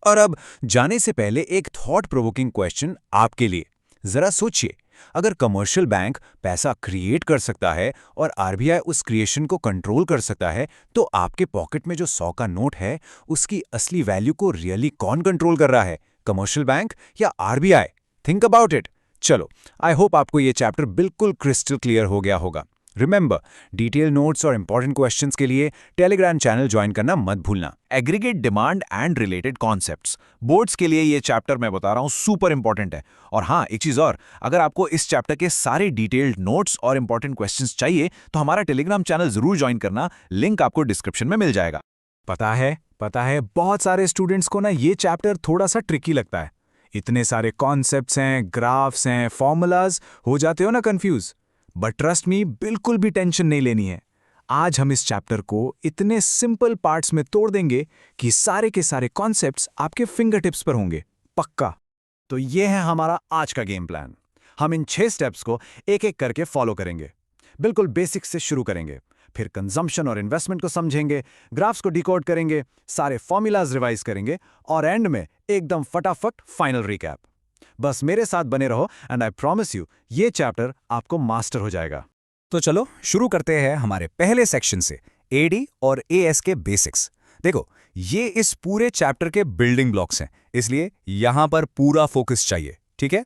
और अब जाने से पहले एक थॉट प्रोवोकिंग क्वेश्चन आपके लिए। जरा सोचिए, अगर कमर्शियल बैंक पैसा क्रिएट कर सकता है और RBI उस क्रिएशन को कंट्रोल कर सकता है, तो आपके पॉकेट में जो 100 का नोट है, उसकी असली वैल्यू को रियली कौन कंट्रोल कर रहा है, कमर्शियल बैंक या RBI? Think about it. चलो, आई होप आपको ये चैप्टर बिल्कुल क्रिस्टल क्लियर हो गया होगा। रिमेंबर, डिटेल नोट्स और इंपॉर्टेंट क्वेश्चंस के लिए टेलीग्राम चैनल ज्वाइन करना मत भूलना। Aggregate demand and related concepts, boards के लिए ये चैप्टर मैं बता रहा हूँ सुपर इंपॉर्टेंट है। और हाँ, एक चीज और, अगर आपको इस चैप्टर के सारे डिटेल्ड नोट्स और इंपॉर्टेंट क्वेश्चंस चाहिए तो हमारा टेलीग्राम चैनल जरूर ज्वाइन करना, लिंक आपको डिस्क्रिप्शन में मिल जाएगा। पता है बहुत सारे स्टूडेंट्स को ना ये चैप्टर थोड़ा सा ट्रिकी लगता है। इतने सारे कॉन्सेप्ट्स हैं, ग्राफ्स हैं, फॉर्मूलाज, हो जाते हो ना कंफ्यूज। बट ट्रस्ट मी, बिल्कुल भी टेंशन नहीं लेनी है। आज हम इस चैप्टर को इतने सिंपल पार्ट्स में तोड़ देंगे कि सारे के सारे कॉन्सेप्ट्स आपके फिंगर टिप्स पर होंगे, पक्का। तो ये है हमारा आज का गेम प्लान। हम इन 6 स्टेप्स को एक एक करके फॉलो करेंगे। बिल्कुल बेसिक्स से शुरू करेंगे, फिर कंजम्पशन और इन्वेस्टमेंट को समझेंगे, ग्राफ्स को डिकोड करेंगे, सारे फॉर्मूलाज रिवाइज करेंगे और एंड में एकदम फटाफट फाइनल रिकैप। बस मेरे साथ बने रहो एंड आई प्रॉमिस यू, ये चैप्टर आपको मास्टर हो जाएगा। तो चलो शुरू करते हैं हमारे पहले सेक्शन से, AD और AS के बेसिक्स। देखो, ये इस पूरे चैप्टर के बिल्डिंग ब्लॉक्स हैं, इसलिए यहां पर पूरा फोकस चाहिए, ठीक है?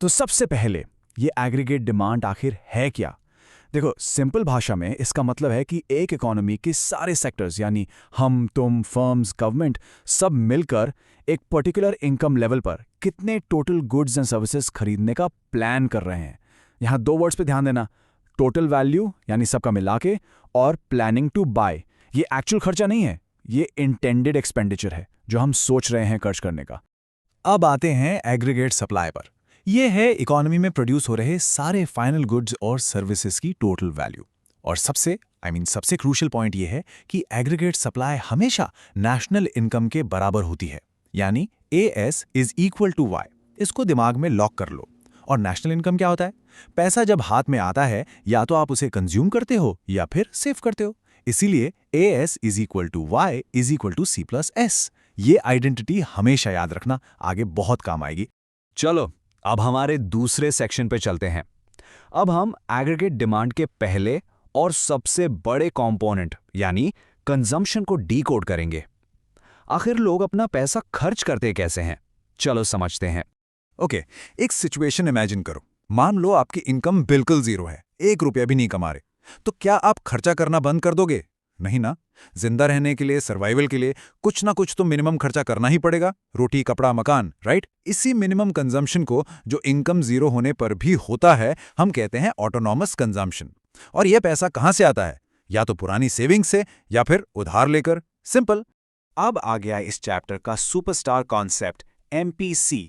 तो सबसे पहले, ये एग्रीगेट डिमांड आखिर है क्या? देखो, सिंपल भाषा में इसका मतलब है कि एक इकोनॉमी के सारे सेक्टर्स यानी हम, तुम, फर्म्स, गवर्नमेंट सब मिलकर एक पर्टिकुलर इनकम लेवल पर कितने टोटल गुड्स एंड सर्विसेज खरीदने का प्लान कर रहे हैं। यहाँ 2 वर्ड्स पे ध्यान देना, टोटल वैल्यू यानी सबका मिला के, और प्लानिंग टू बाय। ये एक्चुअल खर्चा नहीं है, ये इंटेंडेड एक्सपेंडिचर है जो हम सोच रहे हैं खर्च करने का। अब आते हैं एग्रीगेट सप्लाई पर। यह है इकोनॉमी में प्रोड्यूस हो रहे सारे फाइनल गुड्स और सर्विसेज की टोटल वैल्यू। और सबसे क्रूशियल पॉइंट यह है कि एग्रीगेट सप्लाई हमेशा नेशनल इनकम के बराबर होती है, यानी AS is equal to Y। इसको दिमाग में लॉक कर लो। और नेशनल इनकम क्या होता है? पैसा जब हाथ में आता है, या तो आप उसे कंज्यूम करते हो या फिर सेव करते हो। इसीलिए AS is equal to Y is equal to C+S। ये आइडेंटिटी हमेशा याद रखना, आगे बहुत काम आएगी। चलो अब हमारे दूसरे सेक्शन पे चलते हैं। अब हम एग्रीगेट डिमांड के पहले और सबसे बड़े कंपोनेंट यानी कंजम्पशन को डीकोड करेंगे। आखिर लोग अपना पैसा खर्च करते कैसे हैं, चलो समझते हैं। ओके, एक सिचुएशन इमेजिन करो। मान लो आपकी इनकम बिल्कुल जीरो है, 1 रुपया भी नहीं कमा रहे। तो क्या आप खर्चा करना बंद कर दोगे? नहीं ना। जिंदा रहने के लिए, सर्वाइवल के लिए कुछ ना कुछ तो मिनिमम खर्चा करना ही पड़ेगा। रोटी, कपड़ा, मकान, राइट? इसी मिनिमम कंजम्पशन को, जो इनकम जीरो होने पर भी होता है, हम कहते हैं ऑटोनॉमस कंजम्पशन। और यह पैसा कहां से आता है? या तो पुरानी सेविंग से या फिर उधार लेकर। सिंपल। अब आ गया इस चैप्टर का सुपरस्टार कॉन्सेप्ट, MPC।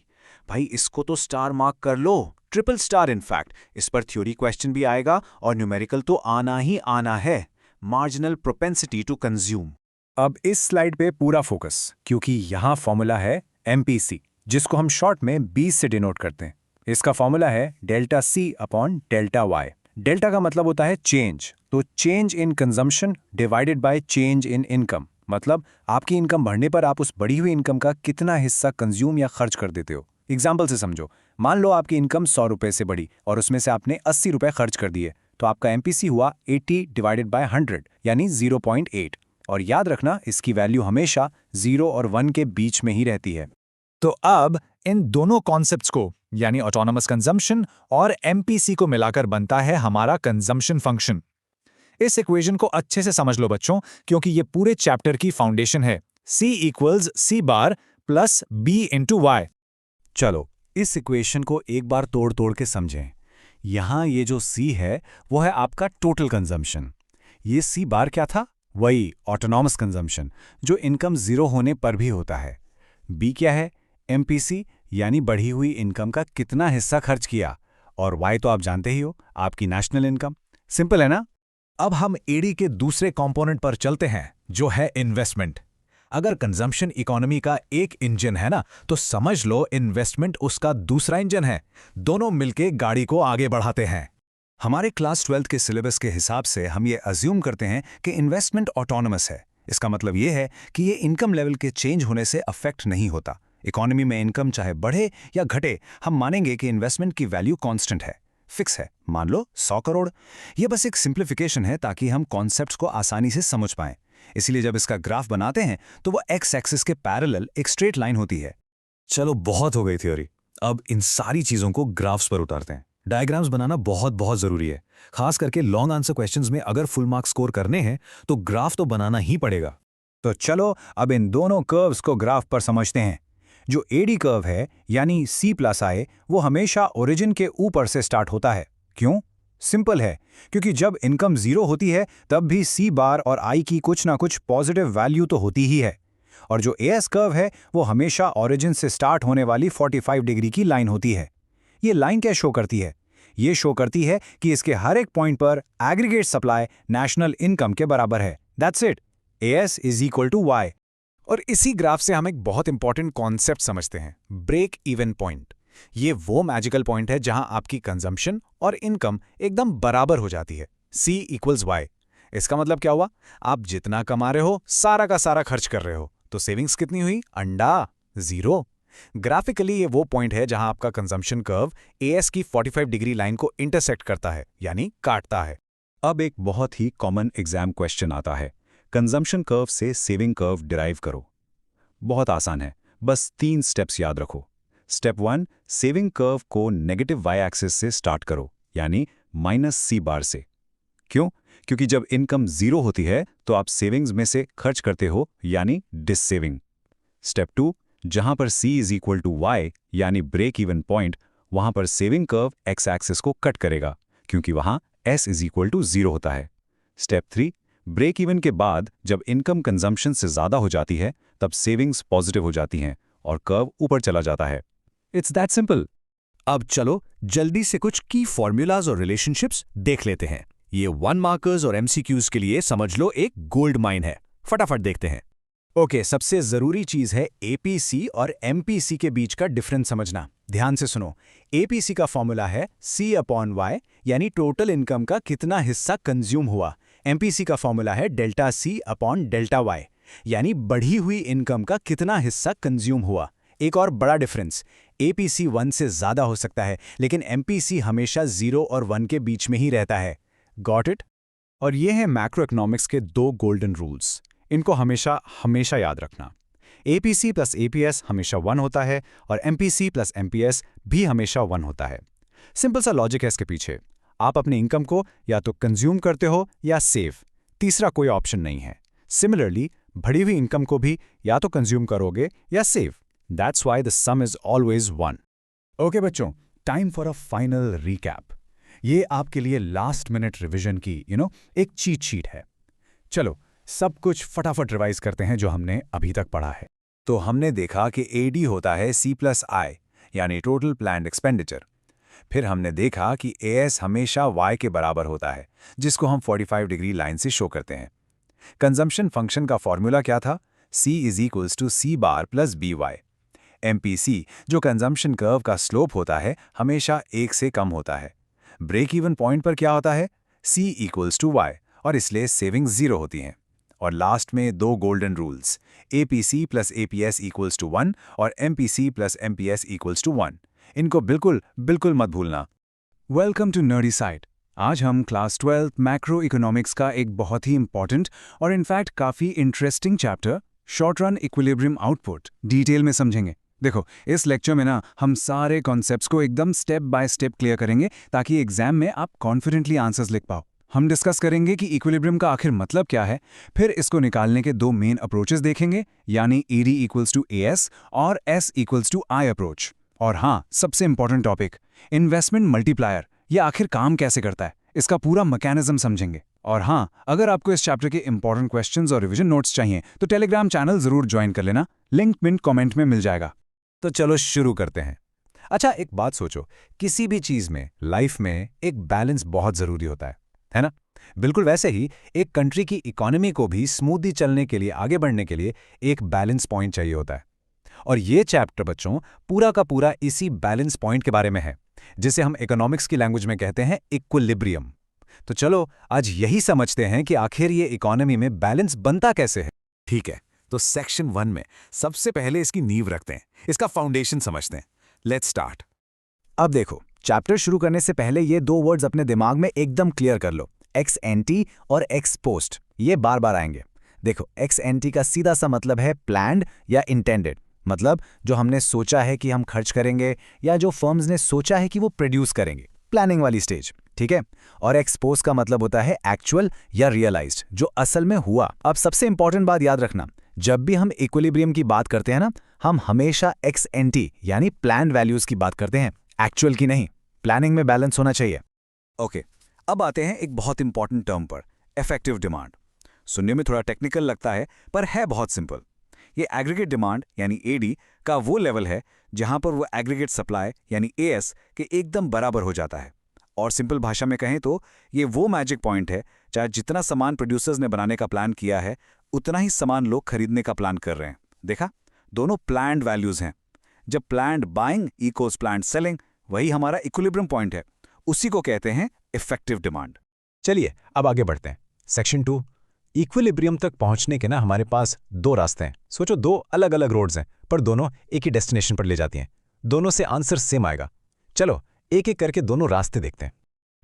भाई इसको तो स्टार मार्क कर लो, ट्रिपल स्टार इनफैक्ट। इस पर थ्योरी क्वेश्चन भी आएगा और न्यूमेरिकल तो आना ही आना है। Marginal propensity to consume. अब इस स्लाइड पे पूरा फोकस, क्योंकि यहाँ फॉर्मूला है एमपीसी, जिसको हम शॉर्ट में 20 से डिनोट करते हैं। इसका फॉर्मूला है delta C upon delta Y. Delta का मतलब होता है चेंज, तो change in consumption divided by change in income. मतलब आपकी इनकम बढ़ने पर आप उस बढ़ी हुई इनकम का कितना हिस्सा कंज्यूम या खर्च कर देते हो। एग्जाम्पल से समझो, मान लो आपकी इनकम 100 रुपये से बढ़ी और उसमें से आपने 80 रुपये खर्च कर दिए, तो आपका एमपीसी हुआ 80 डिवाइडेड बाय 100 यानी 0.8। और याद रखना, इसकी वैल्यू हमेशा 0 और 1 के बीच में ही रहती है। तो अब इन दोनों कॉन्सेप्ट्स को यानी ऑटोनोमस कंजम्पशन और एमपीसी को मिलाकर बनता है हमारा कंजम्पशन फंक्शन। इस इक्वेशन को अच्छे से समझ लो बच्चों, क्योंकि ये पूरे चैप्टर की फाउंडेशन है। C इक्वल्स C बार प्लस B इंटू वाई। चलो इस इक्वेशन को एक बार तोड़ तोड़ के समझें। यहाँ ये जो C है वो है आपका टोटल कंजम्पशन। ये C बार क्या था? वही ऑटोनॉमस कंजम्पशन, जो इनकम 0 होने पर भी होता है। B क्या है? एमपीसी यानी बढ़ी हुई इनकम का कितना हिस्सा खर्च किया। और Y तो आप जानते ही हो, आपकी नेशनल इनकम। सिंपल है ना? अब हम एडी के दूसरे कंपोनेंट पर चलते हैं, जो है इन्वेस्टमेंट। अगर कंजम्पशन इकोनॉमी का एक इंजन है ना, तो समझ लो इन्वेस्टमेंट उसका दूसरा इंजन है। दोनों मिलके गाड़ी को आगे बढ़ाते हैं। हमारे क्लास 12 के सिलेबस के हिसाब से हम ये अज्यूम करते हैं कि इन्वेस्टमेंट ऑटोनोमस है। इसका मतलब ये है कि ये इनकम लेवल के चेंज होने से अफेक्ट नहीं होता। इकोनॉमी में इनकम चाहे बढ़े या घटे, हम मानेंगे कि इन्वेस्टमेंट की वैल्यू कांस्टेंट है, फिक्स है। मान लो 100 करोड़। ये बस एक सिंप्लीफिकेशन है ताकि हम कॉन्सेप्ट्स को आसानी से समझ पाएं। इसलिए जब इसका ग्राफ बनाते हैं तो वो एक्स एक्सिस के पैरेलल एक स्ट्रेट लाइन होती है। चलो बहुत हो गई थ्योरी, अब इन सारी चीजों को ग्राफ्स पर उतारते हैं। डायग्राम्स बनाना बहुत बहुत जरूरी है, खास करके लॉन्ग आंसर क्वेश्चंस में अगर फुल मार्क्स स्कोर करने हैं तो ग्राफ तो बनाना ही पड़ेगा। तो चलो अब इन दोनों कर्व्स को ग्राफ पर समझते हैं। जो एडी कर्व है यानी C+I, वो हमेशा ओरिजिन के ऊपर से स्टार्ट होता है। क्यों? सिंपल है, क्योंकि जब इनकम 0 होती है तब भी C बार और I की कुछ ना कुछ पॉजिटिव वैल्यू तो होती ही है। और जो AS कर्व है वो हमेशा ओरिजिन से स्टार्ट होने वाली 45 डिग्री की लाइन होती है। ये लाइन क्या शो करती है? ये शो करती है कि इसके हर एक पॉइंट पर एग्रीगेट सप्लाई नेशनल इनकम के बराबर है। That's it, AS is equal to Y। और इसी ग्राफ से हम एक बहुत इंपॉर्टेंट कॉन्सेप्ट समझते हैं, ब्रेक इवन पॉइंट। ये वो मैजिकल पॉइंट है जहां आपकी कंजम्पशन और इनकम एकदम बराबर हो जाती है, C इक्वल्स Y। इसका मतलब क्या हुआ? आप जितना कमा रहे हो सारा का सारा खर्च कर रहे हो, तो सेविंग्स कितनी हुई? अंडा, 0। ग्राफिकली ये वो पॉइंट है जहां आपका कंजम्पशन कर्व AS की 45 डिग्री लाइन को इंटरसेक्ट करता है, यानी काटता है। अब एक बहुत ही कॉमन एग्जाम क्वेश्चन आता है, कंजम्पशन कर्व से सेविंग कर्व डिराइव करो। बहुत आसान है, बस 3 स्टेप्स याद रखो। स्टेप 1, सेविंग कर्व को नेगेटिव Y एक्सिस से स्टार्ट करो, यानी -C बार से। क्यों? क्योंकि जब इनकम 0 होती है तो आप सेविंग्स में से खर्च करते हो, यानी डिस सेविंग। स्टेप 2, जहां पर C is equal to Y यानी ब्रेक इवन पॉइंट, वहां पर सेविंग कर्व X एक्सिस को कट करेगा, क्योंकि वहां S इज इक्वल टू 0 होता है। स्टेप 3, ब्रेक इवन के बाद जब इनकम कंजम्पशन से ज़्यादा हो जाती है तब सेविंग्स पॉजिटिव हो जाती हैं और कर्व ऊपर चला जाता है। It's that simple. अब चलो जल्दी से कुछ की फॉर्मूलाज और रिलेशनशिप्स देख लेते हैं। ये 1 मार्कर्स और MCQs के लिए समझ लो एक गोल्ड माइन है। फटाफट देखते हैं। ओके, सबसे जरूरी चीज है APC और MPC के बीच का डिफरेंस समझना। ध्यान से सुनो, APC का फॉर्मूला है C अपॉन Y यानी टोटल इनकम का कितना हिस्सा कंज्यूम हुआ। MPC का फॉर्मूला है delta C upon delta Y यानी बढ़ी हुई इनकम का कितना हिस्सा कंज्यूम हुआ। एक और बड़ा डिफरेंस, APC 1 से ज्यादा हो सकता है लेकिन MPC हमेशा 0 और 1 के बीच में ही रहता है। Got it? और ये है मैक्रो इकोनॉमिक्स के 2 गोल्डन रूल्स। इनको हमेशा हमेशा याद रखना। APC प्लस APS हमेशा 1 होता है और MPC प्लस MPS भी हमेशा 1 होता है। सिंपल सा लॉजिक है इसके पीछे। आप अपने इनकम को या तो कंज्यूम करते हो या सेव, तीसरा कोई ऑप्शन नहीं है। सिमिलरली बढ़ी हुई इनकम को भी या तो कंज्यूम करोगे या save. That's why the sum is always 1। Okay बच्चों, time for a final recap. ये आपके लिए लास्ट मिनट रिवीजन की एक चीट शीट है। चलो सब कुछ फटाफट रिवाइज करते हैं जो हमने अभी तक पढ़ा है। तो हमने देखा कि AD होता है C+I यानी टोटल प्लान्ड एक्सपेंडिचर। फिर हमने देखा कि एएस हमेशा वाई के बराबर होता है, जिसको हम 45 डिग्री लाइन से शो करते हैं। कंजम्पशन फंक्शन का फॉर्मूला क्या था? C = C bar plus BY। MPC जो कंजम्पशन कर्व का स्लोप होता है हमेशा 1 से कम होता है। ब्रेक इवन पॉइंट पर क्या होता है? C = Y और इसलिए सेविंग्स 0 होती हैं। और लास्ट में दो गोल्डन रूल्स, APC + APS = 1 और MPC + MPS = 1। इनको बिल्कुल मत भूलना। Welcome to nerdy side. आज हम क्लास 12 मैक्रो इकोनॉमिक्स का एक बहुत ही इंपॉर्टेंट और इनफैक्ट काफ़ी interesting chapter short run equilibrium output detail में समझेंगे। देखो, इस लेक्चर में ना हम सारे कॉन्सेप्ट्स को एकदम स्टेप बाय स्टेप क्लियर करेंगे ताकि एग्जाम में आप कॉन्फिडेंटली आंसर्स लिख पाओ। हम डिस्कस करेंगे कि इक्विलिब्रियम का आखिर मतलब क्या है, फिर इसको निकालने के दो मेन अप्रोचेस देखेंगे, यानी ED = AS और S = I अप्रोच। और हाँ, सबसे इंपॉर्टेंट टॉपिक इन्वेस्टमेंट मल्टीप्लायर, ये आखिर काम कैसे करता है, इसका पूरा मैकेनिज्म समझेंगे। और हाँ, अगर आपको इस चैप्टर के इंपॉर्टेंट क्वेश्चंस और रिवीजन नोट्स चाहिए तो टेलीग्राम चैनल जरूर ज्वाइन कर लेना, लिंक पिन कमेंट में मिल जाएगा। तो चलो शुरू करते हैं। अच्छा, एक बात सोचो, किसी भी चीज में, लाइफ में एक बैलेंस बहुत जरूरी होता है ना? बिल्कुल वैसे ही एक कंट्री की इकोनॉमी को भी स्मूथली चलने के लिए, आगे बढ़ने के लिए एक बैलेंस पॉइंट चाहिए होता है। और ये चैप्टर बच्चों पूरा का पूरा इसी बैलेंस पॉइंट के बारे में है, जिसे हम इकोनॉमिक्स की लैंग्वेज में कहते हैं इक्विलिब्रियम। तो चलो आज यही समझते हैं कि आखिर ये इकोनॉमी में बैलेंस बनता कैसे है। ठीक है, तो सेक्शन 1 में सबसे पहले इसकी नींव रखते हैं, इसका फाउंडेशन समझते हैं। Let's start. अब देखो, चैप्टर शुरू करने से पहले ये दो वर्ड्स अपने दिमाग में एकदम क्लियर कर लो, एक्स एंटी और एक्स पोस्ट। ये बार बार आएंगे। देखो, एक्स एंटी का सीधा सा मतलब है प्लान्ड या इंटेंडेड, मतलब जो हमने सोचा है कि हम खर्च करेंगे या जो फर्म्स ने सोचा है कि वो प्रोड्यूस करेंगे, प्लानिंग वाली स्टेज, ठीक है। और एक्स पोस्ट का मतलब होता है एक्चुअल या रियलाइज्ड, जो असल में हुआ। अब सबसे इंपॉर्टेंट बात याद रखना, जब भी हम इक्विलिब्रियम की बात करते हैं ना, हम हमेशा एक्स एंटी यानी प्लान्ड वैल्यूज की बात करते हैं, एक्चुअल की नहीं। प्लानिंग में बैलेंस होना चाहिए। ओके, अब आते हैं एक बहुत इंपॉर्टेंट टर्म पर, इफेक्टिव डिमांड। सुनने में थोड़ा टेक्निकल लगता है पर है बहुत सिंपल। ये एग्रीगेट डिमांड यानी AD का वो लेवल है जहां पर वो एग्रीगेट सप्लाई यानी AS के एकदम बराबर हो जाता है। और सिंपल भाषा में कहें तो ये वो मैजिक पॉइंट है, चाहे जितना सामान प्रोड्यूसर्स ने बनाने का प्लान किया है उतना ही सामान लोग खरीदने का प्लान कर रहे हैं। देखा, दोनों प्लान्ड वैल्यूज हैं। जब planned buying equals planned selling, वही हमारा इक्विलिब्रियम पॉइंट है, उसी को कहते हैं इफेक्टिव डिमांड। चलिए अब आगे बढ़ते हैं। सेक्शन 2, इक्विलिब्रियम तक पहुंचने के ना हमारे पास दो रास्ते हैं। सोचो, दो अलग अलग रोड्स हैं पर दोनों एक ही डेस्टिनेशन पर ले जाती हैं। दोनों से आंसर सेम आएगा। चलो एक एक करके दोनों रास्ते देखते हैं।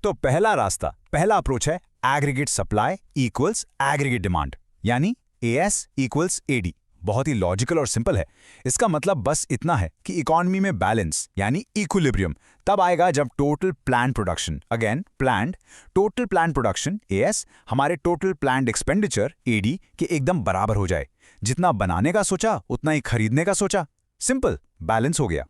तो पहला रास्ता, पहला अप्रोच है aggregate supply equals aggregate demand, यानी AS = AD। बहुत ही लॉजिकल और सिंपल है। इसका मतलब बस इतना है कि इकोनॉमी में बैलेंस यानी इक्विलिब्रियम तब आएगा जब total plan production, again planned, total plan production AS हमारे टोटल प्लान्ड एक्सपेंडिचर AD के एकदम बराबर हो जाए। जितना बनाने का सोचा उतना ही खरीदने का सोचा, सिंपल, बैलेंस हो गया।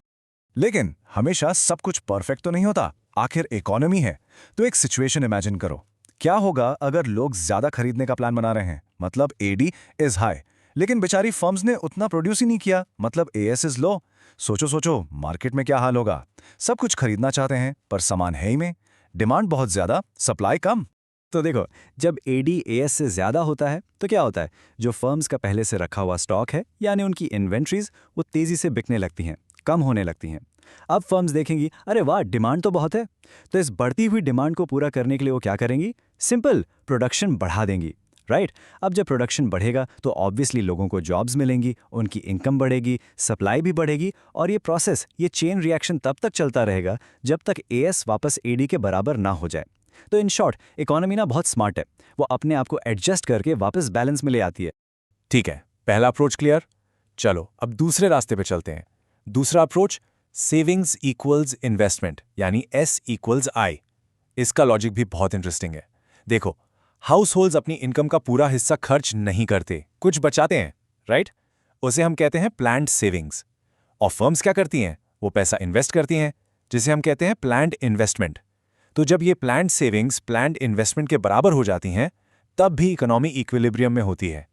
लेकिन हमेशा सब कुछ परफेक्ट तो नहीं होता, आखिर इकोनॉमी है। तो एक सिचुएशन इमेजिन करो, क्या होगा अगर लोग ज्यादा खरीदने का प्लान बना रहे हैं, मतलब AD इज हाई, लेकिन बेचारी फर्म्स ने उतना प्रोड्यूस ही नहीं किया, मतलब AS इज लो। सोचो मार्केट में क्या हाल होगा। सब कुछ खरीदना चाहते हैं पर सामान है ही में, डिमांड बहुत ज्यादा, सप्लाई कम। तो देखो, जब AD AS से ज्यादा होता है तो क्या होता है, जो फर्म्स का पहले से रखा हुआ स्टॉक है यानी उनकी इन्वेंट्रीज, वो तेजी से बिकने लगती हैं, कम होने लगती हैं। अब फर्म्स देखेंगी, अरे वाह, डिमांड तो बहुत है, तो इस बढ़ती हुई डिमांड को पूरा करने के लिए वो क्या करेंगी, सिंपल, प्रोडक्शन बढ़ा देंगी, राइट। अब जब प्रोडक्शन बढ़ेगा तो ऑब्वियसली लोगों को जॉब्स मिलेंगी, उनकी इनकम बढ़ेगी, सप्लाई भी बढ़ेगी, और ये प्रोसेस, ये चेन रिएक्शन तब तक चलता रहेगा जब तक AS वापस AD के बराबर ना हो जाए। तो इन शॉर्ट, इकोनॉमी ना बहुत स्मार्ट है, वो अपने आप को एडजस्ट करके वापस बैलेंस में ले आती है। ठीक है, पहला अप्रोच क्लियर। चलो अब दूसरे रास्ते पे चलते हैं। दूसरा अप्रोच, सेविंग्स इक्वल्स इन्वेस्टमेंट यानी S = I। इसका लॉजिक भी बहुत इंटरेस्टिंग है। देखो, हाउस होल्ड्स अपनी इनकम का पूरा हिस्सा खर्च नहीं करते, कुछ बचाते हैं, राइट। उसे हम कहते हैं प्लान्ड सेविंग्स। और फर्म्स क्या करती हैं, वो पैसा इन्वेस्ट करती हैं, जिसे हम कहते हैं प्लान्ड इन्वेस्टमेंट। तो जब ये प्लान्ड सेविंग्स प्लान्ड इन्वेस्टमेंट के बराबर हो जाती हैं, तब भी इकोनॉमी इक्विलिब्रियम में होती है।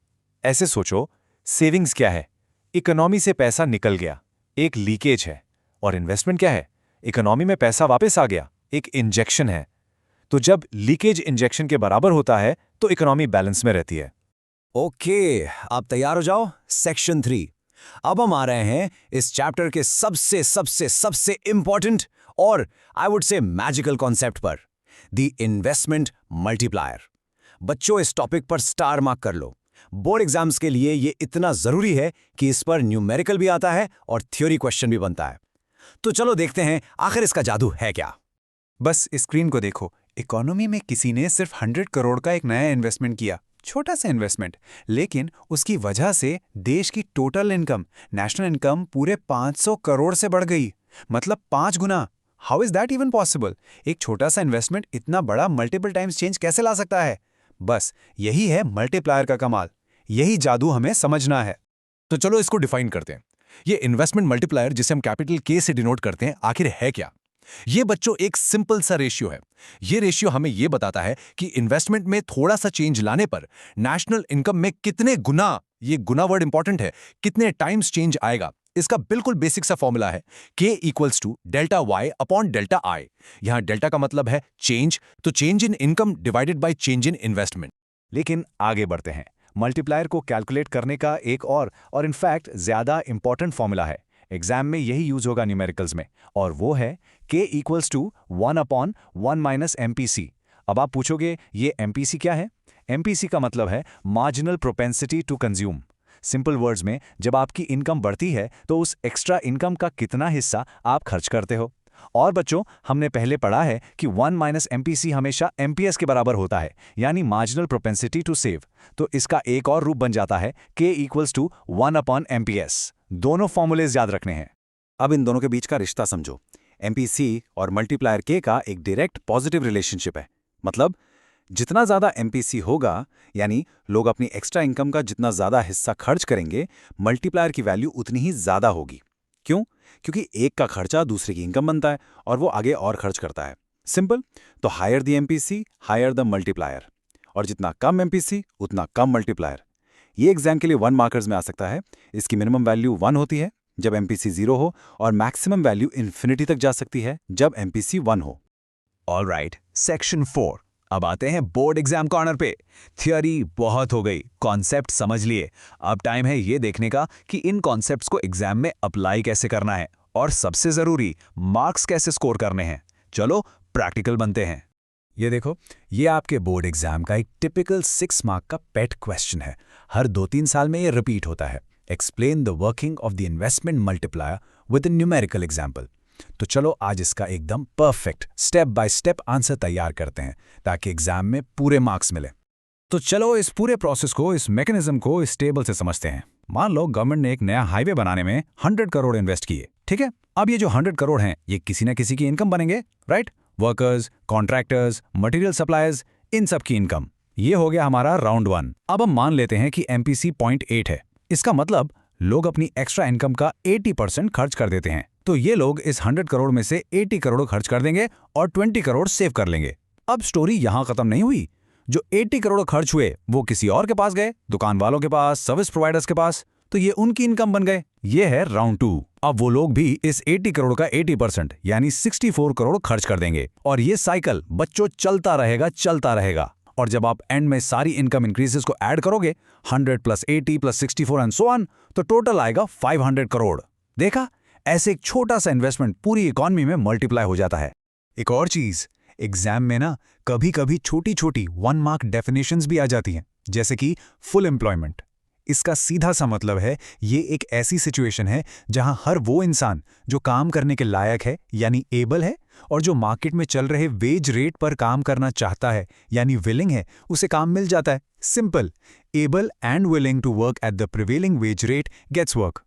ऐसे सोचो, सेविंग्स क्या है, इकोनॉमी से पैसा निकल गया, एक लीकेज है, और इन्वेस्टमेंट क्या है? इकोनॉमी में पैसा वापस आ गया, एक इंजेक्शन है। तो जब लीकेज इंजेक्शन के बराबर होता है तो इकोनॉमी बैलेंस में रहती है। ओके, आप तैयार हो जाओ। सेक्शन 3। अब हम आ रहे हैं इस चैप्टर के सबसे सबसे सबसे इंपॉर्टेंट और I would say magical concept पर, द इन्वेस्टमेंट मल्टीप्लायर। बच्चों, इस टॉपिक पर स्टार मार्क कर लो। बोर्ड एग्जाम्स के लिए ये इतना जरूरी है कि इस पर न्यूमेरिकल भी आता है और थ्योरी क्वेश्चन भी बनता है। तो चलो देखते हैं आखिर इसका जादू है क्या। बस स्क्रीन को देखो। इकोनॉमी में किसी ने सिर्फ 100 करोड़ का एक नया इन्वेस्टमेंट किया, छोटा सा इन्वेस्टमेंट, लेकिन उसकी वजह से देश की टोटल इनकम, नेशनल इनकम पूरे 500 करोड़ से बढ़ गई। मतलब 5 गुना। How is that even possible? एक छोटा सा इन्वेस्टमेंट इतना बड़ा मल्टीपल टाइम्स चेंज कैसे ला सकता है? बस यही है मल्टीप्लायर का कमाल। यही जादू हमें समझना है। तो चलो इसको डिफाइन करते हैं। ये इन्वेस्टमेंट मल्टीप्लायर जिसे हम कैपिटल के से डिनोट करते हैं, आखिर है क्या? ये बच्चों एक सिंपल सा रेशियो है। ये रेशियो हमें ये बताता है कि इन्वेस्टमेंट में थोड़ा सा चेंज लाने पर नेशनल इनकम में कितने गुना, ये गुना वर्ड इंपॉर्टेंट है, कितने टाइम्स चेंज आएगा। इसका बिल्कुल बेसिक सा फॉर्मूला है K equals to delta Y upon delta I। यहां डेल्टा का मतलब है चेंज, तो change in income divided by change in investment. लेकिन आगे बढ़ते हैं। मल्टीप्लायर को कैलकुलेट करने का एक और इनफैक्ट ज्यादा इंपॉर्टेंट फॉर्मूला है। एग्जाम में यही यूज होगा न्यूमेरिकल्स में, और वो है K equals to 1 upon 1 minus MPC। अब आप पूछोगे ये MPC क्या है? MPC का मतलब है marginal propensity to consume. Simple words में, जब आपकी इनकम बढ़ती है तो उस एक्स्ट्रा इनकम का कितना हिस्सा आप खर्च करते हो। और बच्चों, हमने पहले पढ़ा है कि 1 माइनस MPC हमेशा MPS के बराबर होता है, यानी मार्जिनल प्रोपेंसिटी टू सेव। तो इसका एक और रूप बन जाता है K equals to 1 upon MPS। दोनों फॉर्मूलेज याद रखने हैं। अब इन दोनों के बीच का रिश्ता समझो। MPC और मल्टीप्लायर K का एक डायरेक्ट पॉजिटिव रिलेशनशिप है। मतलब जितना ज्यादा MPC होगा, यानी लोग अपनी एक्स्ट्रा इनकम का जितना ज्यादा हिस्सा खर्च करेंगे, मल्टीप्लायर की वैल्यू उतनी ही ज्यादा होगी। क्यों? क्योंकि एक का खर्चा दूसरे की इनकम बनता है और वो आगे और खर्च करता है। सिंपल। तो higher the MPC higher the multiplier, और जितना कम MPC उतना कम मल्टीप्लायर। ये एग्जाम के लिए 1 मार्कर्स में आ सकता है। इसकी मिनिमम वैल्यू 1 होती है जब MPC 0 हो, और मैक्सिमम वैल्यू इन्फिनिटी तक जा सकती है जब MPC 1 हो। Alright, section 4। अब आते हैं बोर्ड एग्जाम कॉर्नर पे। थियरी बहुत हो गई, कॉन्सेप्ट समझ लिए। अब टाइम है ये देखने का कि इन कॉन्सेप्ट्स को एग्जाम में अप्लाई कैसे करना है, और सबसे जरूरी, मार्क्स कैसे स्कोर करने हैं। चलो प्रैक्टिकल बनते हैं। ये देखो, ये आपके बोर्ड एग्जाम का एक टिपिकल 6 मार्क का पेट क्वेश्चन है। हर 2-3 साल में ये रिपीट होता है। Explain the working of the investment multiplier with a numerical example. तो चलो आज इसका एकदम perfect step by step answer तैयार करते हैं, ताकि एग्जाम में पूरे मार्क्स मिले। तो चलो इस पूरे प्रोसेस को, इस मैकेनिज्म को इस टेबल से समझते हैं। मान लो गवर्नमेंट ने एक नया हाईवे बनाने में 100 करोड़ इन्वेस्ट किए, ठीक है? अब ये जो 100 करोड़ हैं, ये किसी न किसी की इनकम बनेंगे, right? Workers, contractors, material suppliers, इन सब की इनकम। ये हो गया हमारा राउंड 1। अब हम मान लेते हैं कि MPC 0.8 है। इसका मतलब लोग अपनी एक्स्ट्रा इनकम का 80% खर्च कर देते हैं। तो ये लोग इस 100 करोड़ में से 80 करोड़ खर्च कर देंगे और 20 करोड़ सेव कर लेंगे। अब स्टोरी यहां खत्म नहीं हुई। जो 80 करोड़ खर्च हुए वो किसी और के पास गए, दुकान वालों के पास, सर्विस प्रोवाइडर्स के पास, तो ये उनकी इनकम बन गए। ये है राउंड 2। अब वो लोग भी इस 80 करोड़ का 80% यानी 64 करोड़ खर्च कर देंगे, और ये साइकिल बच्चों चलता रहेगा। और जब आप एंड में सारी इनकम इंक्रीजेस को ऐड करोगे, 100 + 80 + 64 एंड सो ऑन, तो टोटल आएगा 500 करोड़। देखा, ऐसे एक छोटा सा इन्वेस्टमेंट पूरी इकोनॉमी में मल्टीप्लाई हो जाता है। एक और चीज, एग्जाम में ना कभी कभी छोटी छोटी 1 मार्क डेफिनेशंस भी आ जाती हैं, जैसे कि फुल एम्प्लॉयमेंट। इसका सीधा सा मतलब है ये एक ऐसी सिचुएशन है जहां हर वो इंसान जो काम करने के लायक है यानी एबल है, और जो मार्केट में चल रहे वेज रेट पर काम करना चाहता है यानी विलिंग है, उसे काम मिल जाता है। Simple, able and willing to work at the prevailing wage rate gets work.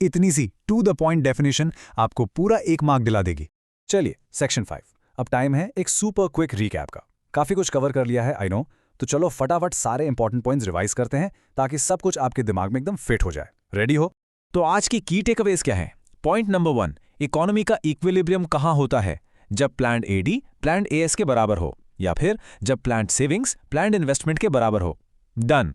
इतनी सी टू द पॉइंट डेफिनेशन आपको पूरा 1 मार्क दिला देगी। चलिए सेक्शन 5। अब टाइम है एक सुपर क्विक रीकैप का। काफी कुछ कवर कर लिया है, आई नो। तो चलो फटाफट सारे इंपॉर्टेंट पॉइंट्स रिवाइज करते हैं, ताकि सब कुछ आपके दिमाग में एकदम फिट हो जाए। रेडी हो? तो आज की टेकअवेज क्या है? पॉइंट नंबर 1, इकोनॉमी का इक्विलिब्रियम कहां होता है? जब प्लान्ड AD प्लान्ड AS के बराबर हो, या फिर जब प्लान्ड सेविंग्स प्लान्ड इन्वेस्टमेंट के बराबर हो। डन।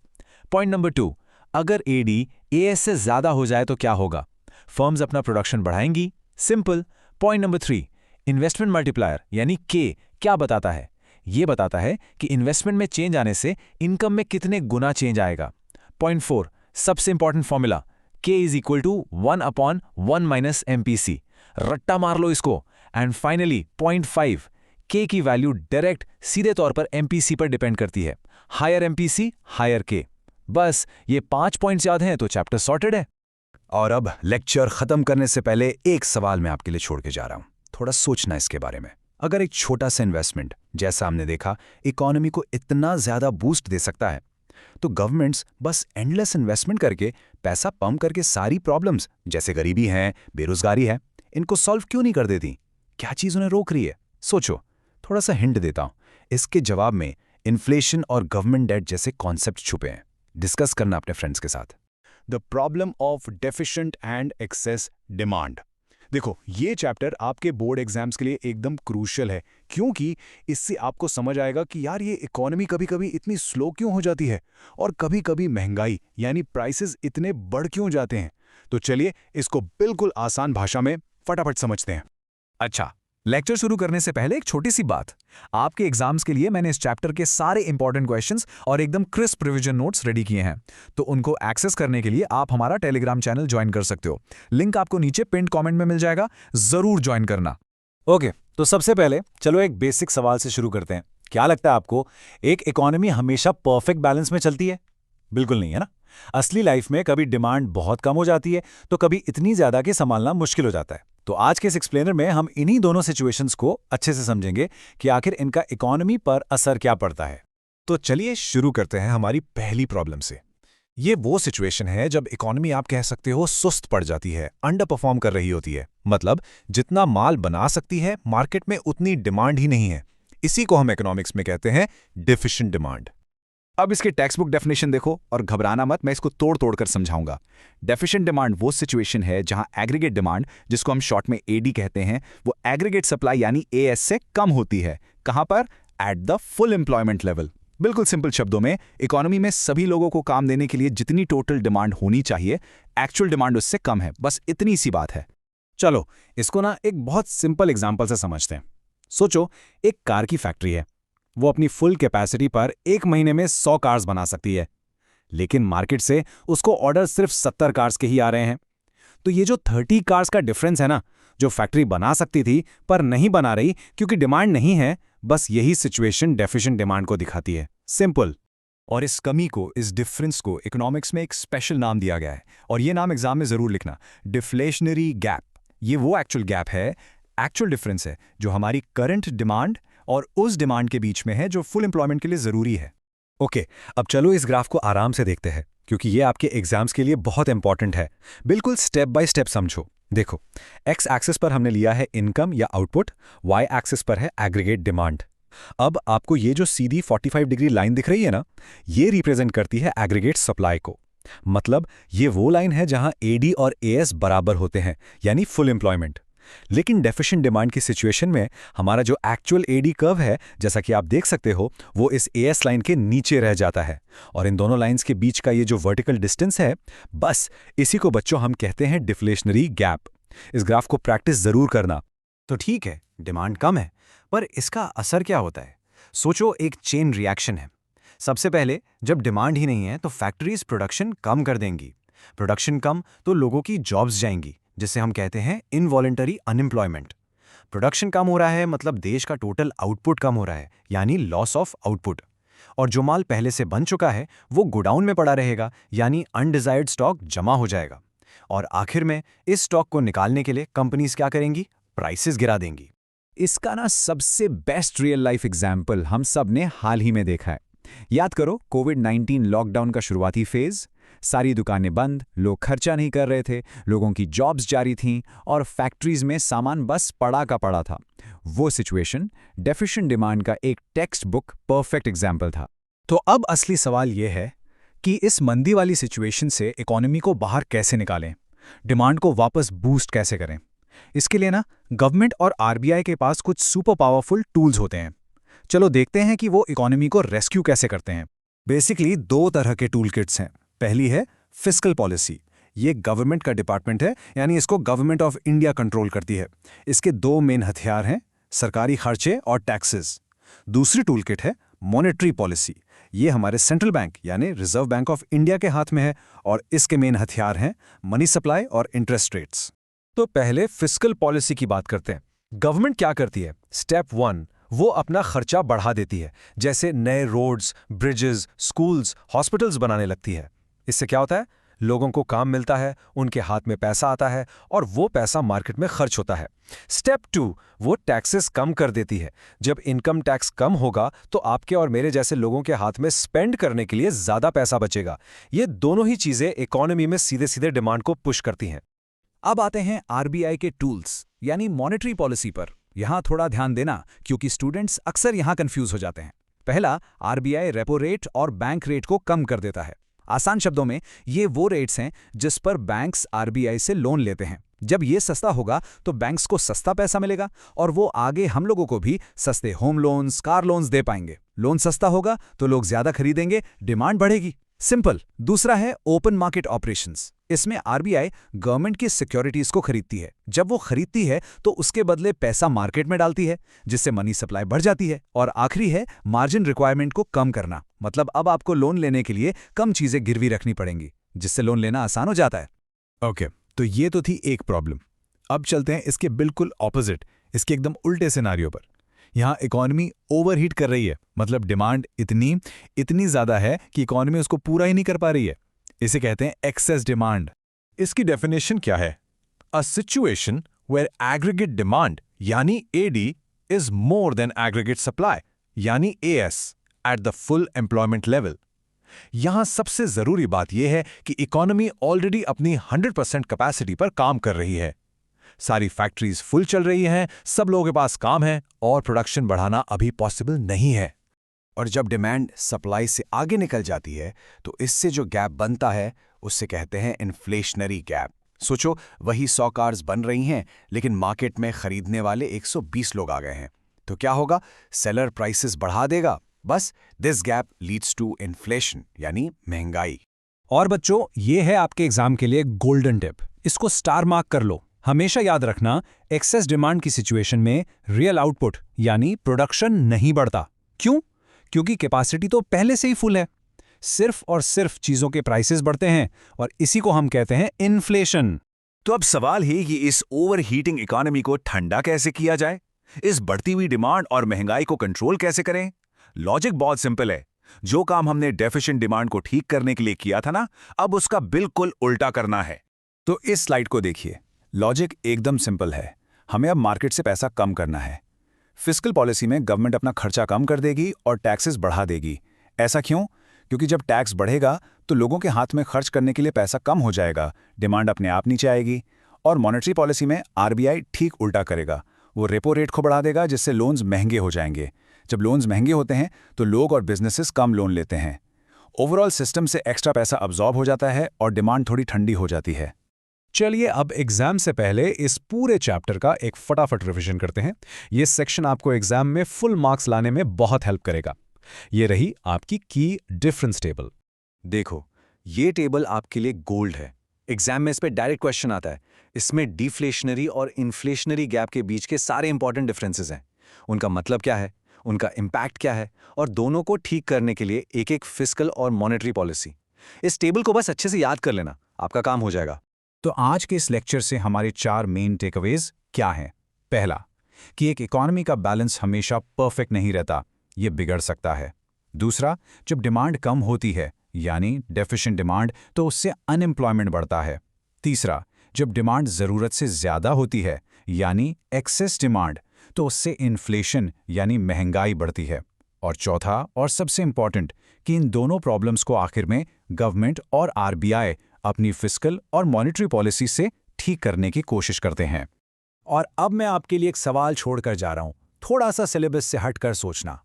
पॉइंट नंबर 2, अगर AD AS से ज्यादा हो जाए तो क्या होगा? फर्म्स अपना प्रोडक्शन बढ़ाएंगी, simple. Point number 3, investment multiplier यानी के क्या बताता है? ये बताता है कि इन्वेस्टमेंट में चेंज आने से इनकम में कितने गुना चेंज आएगा। पॉइंट 4, सबसे important formula, K is equal to 1/1 minus MPC। रट्टा मार लो इसको। एंड फाइनली पॉइंट 5, K की वैल्यू डायरेक्ट सीधे तौर पर MPC पर डिपेंड करती है। Higher MPC higher K। बस ये 5 पॉइंट्स याद हैं तो चैप्टर सॉर्टेड है। और अब लेक्चर खत्म करने से पहले एक सवाल मैं आपके लिए छोड़ के जा रहा हूं, थोड़ा सोचना इसके बारे में। अगर एक छोटा सा इन्वेस्टमेंट, जैसा हमने देखा, इकोनॉमी को इतना ज्यादा बूस्ट दे सकता है, तो गवर्नमेंट्स बस एंडलेस इन्वेस्टमेंट करके, पैसा पंप करके सारी प्रॉब्लम्स जैसे गरीबी है, बेरोजगारी है, इनको सॉल्व क्यों नहीं कर देती? क्या चीज उन्हें रोक रही है? सोचो। थोड़ा सा हिंट देता हूं। इसके जवाब में इन्फ्लेशन और गवर्नमेंट डेट जैसे कॉन्सेप्ट छुपे हैं। डिस्कस करना अपने फ्रेंड्स के साथ। The problem of deficient and excess demand. देखो, ये चैप्टर आपके बोर्ड एग्जाम्स के लिए एकदम क्रूशियल है, क्योंकि इससे आपको समझ आएगा कि यार ये इकोनॉमी कभी-कभी इतनी स्लो क्यों हो जाती है और कभी-कभी महंगाई यानी प्राइसेस इतने बढ़ क्यों जाते हैं। तो चलिए इसको बिल्कुल आसान भाषा में फटाफट समझते हैं। अच्छा, लेक्चर शुरू करने से पहले एक छोटी सी बात। आपके एग्जाम्स के लिए मैंने इस चैप्टर के सारे इंपॉर्टेंट क्वेश्चंस और एकदम क्रिस्प रिवीजन नोट्स रेडी किए हैं, तो उनको एक्सेस करने के लिए आप हमारा टेलीग्राम चैनल ज्वाइन कर सकते हो। लिंक आपको नीचे पिन्ड कमेंट में मिल जाएगा, जरूर ज्वाइन करना। ओके, तो सबसे पहले चलो एक बेसिक सवाल से शुरू करते हैं। क्या लगता है आपको, एक इकोनॉमी हमेशा परफेक्ट बैलेंस में चलती है? बिल्कुल नहीं, है ना। असली लाइफ में कभी डिमांड बहुत कम हो जाती है तो कभी इतनी ज्यादा कि संभालना मुश्किल हो जाता है। तो आज के इस एक्सप्लेनर में हम इन्हीं दोनों सिचुएशंस को अच्छे से समझेंगे कि आखिर इनका इकोनॉमी पर असर क्या पड़ता है। तो चलिए शुरू करते हैं हमारी पहली प्रॉब्लम से। ये वो सिचुएशन है जब इकोनॉमी आप कह सकते हो सुस्त पड़ जाती है, अंडर परफॉर्म कर रही होती है। मतलब जितना माल बना सकती है, मार्केट में उतनी डिमांड ही नहीं है। इसी को हम इकोनॉमिक्स में कहते हैं डेफिशिएंट डिमांड। अब इसके टेक्स्ट बुक डेफिनेशन देखो और घबराना मत, मैं इसको तोड़ तोड़ कर समझाऊंगा। डेफिशिएंट डिमांड वो सिचुएशन है जहां एग्रीगेट डिमांड, जिसको हम शॉर्ट में एडी कहते हैं, वो एग्रीगेट सप्लाई यानी एएस से कम होती है। कहां पर? Eight the full employment level. बिल्कुल सिंपल शब्दों में, इकोनॉमी में सभी लोगों को काम देने के लिए जितनी टोटल डिमांड होनी चाहिए, एक्चुअल डिमांड उससे कम है। बस इतनी सी बात है। चलो इसको ना एक बहुत सिंपल एग्जाम्पल से समझते हैं। सोचो, एक कार की फैक्ट्री है। वो अपनी फुल कैपेसिटी पर एक महीने में 100 कार्स बना सकती है, लेकिन मार्केट से उसको ऑर्डर सिर्फ 70 कार्स के ही आ रहे हैं। तो ये जो 30 कार्स का डिफरेंस है ना, जो फैक्ट्री बना सकती थी पर नहीं बना रही क्योंकि डिमांड नहीं है, बस यही सिचुएशन डेफिशिएंट डिमांड को दिखाती है। सिंपल। और इस कमी को, इस डिफरेंस को इकोनॉमिक्स में एक स्पेशल नाम दिया गया है, और ये नाम एग्जाम में जरूर लिखना, डिफ्लेशनरी गैप। ये वो एक्चुअल गैप है, एक्चुअल डिफरेंस है, जो हमारी करंट डिमांड और उस डिमांड के बीच में है जो फुल एम्प्लॉयमेंट के लिए जरूरी है। ओके, अब चलो इस ग्राफ को आराम से देखते हैं, क्योंकि ये आपके एग्जाम्स के लिए बहुत इंपॉर्टेंट है। बिल्कुल स्टेप बाय स्टेप समझो। देखो, एक्स एक्सिस पर हमने लिया है इनकम या आउटपुट, वाई एक्सिस पर है एग्रीगेट डिमांड। अब आपको ये जो सीधी 45 डिग्री लाइन दिख रही है ना, ये रिप्रेजेंट करती है एग्रीगेट सप्लाई को। मतलब ये वो लाइन है जहां एडी और एएस बराबर होते हैं, यानी फुल एम्प्लॉयमेंट। लेकिन डेफिशिएंट डिमांड की सिचुएशन में हमारा जो एक्चुअल एडी कर्व है, जैसा कि आप देख सकते हो, वो इस एएस लाइन के नीचे रह जाता है। और इन दोनों लाइंस के बीच का ये जो वर्टिकल डिस्टेंस है, बस इसी को बच्चों हम कहते हैं डिफ्लेशनरी गैप। इस ग्राफ को प्रैक्टिस जरूर करना। तो ठीक है, डिमांड कम है, पर इसका असर क्या होता है? सोचो, एक चेन रिएक्शन है। सबसे पहले जब डिमांड ही नहीं है तो फैक्ट्रीज प्रोडक्शन कम कर देंगी। प्रोडक्शन कम तो लोगों की जॉब्स जाएंगी, जिसे हम कहते हैं इनवॉलंटरी अनएम्प्लॉयमेंट। प्रोडक्शन कम हो रहा है मतलब देश का टोटल आउटपुट कम हो रहा है, यानी लॉस ऑफ आउटपुट। और जो माल पहले से बन चुका है वो गोडाउन में पड़ा रहेगा, यानी अनडिजायर्ड स्टॉक जमा हो जाएगा। और आखिर में इस स्टॉक को निकालने के लिए कंपनीज क्या करेंगी? प्राइसेस गिरा देंगी। इसका ना सबसे बेस्ट रियल लाइफ एग्जाम्पल हम सब ने हाल ही में देखा है। याद करो, कोविड-19 लॉकडाउन का शुरुआती फेज। सारी दुकानें बंद, लोग खर्चा नहीं कर रहे थे, लोगों की जॉब्स जारी थीं और फैक्ट्रीज में सामान बस पड़ा का पड़ा था। वो सिचुएशन डेफिशिएंट डिमांड का एक टेक्स्ट बुक परफेक्ट एग्जाम्पल था। तो अब असली सवाल यह है कि इस मंदी वाली सिचुएशन से इकोनॉमी को बाहर कैसे निकालें, डिमांड को वापस बूस्ट कैसे करें। इसके लिए ना गवर्नमेंट और आरबीआई के पास कुछ सुपर पावरफुल टूल्स होते हैं। चलो देखते हैं कि वो इकोनॉमी को रेस्क्यू कैसे करते हैं। बेसिकली 2 तरह के टूल किट्स हैं। पहली है फिस्कल पॉलिसी, ये गवर्नमेंट का डिपार्टमेंट है, यानी इसको गवर्नमेंट ऑफ इंडिया कंट्रोल करती है। इसके दो मेन हथियार हैं, सरकारी खर्चे और टैक्सेस। दूसरी टूलकिट है मॉनेटरी पॉलिसी। ये हमारे सेंट्रल बैंक यानी रिजर्व बैंक ऑफ इंडिया के हाथ में है, और इसके मेन हथियार हैं मनी सप्लाई और इंटरेस्ट रेट्स। तो पहले फिस्कल पॉलिसी की बात करते हैं। गवर्नमेंट क्या करती है? स्टेप 1, वो अपना खर्चा बढ़ा देती है, जैसे नए रोड्स, ब्रिजेस, स्कूल्स, हॉस्पिटल्स बनाने लगती है। इससे क्या होता है? लोगों को काम मिलता है, उनके हाथ में पैसा आता है और वो पैसा मार्केट में खर्च होता है। स्टेप 2, वो टैक्सेस कम कर देती है। जब इनकम टैक्स कम होगा तो आपके और मेरे जैसे लोगों के हाथ में स्पेंड करने के लिए ज्यादा पैसा बचेगा। ये दोनों ही चीजें इकोनॉमी में सीधे सीधे डिमांड को पुश करती हैं। अब आते हैं आरबीआई के टूल्स यानी मॉनेटरी पॉलिसी पर। यहां थोड़ा ध्यान देना क्योंकि स्टूडेंट्स अक्सर यहां कंफ्यूज हो जाते हैं। पहला, आरबीआई रेपो रेट और बैंक रेट को कम कर देता है। आसान शब्दों में ये वो रेट्स हैं जिस पर बैंक्स आरबीआई से लोन लेते हैं। जब ये सस्ता होगा तो बैंक्स को सस्ता पैसा मिलेगा और वो आगे हम लोगों को भी सस्ते होम लोन्स, कार लोन्स दे पाएंगे। लोन सस्ता होगा तो लोग ज्यादा खरीदेंगे, डिमांड बढ़ेगी। सिंपल। दूसरा है ओपन मार्केट ऑपरेशंस। इसमें आरबीआई गवर्नमेंट की सिक्योरिटीज को खरीदती है। जब वो खरीदती है तो उसके बदले पैसा मार्केट में डालती है, जिससे मनी सप्लाई बढ़ जाती है। और आखिरी है मार्जिन रिक्वायरमेंट को कम करना। मतलब अब आपको लोन लेने के लिए कम चीजें गिरवी रखनी पड़ेंगी, जिससे लोन लेना आसान हो जाता है। ओके, तो ये तो थी एक प्रॉब्लम। अब चलते हैं इसके बिल्कुल ऑपोजिट, इसके एकदम उल्टे सिनारियो पर। यहाँ इकॉनमी ओवरहीट कर रही है, मतलब डिमांड इतनी ज्यादा है कि इकॉनमी उसको पूरा ही नहीं कर पा रही है। इसे कहते हैं एक्सेस डिमांड। इसकी डेफिनेशन क्या है? A situation where aggregate demand यानी AD is more than aggregate supply यानी AS at the full employment level. यहां सबसे जरूरी बात यह है कि इकोनॉमी ऑलरेडी अपनी 100% कैपेसिटी पर काम कर रही है। सारी फैक्ट्रीज फुल चल रही हैं, सब लोगों के पास काम है और प्रोडक्शन बढ़ाना अभी पॉसिबल नहीं है। और जब डिमांड सप्लाई से आगे निकल जाती है तो इससे जो गैप बनता है उससे कहते हैं इन्फ्लेशनरी गैप। सोचो, वही 100 कार्स बन रही हैं लेकिन मार्केट में खरीदने वाले 120 लोग आ गए हैं, तो क्या होगा? सेलर प्राइसेस बढ़ा देगा। बस this gap leads to inflation यानी महंगाई। और बच्चों, ये है आपके एग्जाम के लिए गोल्डन टिप। इसको स्टार मार्क कर लो। हमेशा याद रखना, एक्सेस डिमांड की सिचुएशन में रियल आउटपुट यानी प्रोडक्शन नहीं बढ़ता। क्यों? क्योंकि कैपेसिटी तो पहले से ही फुल है। सिर्फ और सिर्फ चीजों के प्राइसेस बढ़ते हैं और इसी को हम कहते हैं इन्फ्लेशन। तो अब सवाल है कि इस ओवरहीटिंग इकोनॉमी को ठंडा कैसे किया जाए? इस बढ़ती हुई डिमांड और महंगाई को कंट्रोल कैसे करें? लॉजिक बहुत सिंपल है। जो काम हमने डेफिशिएंट डिमांड को ठीक करने के लिए किया था ना, अब उसका बिल्कुल उल्टा करना है। तो इस स्लाइड को देखिए, लॉजिक एकदम सिंपल है। हमें अब मार्केट से पैसा कम करना है। फिस्कल पॉलिसी में गवर्नमेंट अपना खर्चा कम कर देगी और टैक्सेस बढ़ा देगी। ऐसा क्यों? क्योंकि जब टैक्स बढ़ेगा तो लोगों के हाथ में खर्च करने के लिए पैसा कम हो जाएगा, डिमांड अपने आप नीचे आएगी। और मॉनेटरी पॉलिसी में आरबीआई ठीक उल्टा करेगा, वो रेपो रेट को बढ़ा देगा जिससे लोन्स महंगे हो जाएंगे। जब लोन्स महंगे होते हैं तो लोग और बिजनेसेस कम लोन लेते हैं। ओवरऑल सिस्टम से एक्स्ट्रा पैसा अब्जॉर्ब हो जाता है और डिमांड थोड़ी ठंडी हो जाती है। चलिए अब एग्जाम से पहले इस पूरे चैप्टर का एक फटाफट रिवीजन करते हैं। ये सेक्शन आपको एग्जाम में फुल मार्क्स लाने में बहुत हेल्प करेगा। ये रही आपकी की डिफरेंस टेबल। देखो, ये टेबल आपके लिए गोल्ड है। एग्जाम में इस पे डायरेक्ट क्वेश्चन आता है। इसमें डिफ्लेशनरी और इन्फ्लेशनरी गैप के बीच के सारे इंपॉर्टेंट डिफरेंसेस हैं। उनका मतलब क्या है, उनका इम्पैक्ट क्या है, और दोनों को ठीक करने के लिए एक एक फिस्कल और मॉनेटरी पॉलिसी। इस टेबल को बस अच्छे से याद कर लेना, आपका काम हो जाएगा। तो आज के इस लेक्चर से हमारे 4 मेन टेकअवेज क्या हैं? पहला, कि एक इकोनॉमी का बैलेंस हमेशा परफेक्ट नहीं रहता, ये बिगड़ सकता है। दूसरा, जब डिमांड कम होती है यानी डेफिशिएंट डिमांड, तो उससे अनएम्प्लॉयमेंट बढ़ता है। तीसरा, जब डिमांड ज़रूरत से ज़्यादा होती है यानी एक्सेस डिमांड, तो उससे इन्फ्लेशन यानी महंगाई बढ़ती है। और चौथा और सबसे इंपॉर्टेंट, कि इन दोनों प्रॉब्लम्स को आखिर में गवर्नमेंट और आरबीआई अपनी फिस्कल और मॉनेटरी पॉलिसी से ठीक करने की कोशिश करते हैं। और अब मैं आपके लिए एक सवाल छोड़कर जा रहा हूं, थोड़ा सा सिलेबस से हटकर सोचना।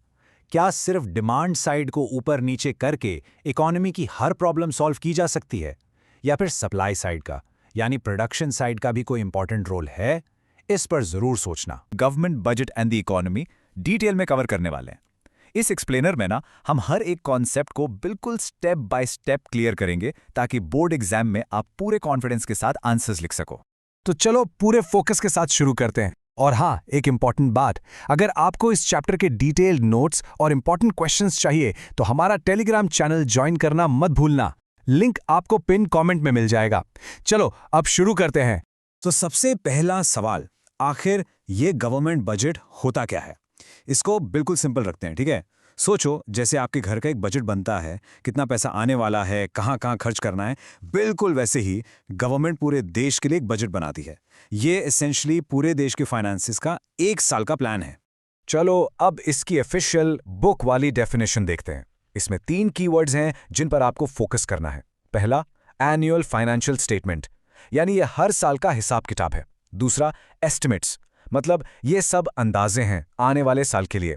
क्या सिर्फ डिमांड साइड को ऊपर नीचे करके इकोनॉमी की हर प्रॉब्लम सॉल्व की जा सकती है, या फिर सप्लाई साइड का यानी प्रोडक्शन साइड का भी कोई इंपॉर्टेंट रोल है? इस पर जरूर सोचना। Government budget and the economy detail में कवर करने वाले हैं। इस एक्सप्लेनर में ना हम हर एक कॉन्सेप्ट को बिल्कुल स्टेप बाय स्टेप क्लियर करेंगे ताकि बोर्ड एग्जाम में आप पूरे कॉन्फिडेंस के साथ आंसर्स लिख सको। तो चलो पूरे फोकस के साथ शुरू करते हैं। और हाँ, एक इम्पॉर्टेंट बात, अगर आपको इस चैप्टर के डिटेल्ड नोट्स और इम्पॉर्टेंट क्वेश्चंस चाहिए तो हमारा टेलीग्राम चैनल ज्वाइन करना मत भूलना। लिंक आपको पिन कमेंट में मिल जाएगा। चलो अब शुरू करते हैं। तो सबसे पहला सवाल, आखिर ये गवर्नमेंट बजट होता क्या है? इसको बिल्कुल सिंपल रखते हैं, ठीक है? सोचो जैसे आपके घर का एक बजट बनता है, कितना पैसा आने वाला है, कहाँ कहाँ खर्च करना है, बिल्कुल वैसे ही गवर्नमेंट पूरे देश के लिए एक बजट बनाती है। ये एसेंशियली पूरे देश के फाइनेंसिस का 1 साल का प्लान है। चलो अब इसकी ऑफिशियल बुक वाली डेफिनेशन देखते हैं। इसमें 3 कीवर्ड्स हैं जिन पर आपको फोकस करना है। पहला, एनुअल फाइनेंशियल स्टेटमेंट, यानी ये हर साल का हिसाब किताब है। दूसरा, एस्टिमेट्स, मतलब ये सब अंदाजे हैं आने वाले साल के लिए,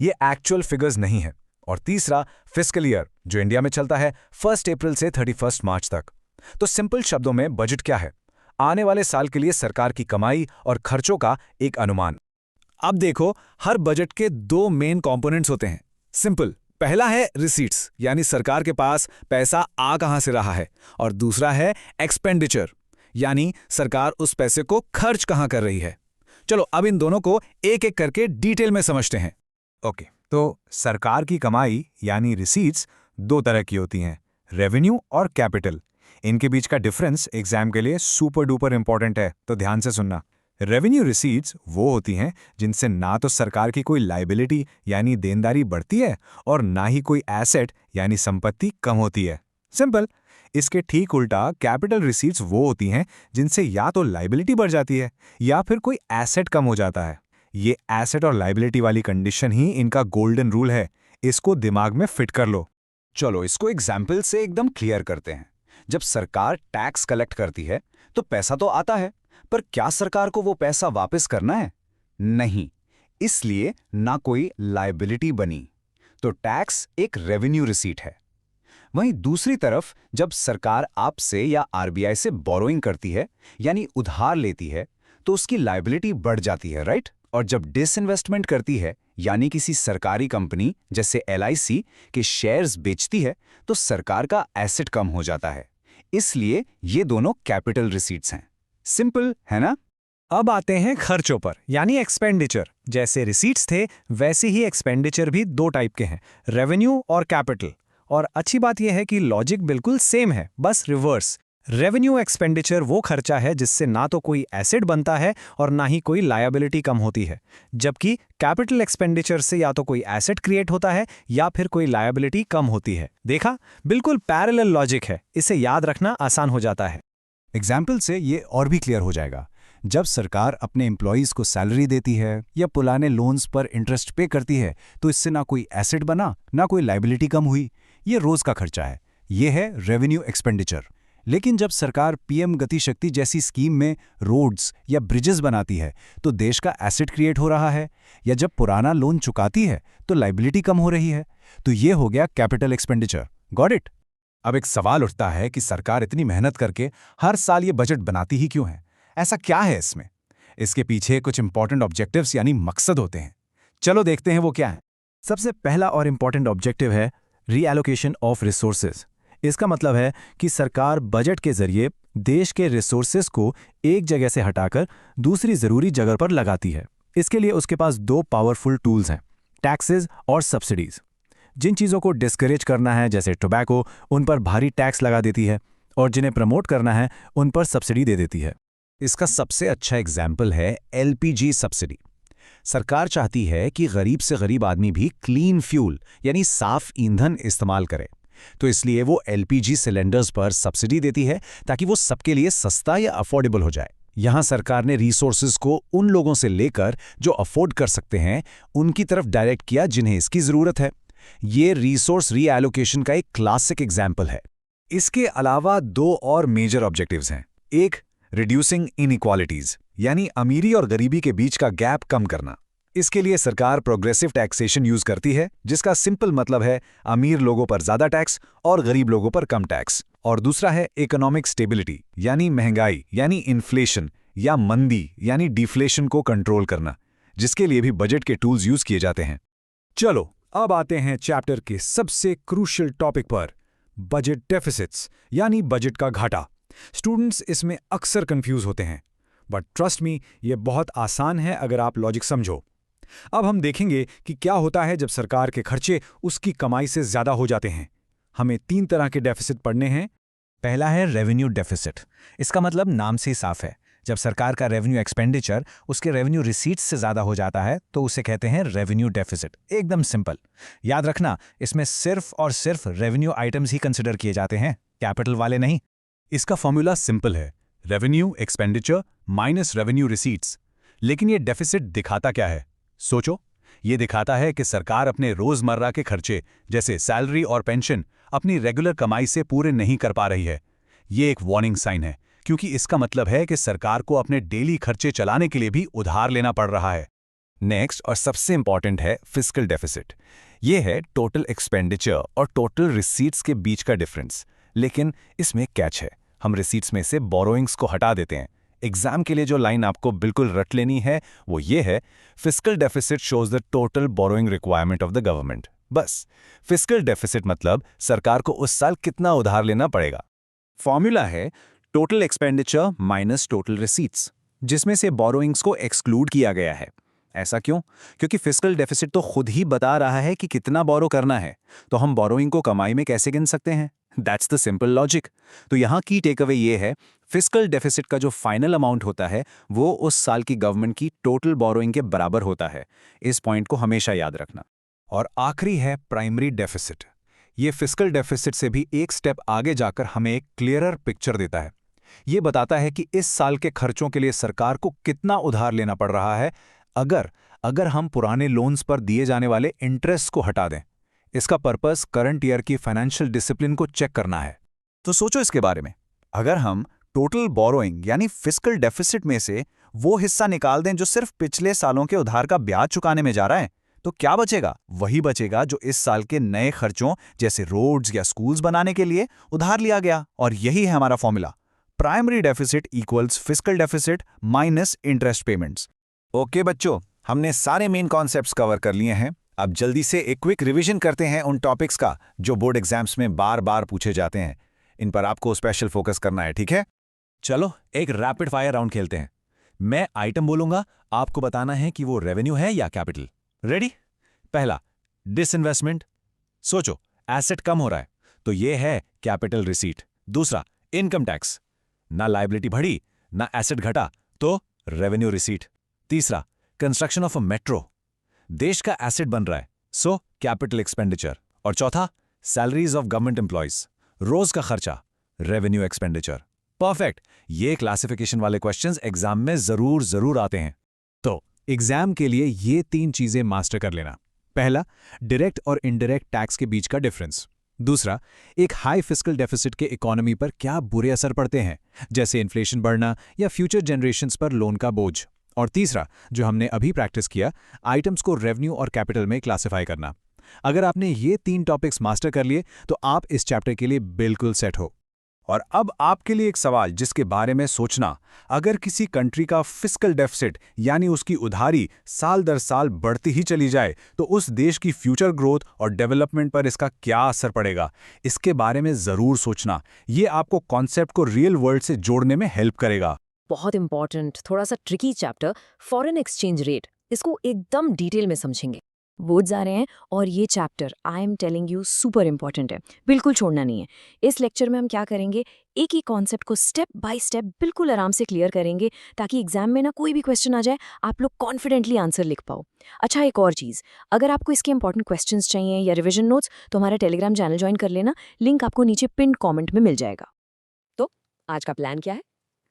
ये एक्चुअल फिगर्स नहीं है। और तीसरा, फिस्कल ईयर, जो इंडिया में चलता है 1 अप्रैल से 31 मार्च तक। तो सिंपल शब्दों में बजट क्या है? आने वाले साल के लिए सरकार की कमाई और खर्चों का एक अनुमान। अब देखो, हर बजट के 2 मेन कंपोनेंट्स होते हैं। सिंपल, पहला है रिसीट्स, यानी सरकार के पास पैसा आ कहां से रहा है, और दूसरा है एक्सपेंडिचर, यानी सरकार उस पैसे को खर्च कहां कर रही है। चलो अब इन दोनों को एक एक करके डिटेल में समझते हैं। ओके, तो सरकार की कमाई यानी रिसीट्स 2 तरह की होती हैं, रेवेन्यू और कैपिटल। इनके बीच का डिफरेंस एग्जाम के लिए सुपर डुपर इंपॉर्टेंट है, तो ध्यान से सुनना। रेवेन्यू रिसीट्स वो होती हैं जिनसे ना तो सरकार की कोई लायबिलिटी यानी देनदारी बढ़ती है और ना ही कोई एसेट यानी संपत्ति कम होती है। सिंपल। इसके ठीक उल्टा कैपिटल रिसीट्स वो होती हैं जिनसे या तो लायबिलिटी बढ़ जाती है या फिर कोई एसेट कम हो जाता है। ये एसेट और लायबिलिटी वाली कंडीशन ही इनका गोल्डन रूल है। इसको दिमाग में फिट कर लो। चलो इसको एग्जाम्पल से एकदम क्लियर करते हैं। जब सरकार टैक्स कलेक्ट करती है तो पैसा तो आता है, पर क्या सरकार को वो पैसा वापस करना है? नहीं, इसलिए ना कोई लायबिलिटी बनी। तो टैक्स एक रेवेन्यू रिसीट है। वहीं दूसरी तरफ जब सरकार आपसे या आरबीआई से बोरोइंग करती है यानी उधार लेती है तो उसकी लायबिलिटी बढ़ जाती है, राइट? और जब डिसइन्वेस्टमेंट करती है यानी किसी सरकारी कंपनी जैसे LIC के शेयर्स बेचती है तो सरकार का एसेट कम हो जाता है। इसलिए ये दोनों कैपिटल रिसीट्स हैं। सिंपल है ना? अब आते हैं खर्चों पर, यानी एक्सपेंडिचर। जैसे रिसीट्स थे वैसे ही एक्सपेंडिचर भी 2 टाइप के हैं, रेवेन्यू और कैपिटल। और अच्छी बात यह है कि लॉजिक बिल्कुल सेम है, बस रिवर्स। रेवेन्यू एक्सपेंडिचर वो खर्चा है जिससे ना तो कोई एसेट बनता है और ना ही कोई लायबिलिटी कम होती है, जबकि कैपिटल एक्सपेंडिचर से या तो कोई एसेट क्रिएट होता है या फिर कोई लायबिलिटी कम होती है। देखा, बिल्कुल पैरेलल लॉजिक है, इसे याद रखना आसान हो जाता है। एग्जाम्पल से ये और भी क्लियर हो जाएगा। जब सरकार अपने एम्प्लॉयज़ को सैलरी देती है या पुराने लोन्स पर इंटरेस्ट पे करती है तो इससे ना कोई एसेट बना ना कोई लायबिलिटी कम हुई। ये रोज का खर्चा है, ये है रेवेन्यू एक्सपेंडिचर। लेकिन जब सरकार PM गति शक्ति जैसी स्कीम में रोड्स या ब्रिजेस बनाती है तो देश का एसेट क्रिएट हो रहा है, या जब पुराना लोन चुकाती है तो लायबिलिटी कम हो रही है। तो ये हो गया कैपिटल एक्सपेंडिचर। Got it? अब एक सवाल उठता है कि सरकार इतनी मेहनत करके हर साल ये बजट बनाती ही क्यों है? ऐसा क्या है इसमें? इसके पीछे कुछ इंपॉर्टेंट ऑब्जेक्टिव्स यानी मकसद होते हैं। चलो देखते हैं वो क्या है। सबसे पहला और इंपॉर्टेंट ऑब्जेक्टिव है रीएलोकेशन ऑफ रिसोर्सेज। इसका मतलब है कि सरकार बजट के जरिए देश के रिसोर्सेज को एक जगह से हटाकर दूसरी जरूरी जगह पर लगाती है। इसके लिए उसके पास 2 पावरफुल टूल्स हैं, टैक्सेस और सब्सिडीज। जिन चीज़ों को डिस्करेज करना है जैसे टोबैको, उन पर भारी टैक्स लगा देती है, और जिन्हें प्रमोट करना है उन पर सब्सिडी दे देती है। इसका सबसे अच्छा एग्जाम्पल है LPG सब्सिडी। सरकार चाहती है कि गरीब से गरीब आदमी भी क्लीन फ्यूल यानी साफ ईंधन इस्तेमाल करे, तो इसलिए वो LPG सिलेंडर्स पर सब्सिडी देती है ताकि वो सबके लिए सस्ता या अफोर्डेबल हो जाए। यहाँ सरकार ने रिसोर्सेज को उन लोगों से लेकर जो अफोर्ड कर सकते हैं उनकी तरफ डायरेक्ट किया जिन्हें इसकी जरूरत है। ये रिसोर्स रीएलोकेशन का एक क्लासिक एग्जाम्पल है। इसके अलावा 2 और मेजर ऑब्जेक्टिव्स हैं। एक, रिड्यूसिंग इनइक्वालिटीज, यानी अमीरी और गरीबी के बीच का गैप कम करना। इसके लिए सरकार प्रोग्रेसिव टैक्सेशन यूज करती है, जिसका सिंपल मतलब है अमीर लोगों पर ज्यादा टैक्स और गरीब लोगों पर कम टैक्स। और दूसरा है इकोनॉमिक स्टेबिलिटी, यानी महंगाई यानी इन्फ्लेशन या मंदी यानी डिफ्लेशन को कंट्रोल करना, जिसके लिए भी बजट के टूल्स यूज किए जाते हैं। चलो अब आते हैं चैप्टर के सबसे क्रूशियल टॉपिक पर, बजट डेफिसिट्स यानी बजट का घाटा। स्टूडेंट्स इसमें अक्सर कंफ्यूज होते हैं, बट ट्रस्ट मी, ये बहुत आसान है अगर आप लॉजिक समझो। अब हम देखेंगे कि क्या होता है जब सरकार के खर्चे उसकी कमाई से ज्यादा हो जाते हैं। हमें 3 तरह के डेफिसिट पढ़ने हैं। पहला है रेवेन्यू डेफिसिट। इसका मतलब नाम से ही साफ है, जब सरकार का रेवेन्यू एक्सपेंडिचर उसके रेवेन्यू रिसीट्स से ज़्यादा हो जाता है तो उसे कहते हैं रेवेन्यू डेफिसिट। एकदम सिंपल। याद रखना, इसमें सिर्फ और सिर्फ रेवेन्यू आइटम्स ही कंसिडर किए जाते हैं, कैपिटल वाले नहीं। इसका फॉर्मूला सिंपल है, revenue expenditure minus revenue receipts. लेकिन ये डेफिसिट दिखाता क्या है? सोचो, ये दिखाता है कि सरकार अपने रोजमर्रा के खर्चे जैसे सैलरी और पेंशन अपनी रेगुलर कमाई से पूरे नहीं कर पा रही है। ये एक वार्निंग साइन है, क्योंकि इसका मतलब है कि सरकार को अपने डेली खर्चे चलाने के लिए भी उधार लेना पड़ रहा है। नेक्स्ट और सबसे इंपॉर्टेंट है फिस्कल डेफिसिट। ये है टोटल एक्सपेंडिचर और टोटल रिसीट्स के बीच का डिफरेंस। लेकिन इसमें कैच है, हम रिसीट्स में से बोरोइंग्स को हटा देते हैं। एग्जाम के लिए जो लाइन आपको बिल्कुल रट लेनी है वो ये है, fiscal deficit shows the total borrowing requirement of the government. बस, फिस्कल डेफिसिट मतलब सरकार को उस साल कितना उधार लेना पड़ेगा। फॉर्मूला है total expenditure minus total receipts, जिसमें से बोरोइंग्स को एक्सक्लूड किया गया है। ऐसा क्यों? क्योंकि फिस्कल डेफिसिट तो खुद ही बता रहा है कि कितना बोरो करना है, तो हम बोरोइंग को कमाई में कैसे गिन सकते हैं? That's the simple logic. तो यहाँ की टेकअवे ये है, फिस्कल डेफिसिट का जो फाइनल अमाउंट होता है वो उस साल की गवर्नमेंट की टोटल बोरोइंग के बराबर होता है। इस पॉइंट को हमेशा याद रखना। और आखिरी है प्राइमरी डेफिसिट। ये फिस्कल डेफिसिट से भी एक स्टेप आगे जाकर हमें एक क्लियरर पिक्चर देता है। ये बताता है कि इस साल के खर्चों के लिए सरकार को कितना उधार लेना पड़ रहा है, अगर हम पुराने लोन्स पर दिए जाने वाले इंटरेस्ट को हटा दें। इसका पर्पस करंट ईयर की फाइनेंशियल डिसिप्लिन को चेक करना है। तो सोचो इसके बारे में, अगर हम टोटल बोरोइंग यानी फिस्कल डेफिसिट में से वो हिस्सा निकाल दें जो सिर्फ पिछले सालों के उधार का ब्याज चुकाने में जा रहा है, तो क्या बचेगा? वही बचेगा जो इस साल के नए खर्चों जैसे रोड्स या स्कूल्स बनाने के लिए उधार लिया गया। और यही है हमारा formula, primary deficit equals fiscal deficit minus interest payments. Okay बच्चों, हमने सारे मेन कॉन्सेप्ट्स कवर कर लिए हैं। अब जल्दी से एक क्विक रिवीजन करते हैं उन टॉपिक्स का जो बोर्ड एग्जाम्स में बार बार पूछे जाते हैं। इन पर आपको स्पेशल फोकस करना है, ठीक है? चलो एक रैपिड फायर राउंड खेलते हैं। मैं आइटम बोलूंगा, आपको बताना है कि वो रेवेन्यू है या कैपिटल। रेडी? पहला, डिसइन्वेस्टमेंट। सोचो, एसेट कम हो रहा है तो ये है कैपिटल रिसीट। दूसरा, इनकम टैक्स। ना लायबिलिटी बढ़ी ना एसेट घटा तो रेवेन्यू रिसीट। तीसरा, कंस्ट्रक्शन ऑफ अ मेट्रो। देश का एसेट बन रहा है सो कैपिटल एक्सपेंडिचर। और चौथा, सैलरीज ऑफ गवर्नमेंट एम्प्लॉयज, रोज का खर्चा, रेवेन्यू एक्सपेंडिचर। परफेक्ट। ये क्लासिफिकेशन वाले क्वेश्चंस एग्जाम में जरूर आते हैं। तो एग्जाम के लिए ये 3 चीजें मास्टर कर लेना। पहला, डायरेक्ट और इनडायरेक्ट टैक्स के बीच का डिफरेंस। दूसरा, एक हाई फिस्कल डेफिसिट के इकोनॉमी पर क्या बुरे असर पड़ते हैं, जैसे इन्फ्लेशन बढ़ना या फ्यूचर जनरेशंस पर लोन का बोझ। और तीसरा, जो हमने अभी प्रैक्टिस किया, आइटम्स को रेवेन्यू और कैपिटल में क्लासिफाई करना। अगर आपने ये 3 टॉपिक्स मास्टर कर लिए तो आप इस चैप्टर के लिए बिल्कुल सेट हो। और अब आपके लिए एक सवाल जिसके बारे में सोचना, अगर किसी कंट्री का फिस्कल डेफिसिट यानी उसकी उधारी साल दर साल बढ़ती ही चली जाए तो उस देश की फ्यूचर ग्रोथ और डेवलपमेंट पर इसका क्या असर पड़ेगा, इसके बारे में जरूर सोचना। ये आपको कॉन्सेप्ट को रियल वर्ल्ड से जोड़ने में हेल्प करेगा। बहुत इंपॉर्टेंट, थोड़ा सा tricky chapter, foreign exchange rate. इसको एकदम डिटेल में समझेंगे। बोर्ड्स आ रहे हैं और ये chapter I am telling you super important है, बिल्कुल छोड़ना नहीं है। इस लेक्चर में हम क्या करेंगे, एक ही कॉन्सेप्ट को स्टेप बाय स्टेप बिल्कुल आराम से क्लियर करेंगे ताकि एग्जाम में ना कोई भी क्वेश्चन आ जाए आप लोग कॉन्फिडेंटली आंसर लिख पाओ। अच्छा, एक और चीज़, अगर आपको इसके इंपॉर्टेंट क्वेश्चंस चाहिए या रिविजन नोट्स तो हमारा टेलीग्राम चैनल ज्वाइन कर लेना, लिंक आपको नीचे पिन कॉमेंट में मिल जाएगा। तो आज का प्लान क्या है?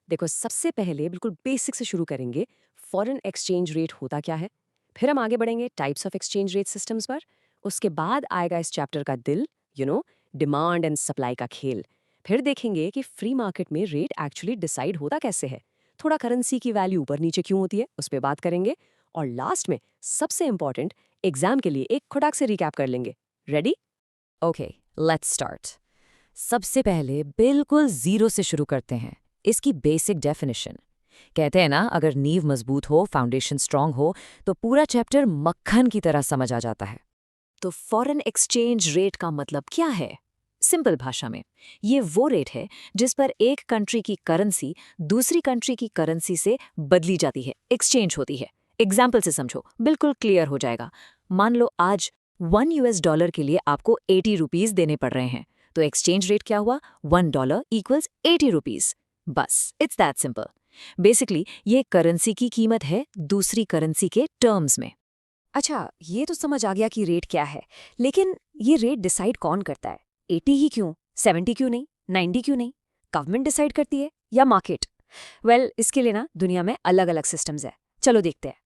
देखो, सबसे पहले बिल्कुल बेसिक से शुरू करेंगे। फॉरेन एक्सचेंज रेट होता क्या है, फिर हम आगे बढ़ेंगे types of exchange rate systems पर। उसके बाद आएगा इस चैप्टर का दिल, डिमांड एंड सप्लाई का खेल। फिर देखेंगे कि फ्री मार्केट में रेट एक्चुअली डिसाइड होता कैसे है, थोड़ा करेंसी की वैल्यू ऊपर नीचे क्यों होती है उस पर बात करेंगे। और लास्ट में सबसे इंपॉर्टेंट, एग्जाम के लिए एक खटाक से रिकैप कर लेंगे। रेडी? Okay, let's start. सबसे पहले बिल्कुल जीरो से शुरू करते हैं। इसकी बेसिक डेफिनेशन। कहते हैं ना, अगर नींव मजबूत हो, फाउंडेशन स्ट्रांग हो तो पूरा चैप्टर मक्खन की तरह समझ आ जाता है। तो फॉरेन एक्सचेंज रेट का मतलब क्या है? सिंपल भाषा में ये वो रेट है जिस पर एक कंट्री की करेंसी दूसरी कंट्री की करेंसी से बदली जाती है, एक्सचेंज होती है। एग्जाम्पल से समझो, बिल्कुल क्लियर हो जाएगा। मान लो आज $1 के लिए आपको 80 रुपीज देने पड़ रहे हैं, तो एक्सचेंज रेट क्या हुआ? $1 = 80 रुपीज। बस, इट्स दैट सिंपल। बेसिकली ये करेंसी की कीमत है दूसरी करेंसी के टर्म्स में। अच्छा, ये तो समझ आ गया कि रेट क्या है, लेकिन ये रेट डिसाइड कौन करता है? 80 ही क्यों? 70 क्यों नहीं? 90 क्यों नहीं? गवर्नमेंट डिसाइड करती है या मार्केट? वेल, इसके लिए ना दुनिया में अलग अलग सिस्टम्स है। चलो देखते हैं।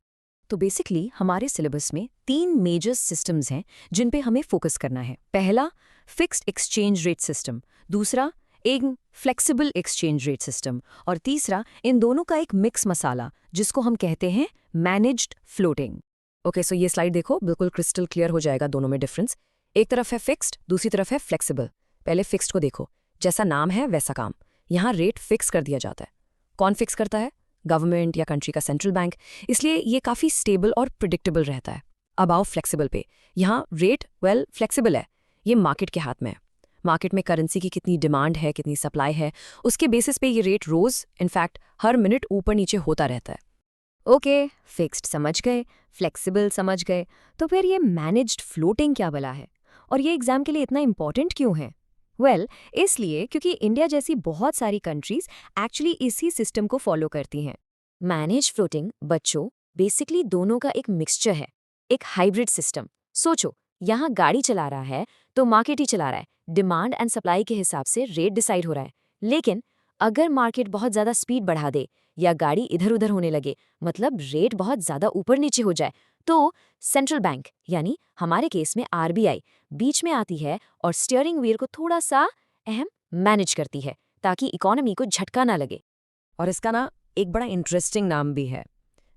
तो बेसिकली हमारे सिलेबस में 3 मेजर सिस्टम्स हैं जिन पे हमें फोकस करना है। पहला, फिक्स्ड एक्सचेंज रेट सिस्टम। दूसरा, एक फ्लेक्सिबल एक्सचेंज रेट सिस्टम। और तीसरा, इन दोनों का एक मिक्स मसाला जिसको हम कहते हैं मैनेज्ड फ्लोटिंग। ओके, सो ये स्लाइड देखो, बिल्कुल क्रिस्टल क्लियर हो जाएगा दोनों में डिफरेंस। एक तरफ है फिक्स्ड, दूसरी तरफ है फ्लेक्सिबल। पहले फिक्स्ड को देखो, जैसा नाम है वैसा काम। यहाँ रेट फिक्स कर दिया जाता है। कौन फिक्स करता है? गवर्नमेंट या कंट्री का सेंट्रल बैंक। इसलिए ये काफ़ी स्टेबल और प्रिडिक्टेबल रहता है। अब आओ फ्लेक्सिबल पे। यहाँ रेट फ्लेक्सिबल है, ये मार्केट के हाथ में है। मार्केट में करेंसी की कितनी डिमांड है, कितनी सप्लाई है, उसके बेसिस पे ये रेट रोज इनफैक्ट हर मिनट ऊपर नीचे होता रहता है। ओके, फिक्स्ड समझ गए, फ्लेक्सिबल समझ गए, तो फिर ये मैनेज्ड फ्लोटिंग क्या भला है? और ये एग्जाम के लिए इतना इंपॉर्टेंट क्यों है? इसलिए क्योंकि इंडिया जैसी बहुत सारी कंट्रीज एक्चुअली इसी सिस्टम को फॉलो करती हैं। मैनेज फ्लोटिंग बच्चों बेसिकली दोनों का एक मिक्सचर है, एक हाइब्रिड सिस्टम। सोचो, यहाँ गाड़ी चला रहा है तो मार्केट ही चला रहा है, डिमांड एंड सप्लाई के हिसाब से रेट डिसाइड हो रहा है। लेकिन अगर मार्केट बहुत ज़्यादा स्पीड बढ़ा दे या गाड़ी इधर उधर होने लगे, मतलब रेट बहुत ज़्यादा ऊपर नीचे हो जाए, तो सेंट्रल बैंक यानी हमारे केस में आरबीआई बीच में आती है और स्टीयरिंग व्हील को थोड़ा सा मैनेज करती है ताकि इकोनॉमी को झटका ना लगे। और इसका ना एक बड़ा इंटरेस्टिंग नाम भी है,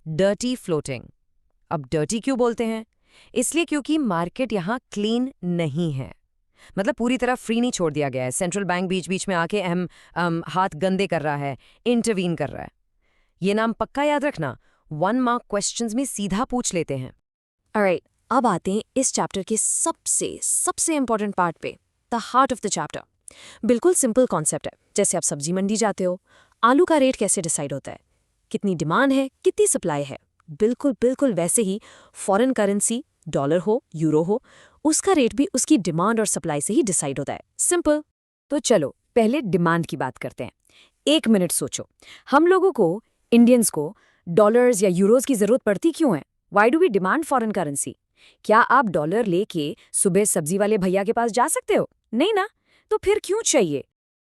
डर्टी फ्लोटिंग। अब डर्टी क्यों बोलते हैं? इसलिए क्योंकि मार्केट यहाँ क्लीन नहीं है, मतलब पूरी तरह फ्री नहीं छोड़ दिया गया है। सेंट्रल बैंक बीच बीच में आके हाथ गंदे कर रहा है, इंटरवीन कर रहा है। ये नाम पक्का याद रखना, 1 मार्क क्वेश्चंस में सीधा पूछ लेते हैं। ऑलराइट, अब आते हैं इस चैप्टर के सबसे इंपॉर्टेंट पार्ट पे, the heart of the chapter. बिल्कुल सिंपल कॉन्सेप्ट है। जैसे आप सब्जी मंडी जाते हो, आलू का रेट कैसे डिसाइड होता है? कितनी डिमांड है, कितनी सप्लाई है? बिल्कुल वैसे ही फॉरेन करेंसी, डॉलर हो, यूरो हो, उसका रेट भी उसकी डिमांड और सप्लाई से ही डिसाइड होता है। सिंपल। तो चलो पहले डिमांड की बात करते हैं। 1 मिनट सोचो, हम लोगों को, इंडियंस को, डॉलर्स या यूरोज की जरूरत पड़ती क्यों है? Why do we demand foreign currency? क्या आप डॉलर लेके सुबह सब्जी वाले भैया के पास जा सकते हो? नहीं ना, तो फिर क्यों चाहिए?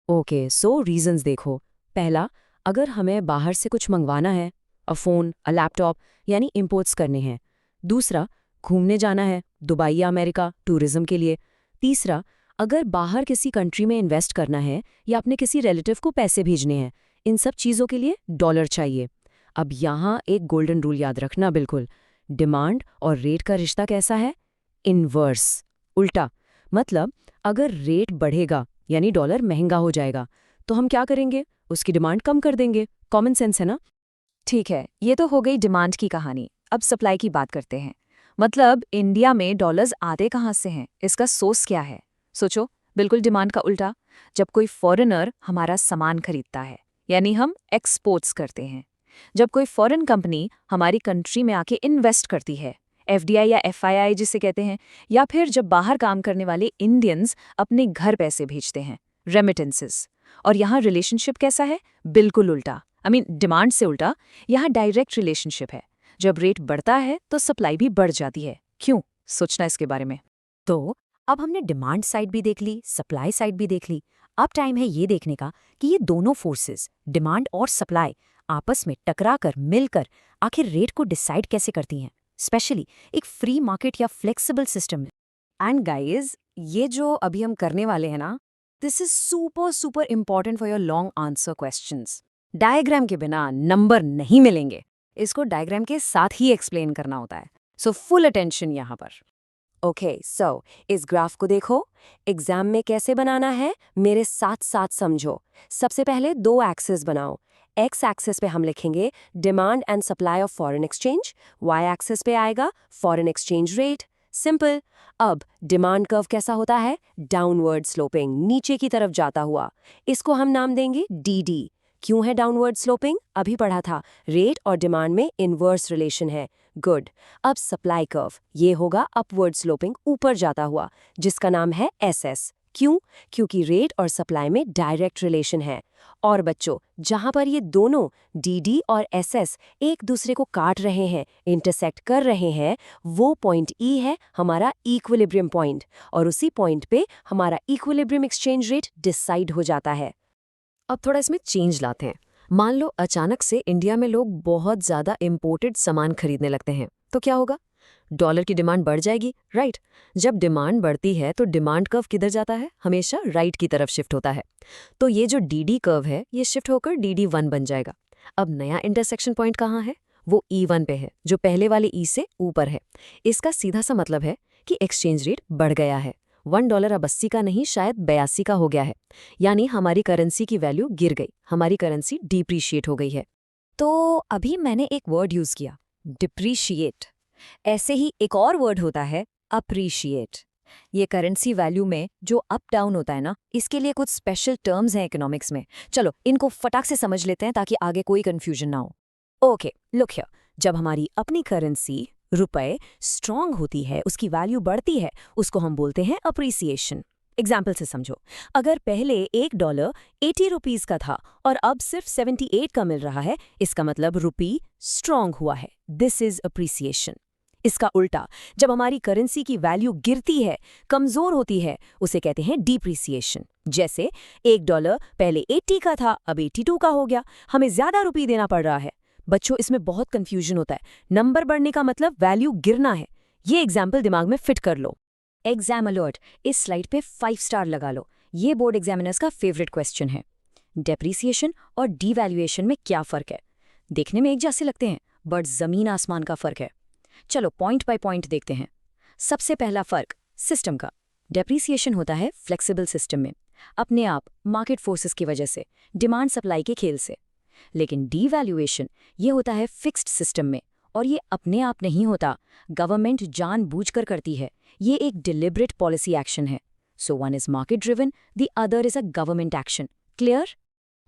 ओके, सो रीजंस देखो। पहला, अगर हमें बाहर से कुछ मंगवाना है, अ फोन, अ लैपटॉप, यानी इंपोर्ट्स करने हैं। दूसरा, घूमने जाना है, दुबई या अमेरिका, टूरिज्म के लिए। तीसरा, अगर बाहर किसी कंट्री में इन्वेस्ट करना है या अपने किसी रिलेटिव को पैसे भेजने हैं, इन सब चीज़ों के लिए डॉलर चाहिए। अब यहाँ एक गोल्डन रूल याद रखना, बिल्कुल, डिमांड और रेट का रिश्ता कैसा है? इनवर्स, उल्टा। मतलब अगर रेट बढ़ेगा यानी डॉलर महंगा हो जाएगा, तो हम क्या करेंगे? उसकी डिमांड कम कर देंगे। कॉमन सेंस है ना? ठीक है, ये तो हो गई डिमांड की कहानी। अब सप्लाई की बात करते हैं। मतलब इंडिया में डॉलर्स आते कहाँ से हैं? इसका सोर्स क्या है? सोचो, बिल्कुल डिमांड का उल्टा। जब कोई फॉरेनर हमारा सामान खरीदता है, यानी हम एक्सपोर्ट्स करते हैं। जब कोई फॉरेन कंपनी हमारी कंट्री में आके इन्वेस्ट करती है, एफडीआई या एफआईआई जिसे कहते हैं, या फिर जब बाहर काम करने वाले इंडियंस अपने घर पैसे भेजते हैं, रेमिटेंसेस। और यहाँ रिलेशनशिप कैसा है? बिल्कुल उल्टा। डिमांड से उल्टा। यहाँ डायरेक्ट रिलेशनशिप है। जब रेट बढ़ता है तो सप्लाई भी बढ़ जाती है। क्यों? सोचना इसके बारे में। तो अब हमने डिमांड साइड भी देख ली, सप्लाई साइड भी देख ली। अब टाइम है ये देखने का कि ये दोनों फोर्सेस, डिमांड और सप्लाई, आपस में टकराकर, मिलकर आखिर रेट को डिसाइड कैसे करती हैं, स्पेशली एक फ्री मार्केट या फ्लेक्सिबल सिस्टम में। एंड गाइज, ये जो अभी हम करने वाले हैं ना, this is super important for your long answer questions. Diagram के बिना नंबर नहीं मिलेंगे। इसको डायग्राम के साथ ही एक्सप्लेन करना होता है। सो फुल अटेंशन यहाँ पर। ओके, सो इस ग्राफ को देखो। एग्जाम में कैसे बनाना है मेरे साथ साथ समझो। सबसे पहले 2 एक्सिस बनाओ। एक्स एक्सिस पे हम लिखेंगे demand and supply of foreign exchange, Y axis पे आएगा फॉरेन एक्सचेंज रेट, सिंपल। अब डिमांड कर्व कैसा होता है? डाउनवर्ड स्लोपिंग, नीचे की तरफ जाता हुआ। इसको हम नाम देंगे डीडी। क्यों है डाउनवर्ड स्लोपिंग? अभी पढ़ा था, रेट और डिमांड में इनवर्स रिलेशन है। गुड। अब सप्लाई कर्व, ये होगा अपवर्ड स्लोपिंग, ऊपर जाता हुआ, जिसका नाम है एसएस। क्यों? क्योंकि रेट और सप्लाई में डायरेक्ट रिलेशन है। और बच्चों, जहां पर ये दोनों डीडी और एसएस एक दूसरे को काट रहे हैं, इंटरसेक्ट कर रहे हैं, वो पॉइंट ई है हमारा इक्विलिब्रियम पॉइंट, और उसी पॉइंट पे हमारा इक्विलिब्रियम एक्सचेंज रेट डिसाइड हो जाता है। अब थोड़ा इसमें चेंज लाते हैं। मान लो अचानक से इंडिया में लोग बहुत ज़्यादा इम्पोर्टेड सामान खरीदने लगते हैं, तो क्या होगा? डॉलर की डिमांड बढ़ जाएगी, राइट? जब डिमांड बढ़ती है तो डिमांड कर्व किधर जाता है? हमेशा राइट की तरफ शिफ्ट होता है। तो ये जो डीडी कर्व है, ये शिफ्ट होकर DD1 बन जाएगा। अब नया इंटरसेक्शन पॉइंट कहाँ है? वो E1 पे है, जो पहले वाले E से ऊपर है। इसका सीधा सा मतलब है कि एक्सचेंज रेट बढ़ गया है। $1 अब 80 का नहीं, शायद 82 का हो गया है। यानी हमारी करेंसी की वैल्यू गिर गई, हमारी करेंसी डिप्रीशिएट हो गई है। तो अभी मैंने एक वर्ड यूज किया, डिप्रीशिएट। ऐसे ही एक और वर्ड होता है अप्रीशिएट। ये करेंसी वैल्यू में जो अप डाउन होता है ना, इसके लिए कुछ स्पेशल टर्म्स हैं इकोनॉमिक्स में। चलो इनको फटाक से समझ लेते हैं ताकि आगे कोई कंफ्यूजन ना हो। ओके, लुक हियर, जब हमारी अपनी करेंसी रुपए स्ट्रांग होती है, उसकी वैल्यू बढ़ती है, उसको हम बोलते हैं अप्रिसिएशन। एग्जाम्पल से समझो, अगर पहले $1 80 रुपीज का था और अब सिर्फ 78 का मिल रहा है, इसका मतलब रुपी स्ट्रांग हुआ है। This is appreciation. इसका उल्टा, जब हमारी करेंसी की वैल्यू गिरती है, कमजोर होती है, उसे कहते हैं डिप्रिसिएशन। जैसे $1 पहले 80 का था, अब 82 का हो गया, हमें ज्यादा रुपी देना पड़ रहा है। बच्चों, इसमें बहुत कंफ्यूजन होता है। नंबर बढ़ने का मतलब वैल्यू गिरना है। ये एग्जाम्पल दिमाग में फिट कर लो। एग्जाम अलर्ट, इस स्लाइड पे 5 स्टार लगा लो। ये बोर्ड एग्जामिनर्स का फेवरेट क्वेश्चन है। डेप्रिसिएशन और डिवैल्यूएशन में क्या फर्क है? देखने में एक जैसे लगते हैं, बट जमीन आसमान का फर्क है। चलो पॉइंट बाय पॉइंट देखते हैं। सबसे पहला फर्क सिस्टम का। डेप्रिसिएशन होता है फ्लेक्सिबल सिस्टम में, अपने आप मार्केट फोर्सेस की वजह से, डिमांड सप्लाई के खेल से। लेकिन डिवैल्यूएशन ये होता है फिक्स्ड सिस्टम में, और ये अपने आप नहीं होता, गवर्नमेंट जानबूझकर करती है। ये एक डिलिबरेट पॉलिसी एक्शन है। So one is market driven, the other is a government action. Clear?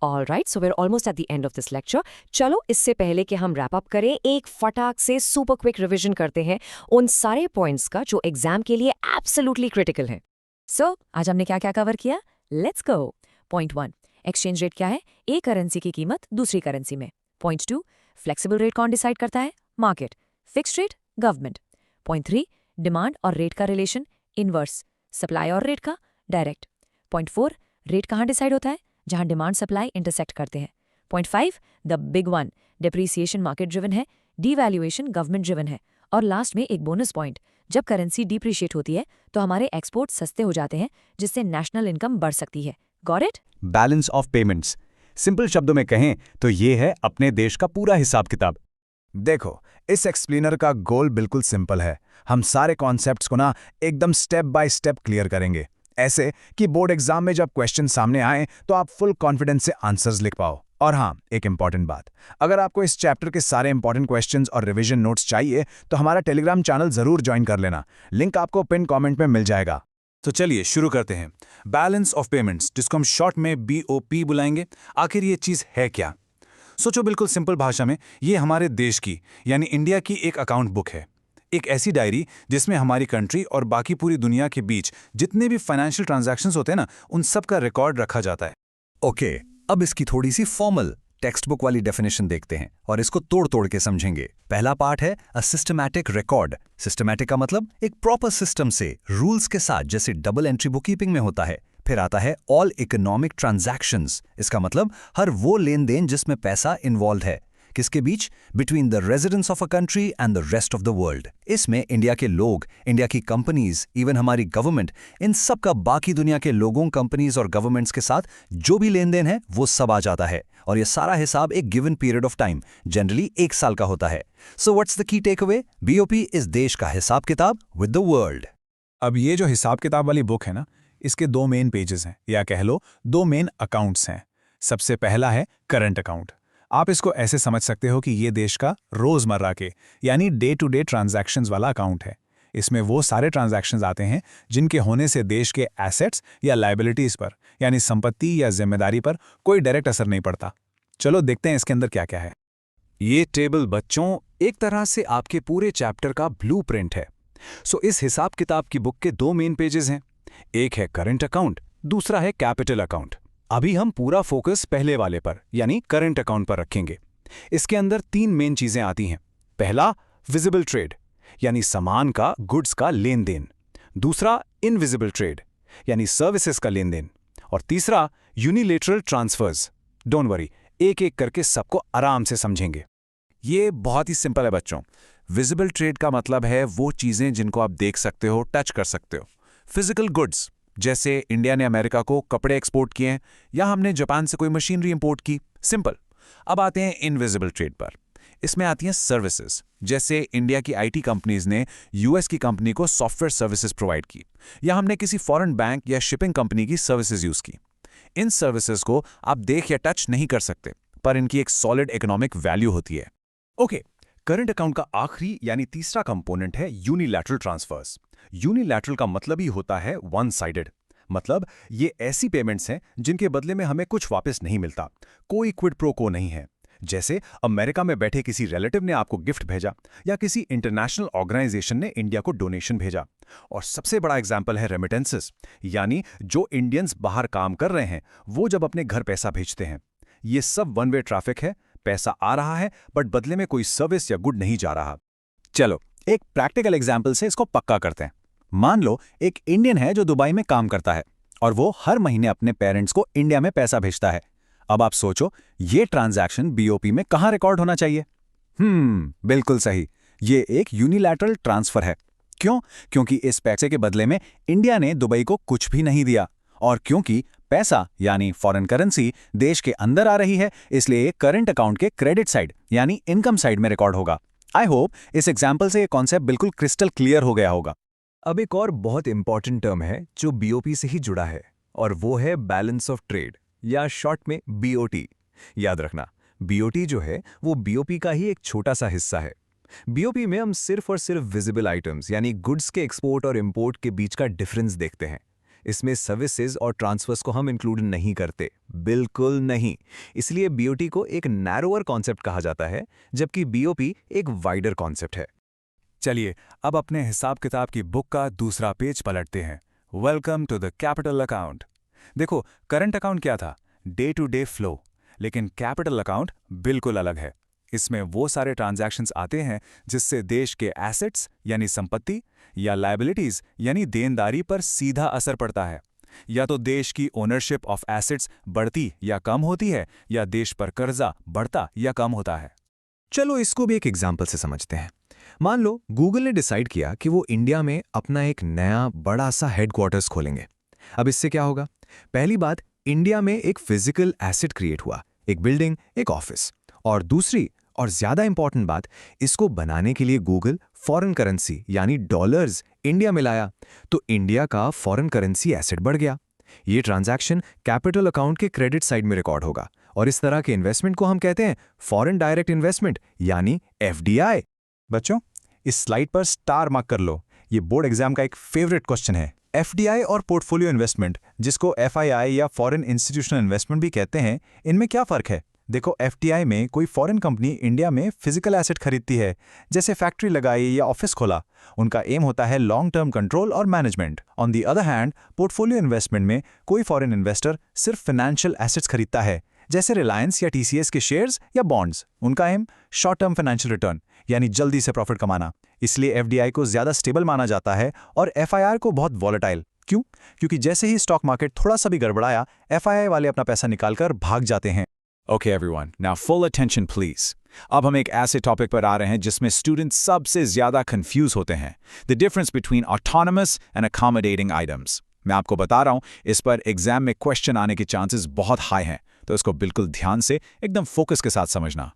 All right, so we are almost at the end of this lecture. चलो इससे पहले कि हम रैप अप करें, एक फटाक से सुपर क्विक रिवीजन करते हैं उन सारे पॉइंट्स का जो एग्जाम के लिए एब्सोल्युटली क्रिटिकल है। सो आज हमने क्या क्या कवर किया? Let's go. Point 1, exchange rate क्या है? एक करेंसी की कीमत दूसरी करेंसी में। पॉइंट 2, फ्लेक्सिबल रेट कौन डिसाइड करता है? Market. Fixed rate, government. Point 3, demand और रेट का रिलेशन इनवर्स, सप्लाई और रेट का डायरेक्ट। पॉइंट 4, रेट कहाँ डिसाइड होता है? जहां डिमांड सप्लाई इंटरसेक्ट करते हैं। Point 5, the big one, depreciation market driven है, डिवैल्यूएशन गवर्नमेंट ड्रिवन है। और लास्ट में एक बोनस पॉइंट, जब करेंसी डिप्रिशिएट होती है तो हमारे एक्सपोर्ट सस्ते हो जाते हैं, जिससे नेशनल इनकम बढ़ सकती है। Got it? Balance of payments. Simple शब्दों में कहें तो ये है अपने देश का पूरा हिसाब किताब। देखो, इस एक्सप्लेनर का गोल बिल्कुल सिंपल है। हम सारे कॉन्सेप्ट्स को ना एकदम स्टेप बाय स्टेप क्लियर करेंगे, ऐसे कि बोर्ड एग्जाम में जब क्वेश्चन सामने आए तो आप फुल कॉन्फिडेंस से आंसर्स लिख पाओ। और हाँ, एक इंपॉर्टेंट बात, अगर आपको इस चैप्टर के सारे इंपॉर्टेंट क्वेश्चंस और रिवीजन नोट्स चाहिए तो हमारा टेलीग्राम चैनल जरूर ज्वाइन कर लेना। लिंक आपको पिन कमेंट में मिल जाएगा। तो चलिए शुरू करते हैं। बैलेंस ऑफ पेमेंट्स, जिसको हम शॉर्ट में BOP बुलाएंगे, आखिर ये चीज है क्या? सोचो, बिल्कुल सिंपल भाषा में ये हमारे देश की यानी इंडिया की एक अकाउंट बुक है। एक ऐसी डायरी जिसमें हमारी कंट्री और बाकी पूरी दुनिया के बीच जितने भी फाइनेंशियल ट्रांजैक्शंस होते हैं ना, उन सब का रिकॉर्ड रखा जाता है। ओके, अब इसकी थोड़ी सी फॉर्मल टेक्स्ट बुक वाली डेफिनेशन देखते हैं और इसको तोड़ तोड़ के समझेंगे। पहला पार्ट है अ सिस्टमैटिक रिकॉर्ड। सिस्टमैटिक का मतलब एक प्रॉपर सिस्टम से, रूल्स के साथ, जैसे डबल एंट्री बुककीपिंग में होता है। फिर आता है ऑल इकोनॉमिक ट्रांजैक्शंस। इसका मतलब हर वो लेन देन जिसमें पैसा इन्वॉल्व है। किसके बीच? Between the residents of a country and the rest of the world. इसमें इंडिया के लोग, इंडिया की कंपनीज, इवन हमारी गवर्नमेंट, इन सब का बाकी दुनिया के लोगों, कंपनीज और गवर्नमेंट्स के साथ जो भी लेन देन है वो सब आ जाता है। और ये सारा हिसाब एक given period of time, generally 1 साल का होता है। So what's the key take away? BOP इस देश का हिसाब किताब विद द वर्ल्ड। अब ये जो हिसाब किताब वाली बुक है ना, इसके 2 मेन पेजेस हैं, या कह लो 2 मेन अकाउंट्स हैं। सबसे पहला है करंट अकाउंट। आप इसको ऐसे समझ सकते हो कि ये देश का रोजमर्रा के यानी डे टू डे ट्रांजैक्शंस वाला अकाउंट है। इसमें वो सारे ट्रांजैक्शंस आते हैं जिनके होने से देश के एसेट्स या लायबिलिटीज पर यानी संपत्ति या जिम्मेदारी पर कोई डायरेक्ट असर नहीं पड़ता। चलो देखते हैं इसके अंदर क्या क्या है। ये टेबल बच्चों एक तरह से आपके पूरे चैप्टर का ब्लूप्रिंट है। सो इस हिसाब किताब की बुक के 2 मेन पेजेस हैं। एक है करंट अकाउंट, दूसरा है कैपिटल अकाउंट। अभी हम पूरा फोकस पहले वाले पर यानी करंट अकाउंट पर रखेंगे। इसके अंदर 3 मेन चीजें आती हैं। पहला विजिबल ट्रेड यानी सामान का, गुड्स का लेन देन। दूसरा इनविजिबल ट्रेड यानी सर्विसेज का लेन देन। और तीसरा यूनिलेटरल ट्रांसफर्स। डोंट वरी, एक एक करके सबको आराम से समझेंगे। ये बहुत ही सिंपल है बच्चों। विजिबल ट्रेड का मतलब है वो चीजें जिनको आप देख सकते हो, टच कर सकते हो। फिजिकल गुड्स, जैसे इंडिया ने अमेरिका को कपड़े एक्सपोर्ट किए हैं या हमने जापान से कोई मशीनरी इंपोर्ट की, सिंपल। अब आते हैं इनविजिबल ट्रेड पर। इसमें आती हैं सर्विसेज, जैसे इंडिया की आईटी कंपनीज ने यूएस की कंपनी को सॉफ्टवेयर सर्विसेज प्रोवाइड की, या हमने किसी फॉरेन बैंक या शिपिंग कंपनी की सर्विसेज यूज की। इन सर्विसेज को आप देख या टच नहीं कर सकते, पर इनकी एक सॉलिड इकोनॉमिक वैल्यू होती है। ओके, करंट अकाउंट का आखिरी यानी तीसरा कंपोनेंट है यूनिलैटरल ट्रांसफर्स। यूनिलैटरल का मतलब ही होता है वन साइडेड। मतलब ये ऐसी पेमेंट्स हैं जिनके बदले में हमें कुछ वापस नहीं मिलता, कोई क्विड प्रो को नहीं है। जैसे अमेरिका में बैठे किसी रिलेटिव ने आपको गिफ्ट भेजा या किसी इंटरनेशनल ऑर्गेनाइजेशन ने इंडिया को डोनेशन भेजा। और सबसे बड़ा एग्जाम्पल है रेमिटेंसेस, यानी जो इंडियंस बाहर काम कर रहे हैं वो जब अपने घर पैसा भेजते हैं। ये सब वन वे ट्रैफिक है, पैसा आ रहा है बट बदले में कोई सर्विस या गुड नहीं जा रहा। चलो एक प्रैक्टिकल एग्जाम्पल से इसको पक्का करते हैं। मान लो एक इंडियन है जो दुबई में काम करता है और वो हर महीने अपने पेरेंट्स को इंडिया में पैसा भेजता है। अब आप सोचो ये ट्रांजैक्शन बीओपी में कहां रिकॉर्ड होना चाहिए? बिल्कुल सही, ये एक यूनिलैटरल ट्रांसफर है। क्यों? क्योंकि इस पैसे के बदले में इंडिया ने दुबई को कुछ भी नहीं दिया, और क्योंकि पैसा यानी फॉरेन करेंसी देश के अंदर आ रही है, इसलिए करंट अकाउंट के क्रेडिट साइड यानी इनकम साइड में रिकॉर्ड होगा। आई होप इस एग्जाम्पल से ये कॉन्सेप्ट बिल्कुल क्रिस्टल क्लियर हो गया होगा। अब एक और बहुत इंपॉर्टेंट टर्म है जो बीओपी से ही जुड़ा है, और वो है बैलेंस ऑफ ट्रेड या शॉर्ट में बीओटी। याद रखना, बीओटी जो है वो बीओपी का ही एक छोटा सा हिस्सा है। बीओपी में हम सिर्फ और सिर्फ विजिबल आइटम्स यानी गुड्स के एक्सपोर्ट और इंपोर्ट के बीच का डिफरेंस देखते हैं। इसमें सर्विसेज और ट्रांसफर्स को हम इंक्लूड नहीं करते, बिल्कुल नहीं। इसलिए बीओटी को एक नैरोअर कॉन्सेप्ट कहा जाता है, जबकि बीओपी एक वाइडर कॉन्सेप्ट है। चलिए अब अपने हिसाब किताब की बुक का दूसरा पेज पलटते हैं। Welcome to the capital account. देखो, करंट अकाउंट क्या था? Day to day flow. लेकिन कैपिटल अकाउंट बिल्कुल अलग है। इसमें वो सारे ट्रांजैक्शंस आते हैं जिससे देश के एसेट्स यानी संपत्ति या लायबिलिटीज यानी देनदारी पर सीधा असर पड़ता है। या तो देश की ओनरशिप ऑफ एसेट्स बढ़ती या कम होती है, या देश पर कर्जा बढ़ता या कम होता है। चलो इसको भी एक एग्जाम्पल से समझते हैं। मान लो गूगल ने डिसाइड किया कि वो इंडिया में अपना एक नया बड़ा सा हेडक्वार्टर्स खोलेंगे। अब इससे क्या होगा? पहली बात, इंडिया में एक फिजिकल एसेट क्रिएट हुआ, एक बिल्डिंग, एक ऑफिस। और दूसरी और ज्यादा इंपॉर्टेंट बात, इसको बनाने के लिए गूगल फॉरेन करेंसी यानी डॉलर्स इंडिया में लाया, तो इंडिया का फॉरेन करेंसी एसेट बढ़ गया। ये ट्रांजैक्शन कैपिटल अकाउंट के क्रेडिट साइड में रिकॉर्ड होगा, और इस तरह के इन्वेस्टमेंट को हम कहते हैं फॉरेन डायरेक्ट इन्वेस्टमेंट यानी एफडीआई। बच्चों, इस स्लाइड पर स्टार मार्क कर लो, ये बोर्ड एग्जाम का एक फेवरेट क्वेश्चन है। एफडीआई और पोर्टफोलियो इन्वेस्टमेंट, जिसको एफआईआई या फॉरेन इंस्टीट्यूशनल इन्वेस्टमेंट भी कहते हैं, इनमें क्या फर्क है? देखो, एफडीआई में कोई फॉरेन कंपनी इंडिया में फिजिकल एसेट खरीदती है, जैसे फैक्ट्री लगाई या ऑफिस खोला। उनका एम होता है लॉन्ग टर्म कंट्रोल और management. On the other hand, portfolio investment में कोई फॉरेन इन्वेस्टर सिर्फ फाइनेंशियल एसेट्स खरीदता है, जैसे रिलायंस या टीसीएस के शेयर्स या बॉन्ड्स। उनका aim short term financial return यानी जल्दी से प्रॉफिट कमाना। इसलिए एफडीआई को ज्यादा स्टेबल माना जाता है और एफआईआर को बहुत वॉलेटाइल। क्यों? क्योंकि जैसे ही स्टॉक मार्केट थोड़ा सा भी गड़बड़ाया, एफआईआई वाले अपना पैसा निकालकर भाग जाते हैं। Okay everyone, now full attention please. अब हम एक ऐसे टॉपिक पर आ रहे हैं जिसमें स्टूडेंट्स सबसे ज्यादा कंफ्यूज होते हैं, the difference between autonomous and accommodating items. मैं आपको बता रहा हूं, इस पर एग्जाम में क्वेश्चन आने के चांसेस बहुत हाई हैं, तो इसको बिल्कुल ध्यान से एकदम फोकस के साथ समझना।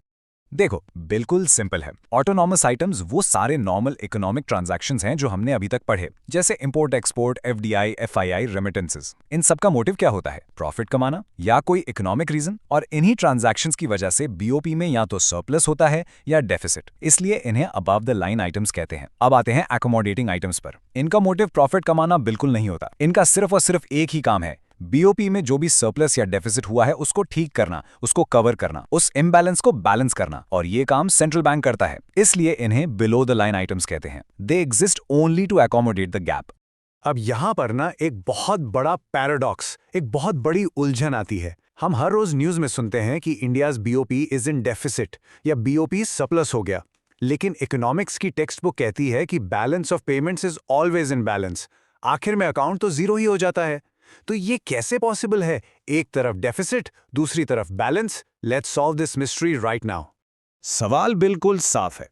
देखो बिल्कुल सिंपल है। ऑटोनॉमस आइटम्स वो सारे नॉर्मल इकोनॉमिक ट्रांजैक्शंस हैं जो हमने अभी तक पढ़े, जैसे import export, FDI, FII, remittances. इन सब का मोटिव क्या होता है? प्रॉफिट कमाना या कोई इकोनॉमिक रीजन। और इन्हीं ट्रांजैक्शंस की वजह से बीओपी में या तो सरप्लस होता है या डेफिसिट, इसलिए इन्हें अबव द लाइन आइटम्स कहते हैं। अब आते हैं अकोमोडेटिंग आइटम्स पर। इनका मोटिव प्रॉफिट कमाना बिल्कुल नहीं होता। इनका सिर्फ और सिर्फ एक ही काम है, बीओपी में जो भी सरप्लस या डेफिसिट हुआ है उसको ठीक करना, उसको कवर करना, उस इम्बैलेंस को बैलेंस करना। और ये काम सेंट्रल बैंक करता है, इसलिए इन्हें बिलो द लाइन आइटम्स कहते हैं। They exist only to accommodate the gap. अब यहाँ पर ना एक बहुत बड़ा पैराडॉक्स, एक बहुत बड़ी उलझन आती है। हम हर रोज न्यूज में सुनते हैं कि India's BOP is in deficit या बीओपी सरप्लस हो गया, लेकिन इकोनॉमिक्स की टेक्स्ट बुक कहती है कि balance of payments is always in balance. आखिर में अकाउंट तो जीरो ही हो जाता है। तो ये कैसे पॉसिबल है? एक तरफ डेफिसिट, दूसरी तरफ balance. Let's solve this mystery right now. सवाल बिल्कुल साफ है।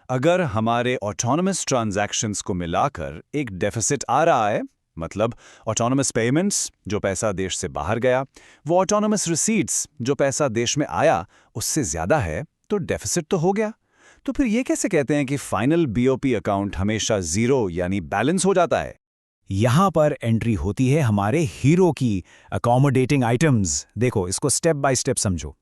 अगर हमारे ऑटोनमस ट्रांजैक्शंस को मिलाकर एक डेफिसिट आ रहा है, मतलब ऑटोनमस पेमेंट्स जो पैसा देश से बाहर गया, वो ऑटोनमस रिसीट्स जो पैसा देश में आया उससे ज्यादा है, तो डेफिसिट तो हो गया। तो फिर ये कैसे कहते हैं कि फाइनल बीओपी अकाउंट हमेशा जीरो यानी बैलेंस हो जाता है? यहां पर एंट्री होती है हमारे हीरो की, अकोमोडेटिंग आइटम्स। देखो इसको स्टेप बाय स्टेप समझो।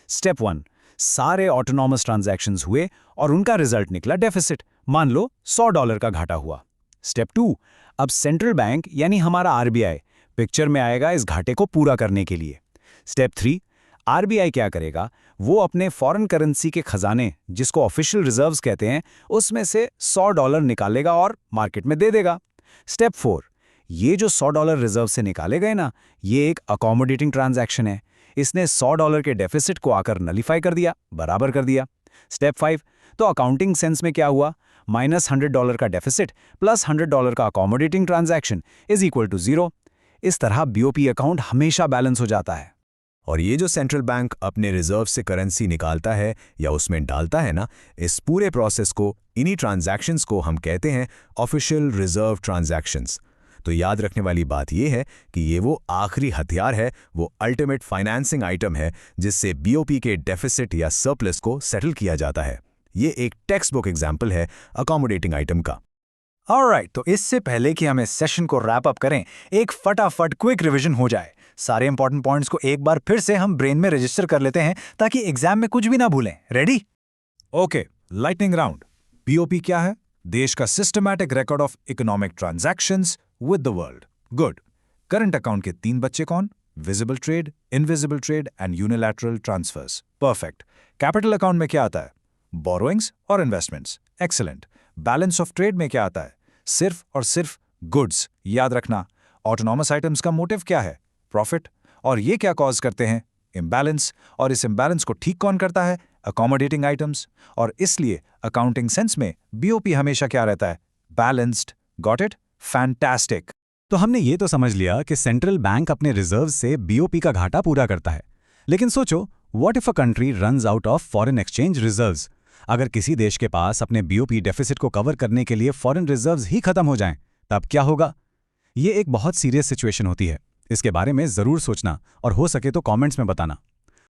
स्टेप 1, सारे ऑटोनॉमस ट्रांजैक्शंस हुए और उनका रिजल्ट निकला डेफिसिट। मान लो $100 का घाटा हुआ। स्टेप 2, अब सेंट्रल बैंक यानी हमारा आरबीआई पिक्चर में आएगा इस घाटे को पूरा करने के लिए। स्टेप 3, आरबीआई क्या करेगा? वो अपने फॉरेन करेंसी के खजाने, जिसको ऑफिशियल रिजर्व्स कहते हैं, उसमें से $100 निकालेगा और मार्केट में दे देगा। स्टेप 4, ये जो $100 रिजर्व से निकाले गए ना, ये एक अकोमोडेटिंग ट्रांजैक्शन है। इसने $100 के डेफिसिट को आकर नलीफाई कर दिया, बराबर कर दिया। स्टेप 5, तो अकाउंटिंग सेंस में क्या हुआ? -$100 का डेफिसिट प्लस $100 का accommodating transaction is equal to 0। इस तरह बीओपी अकाउंट हमेशा बैलेंस हो जाता है। और ये जो सेंट्रल बैंक अपने रिजर्व से करेंसी निकालता है या उसमें डालता है ना, इस पूरे प्रोसेस को, इन्हीं ट्रांजैक्शंस को हम कहते हैं ऑफिशियल रिजर्व ट्रांजैक्शंस। तो याद रखने वाली बात यह है कि ये वो आखिरी हथियार है, वो अल्टीमेट फाइनेंसिंग आइटम है जिससे बीओपी के डेफिसिट या सरप्लस को सेटल किया जाता है। ये एक टेक्स्ट बुक एग्जाम्पल है अकोमोडेटिंग आइटम का। ऑलराइट, तो इससे पहले कि हम इस सेशन को रैप अप करें, एक फटाफट क्विक रिवीजन हो जाए। सारे इंपॉर्टेंट पॉइंट्स को एक बार फिर से हम ब्रेन में रजिस्टर कर लेते हैं ताकि एग्जाम में कुछ भी ना भूलें। Ready? Okay, lightning round. BOP क्या है? देश का systematic record of economic transactions with the world. Good. Current account के 3 बच्चे कौन? Visible trade, invisible trade and unilateral transfers. Perfect. Capital account में क्या आता है? बोरोइंग्स और investments. Excellent. Balance of trade में क्या आता है? सिर्फ और सिर्फ गुड्स। याद रखना। ऑटोनॉमस आइटम्स का मोटिव क्या है? प्रॉफिट। और ये क्या कॉज करते हैं? इम्बैलेंस। और इस इम्बैलेंस को ठीक कौन करता है? Accommodating items. और इसलिए अकाउंटिंग सेंस में बीओपी हमेशा क्या रहता है? बैलेंस्ड। Got it? फैंटास्टिक। तो हमने ये तो समझ लिया कि सेंट्रल बैंक अपने रिजर्व से बीओपी का घाटा पूरा करता है। लेकिन सोचो, what if a country runs out of foreign exchange reserves? अगर किसी देश के पास अपने बीओपी डेफिसिट को कवर करने के लिए फॉरेन रिजर्व्स ही खत्म हो जाएं, तब क्या होगा? ये एक बहुत सीरियस सिचुएशन होती है। इसके बारे में जरूर सोचना और हो सके तो कमेंट्स में बताना।